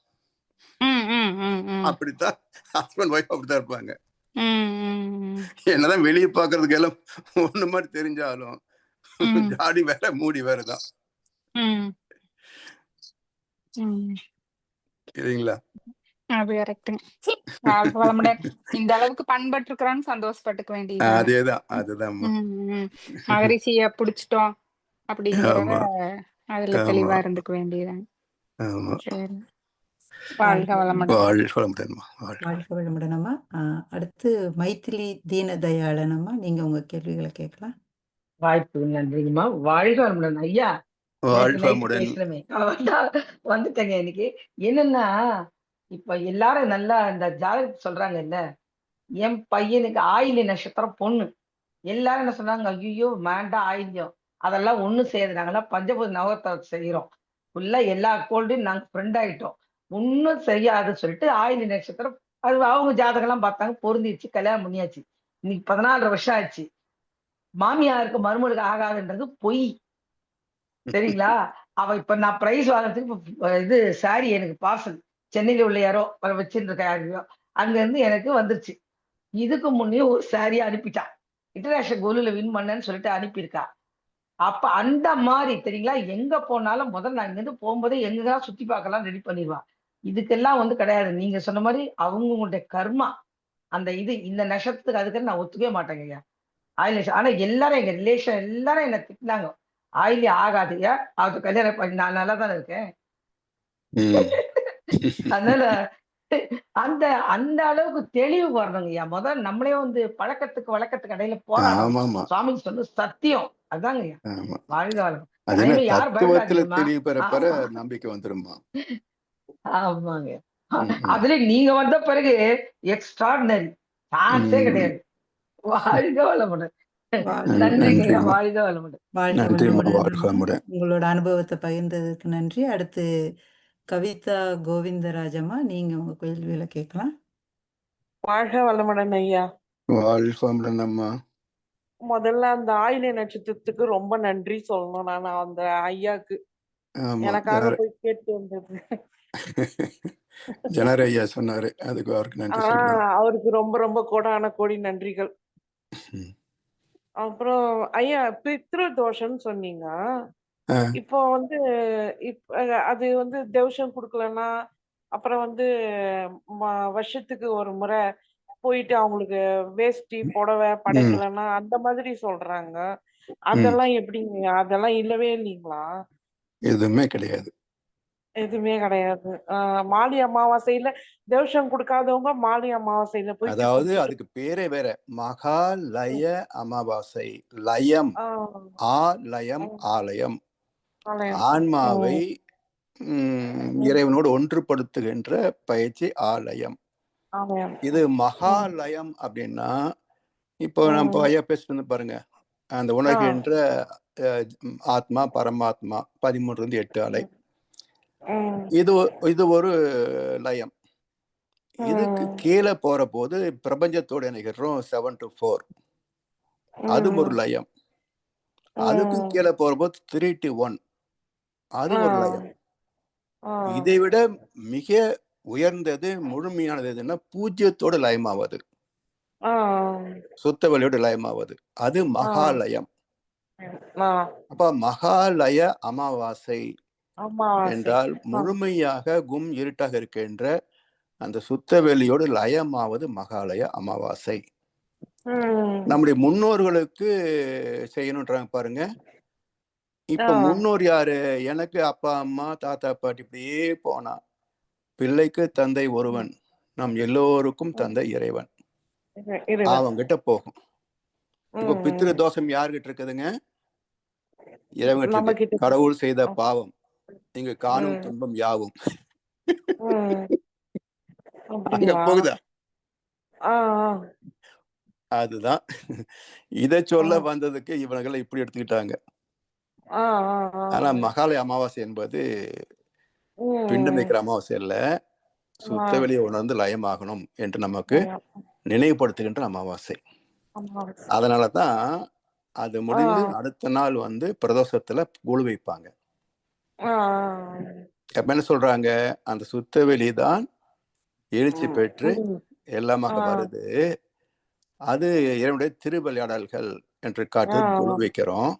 ம், ம், ம், ம். அப்படித்தான் ஹஸ்பண்ட் ஒய்ஃப் அப்படித்தான் இருப்பாங்க. ம், ம், ம். என்னதான் வெளியே பாக்குறதுக்கு எல்லாம் ஒண்ணு மாதிரி தெரிஞ்சாலும் ம். ஜாடி வேற மூடி வேறதான். ம். ம். சரிங்களா? அது கரெக்ட்டுங்க. வாழ்க வளமுடன். இந்த அளவுக்கு பண்பட்டு இருக்கிறான்னு சந்தோஷப்பட்டுக்க வேண்டியதுதானே. அதேதான் அதுதான்மா. மகரிஷிய புடிச்சிட்டோம் அப்படிங்கிறத ஆமா அதுல ஆமா தெளிவா இருந்துக்க வேண்டியதுதானே. ஆமா. சரி. வாழ்க வாழ்க வளமுடன். வாழ்க வளமுடன்மா. வாழ்க வளமுடன் அம்மா. அடுத்து மைத்திலி தீனதயாளன் அம்மா, நீங்க உங்க கேள்விகளை கேட்கலாம். வாய்ப்புக்கு நன்றிங்கம்மா. வாழ்க வளமுடன் ஐயா. நேத்து வாழ்க நைட்டு வளமுடன். பேசணுமே வந்துட்டேங்க. இன்னைக்கு என்னன்னா, இப்ப எல்லாரும் நல்லா இந்த ஜாதகத்தை சொல்றாங்க இல்ல, என் பையனுக்கு ஆயில்ய நட்சத்திரம் பொண்ணு. எல்லாரும் என்ன சொன்னாங்க, ஐயோ வேண்டாம் ஆயில்யம், அதெல்லாம் ஒண்ணும் செய்யாது, நாங்கெல்லாம் பஞ்சபூத நவத்தை செய்யறோம், ஃபுல்லா எல்லா கோல்டையும் நாங்க ஃப்ரெண்ட் ஆயிட்டோம், ஒன்னும் செய்யாது சொல்லிட்டு ஆயில்ய நட்சத்திரம் அது அவங்க ஜாதகம் எல்லாம் பார்த்தாங்க, பொருந்திடுச்சு, கல்யாணம் பண்ணியாச்சு. இன்னைக்கு 14 வருஷம் ஆச்சு. மாமியாருக்கு மருமகளுக்கு ஆகாதுன்றது பொய். சரிங்களா? அவ இப்ப நான் பிரைஸ் வாங்குறதுக்கு இது சாரி எனக்கு பார்சல் சென்னையில உள்ள யாரோ வச்சிருந்திருக்க யாரையோ அங்க இருந்து எனக்கு வந்துருச்சு. இதுக்கு முன்னே ஒரு சாரி அனுப்பிட்டா. இன்டர்நேஷனல் கோல்டுல வின் பண்ணேன்னு சொல்லிட்டு அனுப்பியிருக்கா. அப்ப அந்த மாதிரி தெரியுங்களா, எங்க போனாலும் முதல்ல நான் இங்கிருந்து போகும்போதே எங்கெல்லாம் சுத்தி பார்க்கலாம் ரெடி பண்ணிடுவா. இதுக்கெல்லாம் வந்து கிடையாது. நீங்க சொன்ன மாதிரி அவங்களுடைய கர்மா அந்த இது இந்த நட்சத்திரத்துக்கு அதுக்கு நான் ஒத்துக்கவே மாட்டேங்க ஐயா. ஆயில்யம். ஆனா எல்லாரும் எங்க ரிலேஷன் எல்லாரும் என்ன திட்டினாங்க. ஆயில்யம் ஆகாதுயா, அது கல்யாணம் பண்ணி நான் நல்லா தானே இருக்கேன். அதனால அந்த அந்த அளவுக்கு தெளிவு வரணுங்கய்யா. முதல்ல நம்மளே வந்து பழக்கத்துக்கு வழக்கத்துக்கு இடையில போராடணும். ஆமாமா சுவாமி சொன்ன சத்தியம் அதுதாங்கய்யா. ஆமா. வாழ்க வளம். அது அதே என்ன மாதிரி யாரும் தத்துவத்துல பயப்படாதீங்கம்மா. தெளிவு பெற பெற ஆமா நம்பிக்கை வந்துருமா. ஆமாங்க. அதுல நீங்க வந்த பிறகு எக்ஸ்ட்ராடினரி சான்ஸே கிடையாது. வாழ்க வளமுடன். நன்றிங்கய்யா. நன்றிம்மா. வாழ்க வளமுடன். வாழ்க நன்றிம்மா. வளமுடன் வாழ்க அம்மா. வளமுடன். உங்களோட அனுபவத்தை பகிர்ந்ததுக்கு நன்றி. அடுத்து கவிதா கோவிந்தராஜம்மா, நீங்க உங்க கேள்விகளை கேட்கலாம். வாழ்க வளமுடன் ஐயா. வாழ்க வளமுடன் அம்மா. முதல்ல அந்த ஆயில்ய நட்சத்திரத்துக்கு ரொம்ப நன்றி சொல்லணும். நான் அந்த ஐயாக்கு ஆமா. எனக்காக போய் கேட்டு வந்தது. ஜனர ஐயா சொன்னாரு, அதுக்கு அவருக்கு நன்றி சொல்றேன். அவருக்கு ரொம்ப ரொம்ப கோடான கோடி நன்றிகள். அப்புறம் ஐயா பித்ரு தோஷம்னு சொன்னீங்க. இப்போ வந்து அது வந்து தோஷம் கொடுக்கலன்னா அப்புறம் வந்து வருஷத்துக்கு ஒரு முறை போயிட்டு அவங்களுக்கு வேஷ்டி புடவை படைக்கலன்னா அந்த மாதிரி சொல்றாங்க. அதெல்லாம் எப்படிங்க? அதெல்லாம் இல்லவே இல்லைங்களா? எதுவுமே கிடையாது. எதுவுமே கிடையாது. மாலி அமாவாசையில தோஷம் கொடுக்காதவங்க மாலி அமாவாசையில போய் அதாவது அதுக்கு பேரே வேற, மகாலய அமாவாசை. லயம், ஆலயம், ஆலயம். ஆன்மாவை இறைவனோடு ஒன்றுபடுத்துகின்ற பயிற்சி ஆலயம். இது மகாலயம் அப்படின்னா, இப்போ நம்ம ஐயா பேசிட்டு பாருங்க, அந்த உணர்கின்ற ஆத்மா பரமாத்மா 13 8 அலை. இது ஒரு லயம். இதுக்கு கீழே போற போது பிரபஞ்சத்தோடு இணைகிறோம் 7 to 4. அது ஒரு லயம். அதுக்கு கீழே போற போது 3 to 1. அது ஒரு லயம். இதை விட மிக உயர்ந்தது முழுமையானது எதுன்னா பூஜ்யத்தோடு லயமாவது, சுத்த வழியோடு லயமாவது. அது மகாலயம். அப்ப மகாலய அமாவாசை என்றால் முழுமையாக கும் இருட்டாக இருக்கின்ற அந்த சுத்த வெளியோடு லயமாவது மகாலய அமாவாசை. நம்முடைய முன்னோர்களுக்கு செய்யணும்ன்றாங்க பாருங்க. இப்ப முன்னோர் யாரு? எனக்கு அப்பா அம்மா தாத்தா பாட்டி இப்படியே போனா, பிள்ளைக்கு தந்தை ஒருவன், நம் எல்லோருக்கும் தந்தை இறைவன், அவங்கிட்ட போகும். இப்ப பித்ரு தோஷம் யாருகிட்ட இருக்குதுங்க? இறைவன். கடவுள் செய்த பாவம், இங்க காணும் துன்பம் யாவும் அங்க போகுதா? அதுதான் இத சொல்ல வந்ததுக்கு இவங்களை இப்படி எடுத்துக்கிட்டாங்க. ஆ, ஆ, ஆ. ஆனா மகாலய அமாவாசை என்பது பிண்டம் ம். வைக்கிற அமாவாசை இல்ல, ஆ. சுத்தவெளியை உணர்ந்து லயமாகணும் என்று நமக்கு ஆ. நினைவுபடுத்துகின்ற அமாவாசை. அமாவாசை. அதனாலதான் அது ஆ. முடிந்து அடுத்த நாள் வந்து பிரதோஷத்துல கொலு வைப்பாங்க. ஆ. அப்ப என்ன சொல்றாங்க, அந்த சுத்தவெளி தான் எழுச்சி பெற்று ம். எல்லாமாக ஆ. வருது. அது இறைவனுடைய திருவிளையாடல்கள் என்று ஆ. காட்டு கொலு வைக்கிறோம்.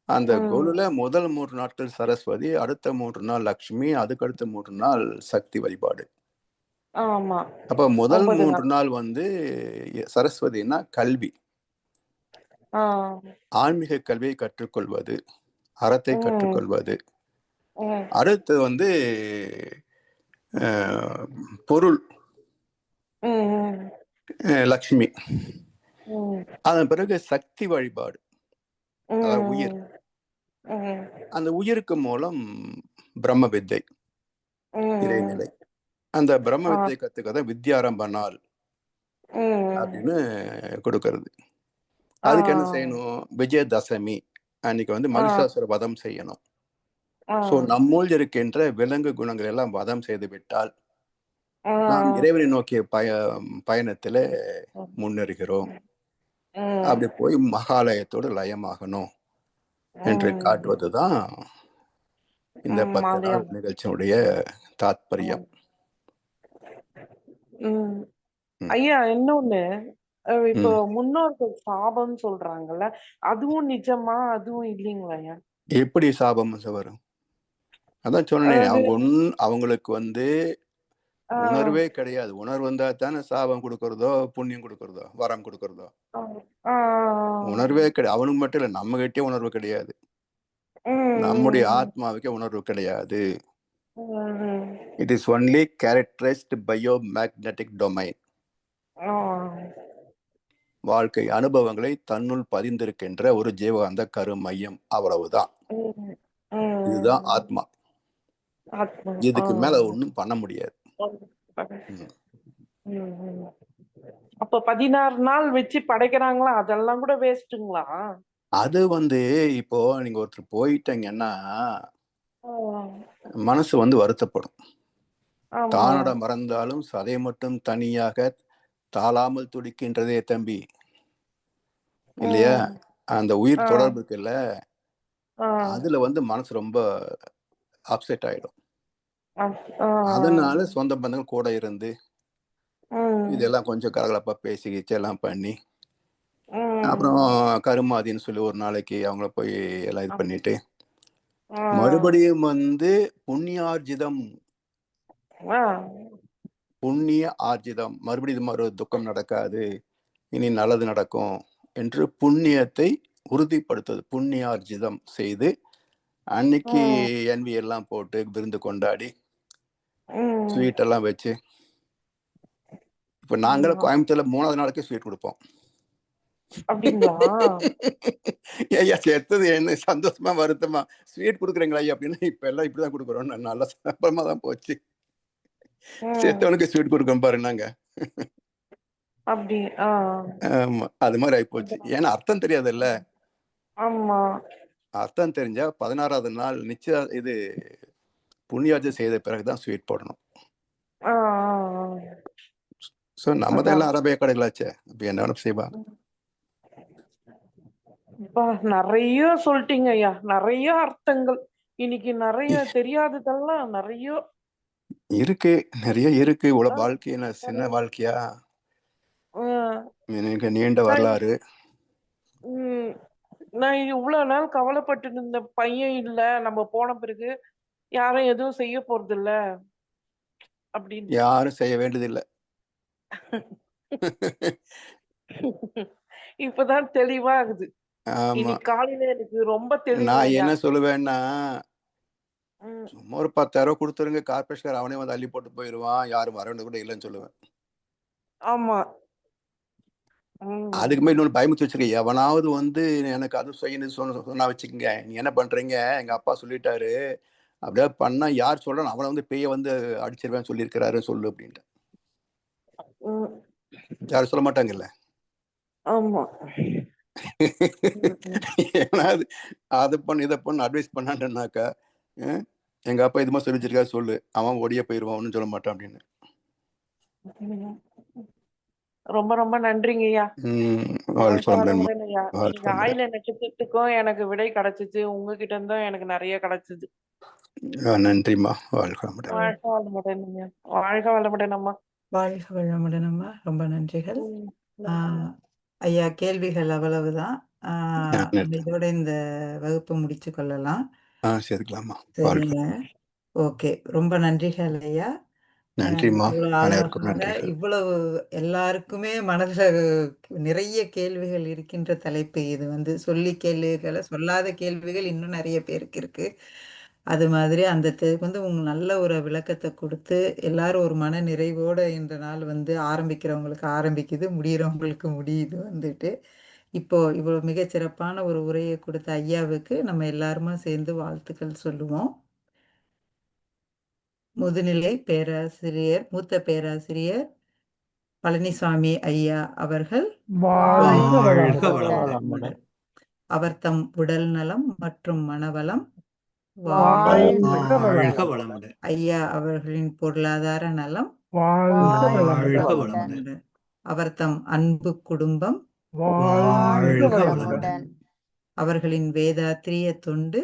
அந்த ம். கொலுல முதல் 3 நாட்கள் சரஸ்வதி, அடுத்த 3 நாள் லக்ஷ்மி, அதுக்கடுத்த 3 நாள் சக்தி வழிபாடு. ஆமா. அப்ப முதல் 9 3 நாள். நாள் வந்து சரஸ்வதினா கல்வி, ஆ. ஆன்மீக கல்வியை கற்றுக்கொள்வது, அறத்தை ம். கற்றுக்கொள்வது. ம். அடுத்து வந்து பொருள், ம். லக்ஷ்மி. ம். அதன் பிறகு சக்தி வழிபாடு, அதாவது உயிர். ம். அந்த உயிருக்கு மூலம் பிரம்ம வித்தை, ம். இறைநிலை. அந்த பிரம்ம ஆ. வித்தை கத்துக்கதான் வித்யாரம்ப நாள் ம். அப்படின்னு கொடுக்கறது. ஆ. அதுக்கு என்ன செய்யணும், விஜயதசமி அன்னைக்கு வந்து ஆ. மகிஷாசுர வதம் செய்யணும். ஆ. சோ நம்முள் இருக்கின்ற விலங்கு குணங்கள் எல்லாம் வதம் செய்து விட்டால் ஆ. நாம் இறைவனை நோக்கிய பயணத்துல முன்னேறுகிறோம். ம். அப்படி போய் மகாலயத்தோடு லயமாகணும் என்று ம். காட்டுவதுதான் இந்த 10 நாள் மாலையம். நிகழ்ச்சியினுடைய தாத்பரியம். ம். ம். ஐயா இன்னொன்னு, இப்போ ம். முன்னோர்கள் சாபம் சொல்றாங்கல்ல, அதுவும் நிஜமா? அதுவும் இல்லைங்களா ஐயா? எப்படி சாபம் வரும்? அதான் சொன்னேனே, அதாவது அவங்களுக்கு வந்து ஆ. உணர்வே கிடையாது. உணர்வு வந்தா தானே சாபம் கொடுக்கறதோ, புண்ணியம் கொடுக்கறதோ, வரம் கொடுக்கறதோ. ஆ. ஆ. உணர்வே கிடையாது. அவனுக்கு மட்டும் இல்ல, நம்ம கிட்டே உணர்வு கிடையாது. நம்முடைய ம். ஆத்மாவுக்கே உணர்வு கிடையாது. ம். It is only characterised bio magnetic domain. ஆ. வாழ்க்கை அனுபவங்களை தன்னுள் பதிந்திருக்கின்ற ஒரு ஜீவகாந்த கரு மையம், அவ்வளவுதான். ம். இதுதான் ம். ஆத்மா. ஆத்மா. ஆ. இதுக்கு மேல ஒண்ணும் பண்ண முடியாது. ம். ம். அப்ப 16 நாள் வச்சு படைக்கிறாங்களா, அதெல்லாம் கூட வேஸ்ட்டுங்களா? அது வந்து இப்போ நீங்க ஒருத்தர் போயிட்டீங்கன்னா ஆ. மனசு வந்து வருத்தப்படும். ஆமா. தானட மறந்தாலும் சதை மட்டும் தனியாக தாழாமல் துடிக்கின்றதே தம்பி, இல்லையா? ம். அந்த உயிர் ஆ. தொடர்பு இருக்குல்ல, ஆ. அதுல வந்து மனசு ரொம்ப அப்செட் ஆயிடும். ஆ. அதனால சொந்த பந்தங்கள் கூட இருந்து ம். இதெல்லாம் கொஞ்சம் கலகலப்பா பேசிக்கிச்சு எல்லாம் பண்ணி, ம். அப்புறம் கருமாதின்னு சொல்லி ஒரு நாளைக்கு அவங்கள போய் எல்லாம் இது பண்ணிட்டு, ஆ. மறுபடியும் வந்து புண்ணியார்ஜிதம், ஆ. புண்ணிய ஆர்ஜிதம், மறுபடியும் இது மாதிரி ஒரு துக்கம் நடக்காது, இனி நல்லது நடக்கும் என்று புண்ணியத்தை உறுதிப்படுத்துவது. புண்ணியார்ஜிதம் செய்து அன்னைக்கு ம். என்வி எல்லாம் போட்டு விருந்து கொண்டாடி ம். ஸ்வீட் எல்லாம் வச்சு, இப்ப நாங்களும் ம். கோயம்புத்தூர்ல 3வது நாளைக்கு ஸ்வீட் கொடுப்போம். அப்படிங்களா? ஐயா செத்தது என்ன சந்தோஷமா வருத்தமா ஸ்வீட் கொடுக்குறீங்களா ஐயா அப்படின்னு. இப்ப எல்லாம் இப்படிதான் கொடுக்குறோம். நல்லா அப்புறமா தான் போச்சு. ம். செத்தவனுக்கு ஸ்வீட் கொடுக்கணும் பாரு நாங்க. அப்படி. ஆ. ஆமா, அது மாதிரி ஆயிப்போச்சு. ஏன்னா அர்த்தம் தெரியாதுல்ல. ஆமா. அர்த்தம் தெரிஞ்சா 16வது நாள் நிச்சயம் இது புண்ணியார்ஜி செய்த பிறகுதான் ஸ்வீட் போடணும். ஆ. ஸோ நம்ம தான் அதான். எல்லாம் அரபிய கடைகளாச்சே, அப்ப என்ன வேணும் செய்வாங்க. அப்பா, நிறைய சொல்லிட்டீங்க ஐயா, நிறைய அர்த்தங்கள். இன்னைக்கு நிறைய தெரியாததெல்லாம் நிறைய. இருக்கு, நிறைய இருக்கு. ஆ. இவ்வளவு வாழ்க்கை என்ன சின்ன வாழ்க்கையா? ஆ. எனக்கு நீண்ட வரலாறு. நான் இவ்வளவு நாள் கவலைப்பட்டு இருந்த பையன் இல்ல, நம்ம போன பிறகு யாரும் எதுவும் செய்ய போறது இல்ல அப்படின்னு. யாரும் செய்ய வேண்டியதில்லை. இப்பதான் தெளிவா ஆகுது. ஆமா, இன்னைக்கு காலையில எனக்கு ரொம்ப தெளிவு நான் ஐயா. என்ன சொல்லுவேன்னா, ம். சும்மா ஒரு 10,000 கொடுத்துருங்க, கார்பரேஷன் அவனே வந்து அள்ளி போட்டு போயிடுவான், யாரும் வர வேண்டியது கூட இல்லைன்னு சொல்லுவேன். ஆமா. அதுக்கு மேல இன்னொன்று பயமுத்தி வச்சிருக்கேன். எவனாவது வந்து எனக்கு அது செய்யணும் சொன்னா வச்சுக்கோங்க, நீ என்ன பண்றீங்க, எங்க அப்பா சொல்லிட்டாரு, அப்படியே பண்ணா யார் சொல்றான் அவனை வந்து பேய வந்து அடிச்சிருவேன் சொல்லியிருக்கிறாரு சொல்லு அப்படின்ட்டு. ம். யாரும் சொல்ல மாட்டாங்கல்ல. ஆமா. ஏன்னா அதை பண்ணு இதை பண்ணு அட்வைஸ் பண்ணாண்டனாக்கா எங்க அப்பா இது மாதிரி சொல்லி வச்சிருக்கா சொல்லு, அவன் ஓடியே போயிடுவான், ஒன்றும் சொல்ல மாட்டான் அப்படின்னு. ரொம்ப ரொம்ப நன்றிங்க ஐயா. நீங்க ஆயில நட்சத்திரத்துக்கும் எனக்கு விடை கிடைச்சிச்சு, உங்ககிட்ட இருந்தும் எனக்கு நிறைய கிடைச்சிது. நன்றிம்மா. வாழ்க வளமுடன். வாழ்க வளமுடன். வாழ்க வளமுடன் அம்மா. வாழ்க வளமுடன் அம்மா. ரொம்ப நன்றிகள். ஐயா, கேள்விகள் அவ்வளவுதான். இதோட இந்த வகுப்பை முடிச்சு கொள்ளலாம். சரிங்களாம்மா. சரிங்க. ஓகே, ரொம்ப நன்றிகள் ஐயா. நன்றிம்மா. இவ்வளவு அனைவருக்கும் அழகாக, நன்றிகள். இவ்வளவு எல்லாருக்குமே மனதுல நிறைய கேள்விகள் இருக்கின்ற தலைப்பு இது. வந்து சொல்லி கேள்விகளை, சொல்லாத கேள்விகள் இன்னும் நிறைய பேருக்கு இருக்கு. அது மாதிரி அந்த வந்து உங்க நல்ல ஒரு விளக்கத்தை கொடுத்து எல்லாரும் ஒரு மன நிறைவோட இந்த நாள் வந்து ஆரம்பிக்கிறவங்களுக்கு ஆரம்பிக்குது, முடிகிறவங்களுக்கு முடியுது. வந்துட்டு இப்போ இவ்வளவு மிகச்சிறப்பான ஒரு உரையை கொடுத்த ஐயாவுக்கு நம்ம எல்லாருமா சேர்ந்து வாழ்த்துக்கள் சொல்லுவோம். முதுநிலை பேராசிரியர், மூத்த பேராசிரியர் பழனிசாமி ஐயா அவர்கள் அவர் தம் உடல் நலம் மற்றும் மனவளம் ஐயா அவர்களின் பொருளாதார நலம் அவர் தம் அன்பு குடும்பம் அவர்களின் வேதாத்திரிய தொண்டு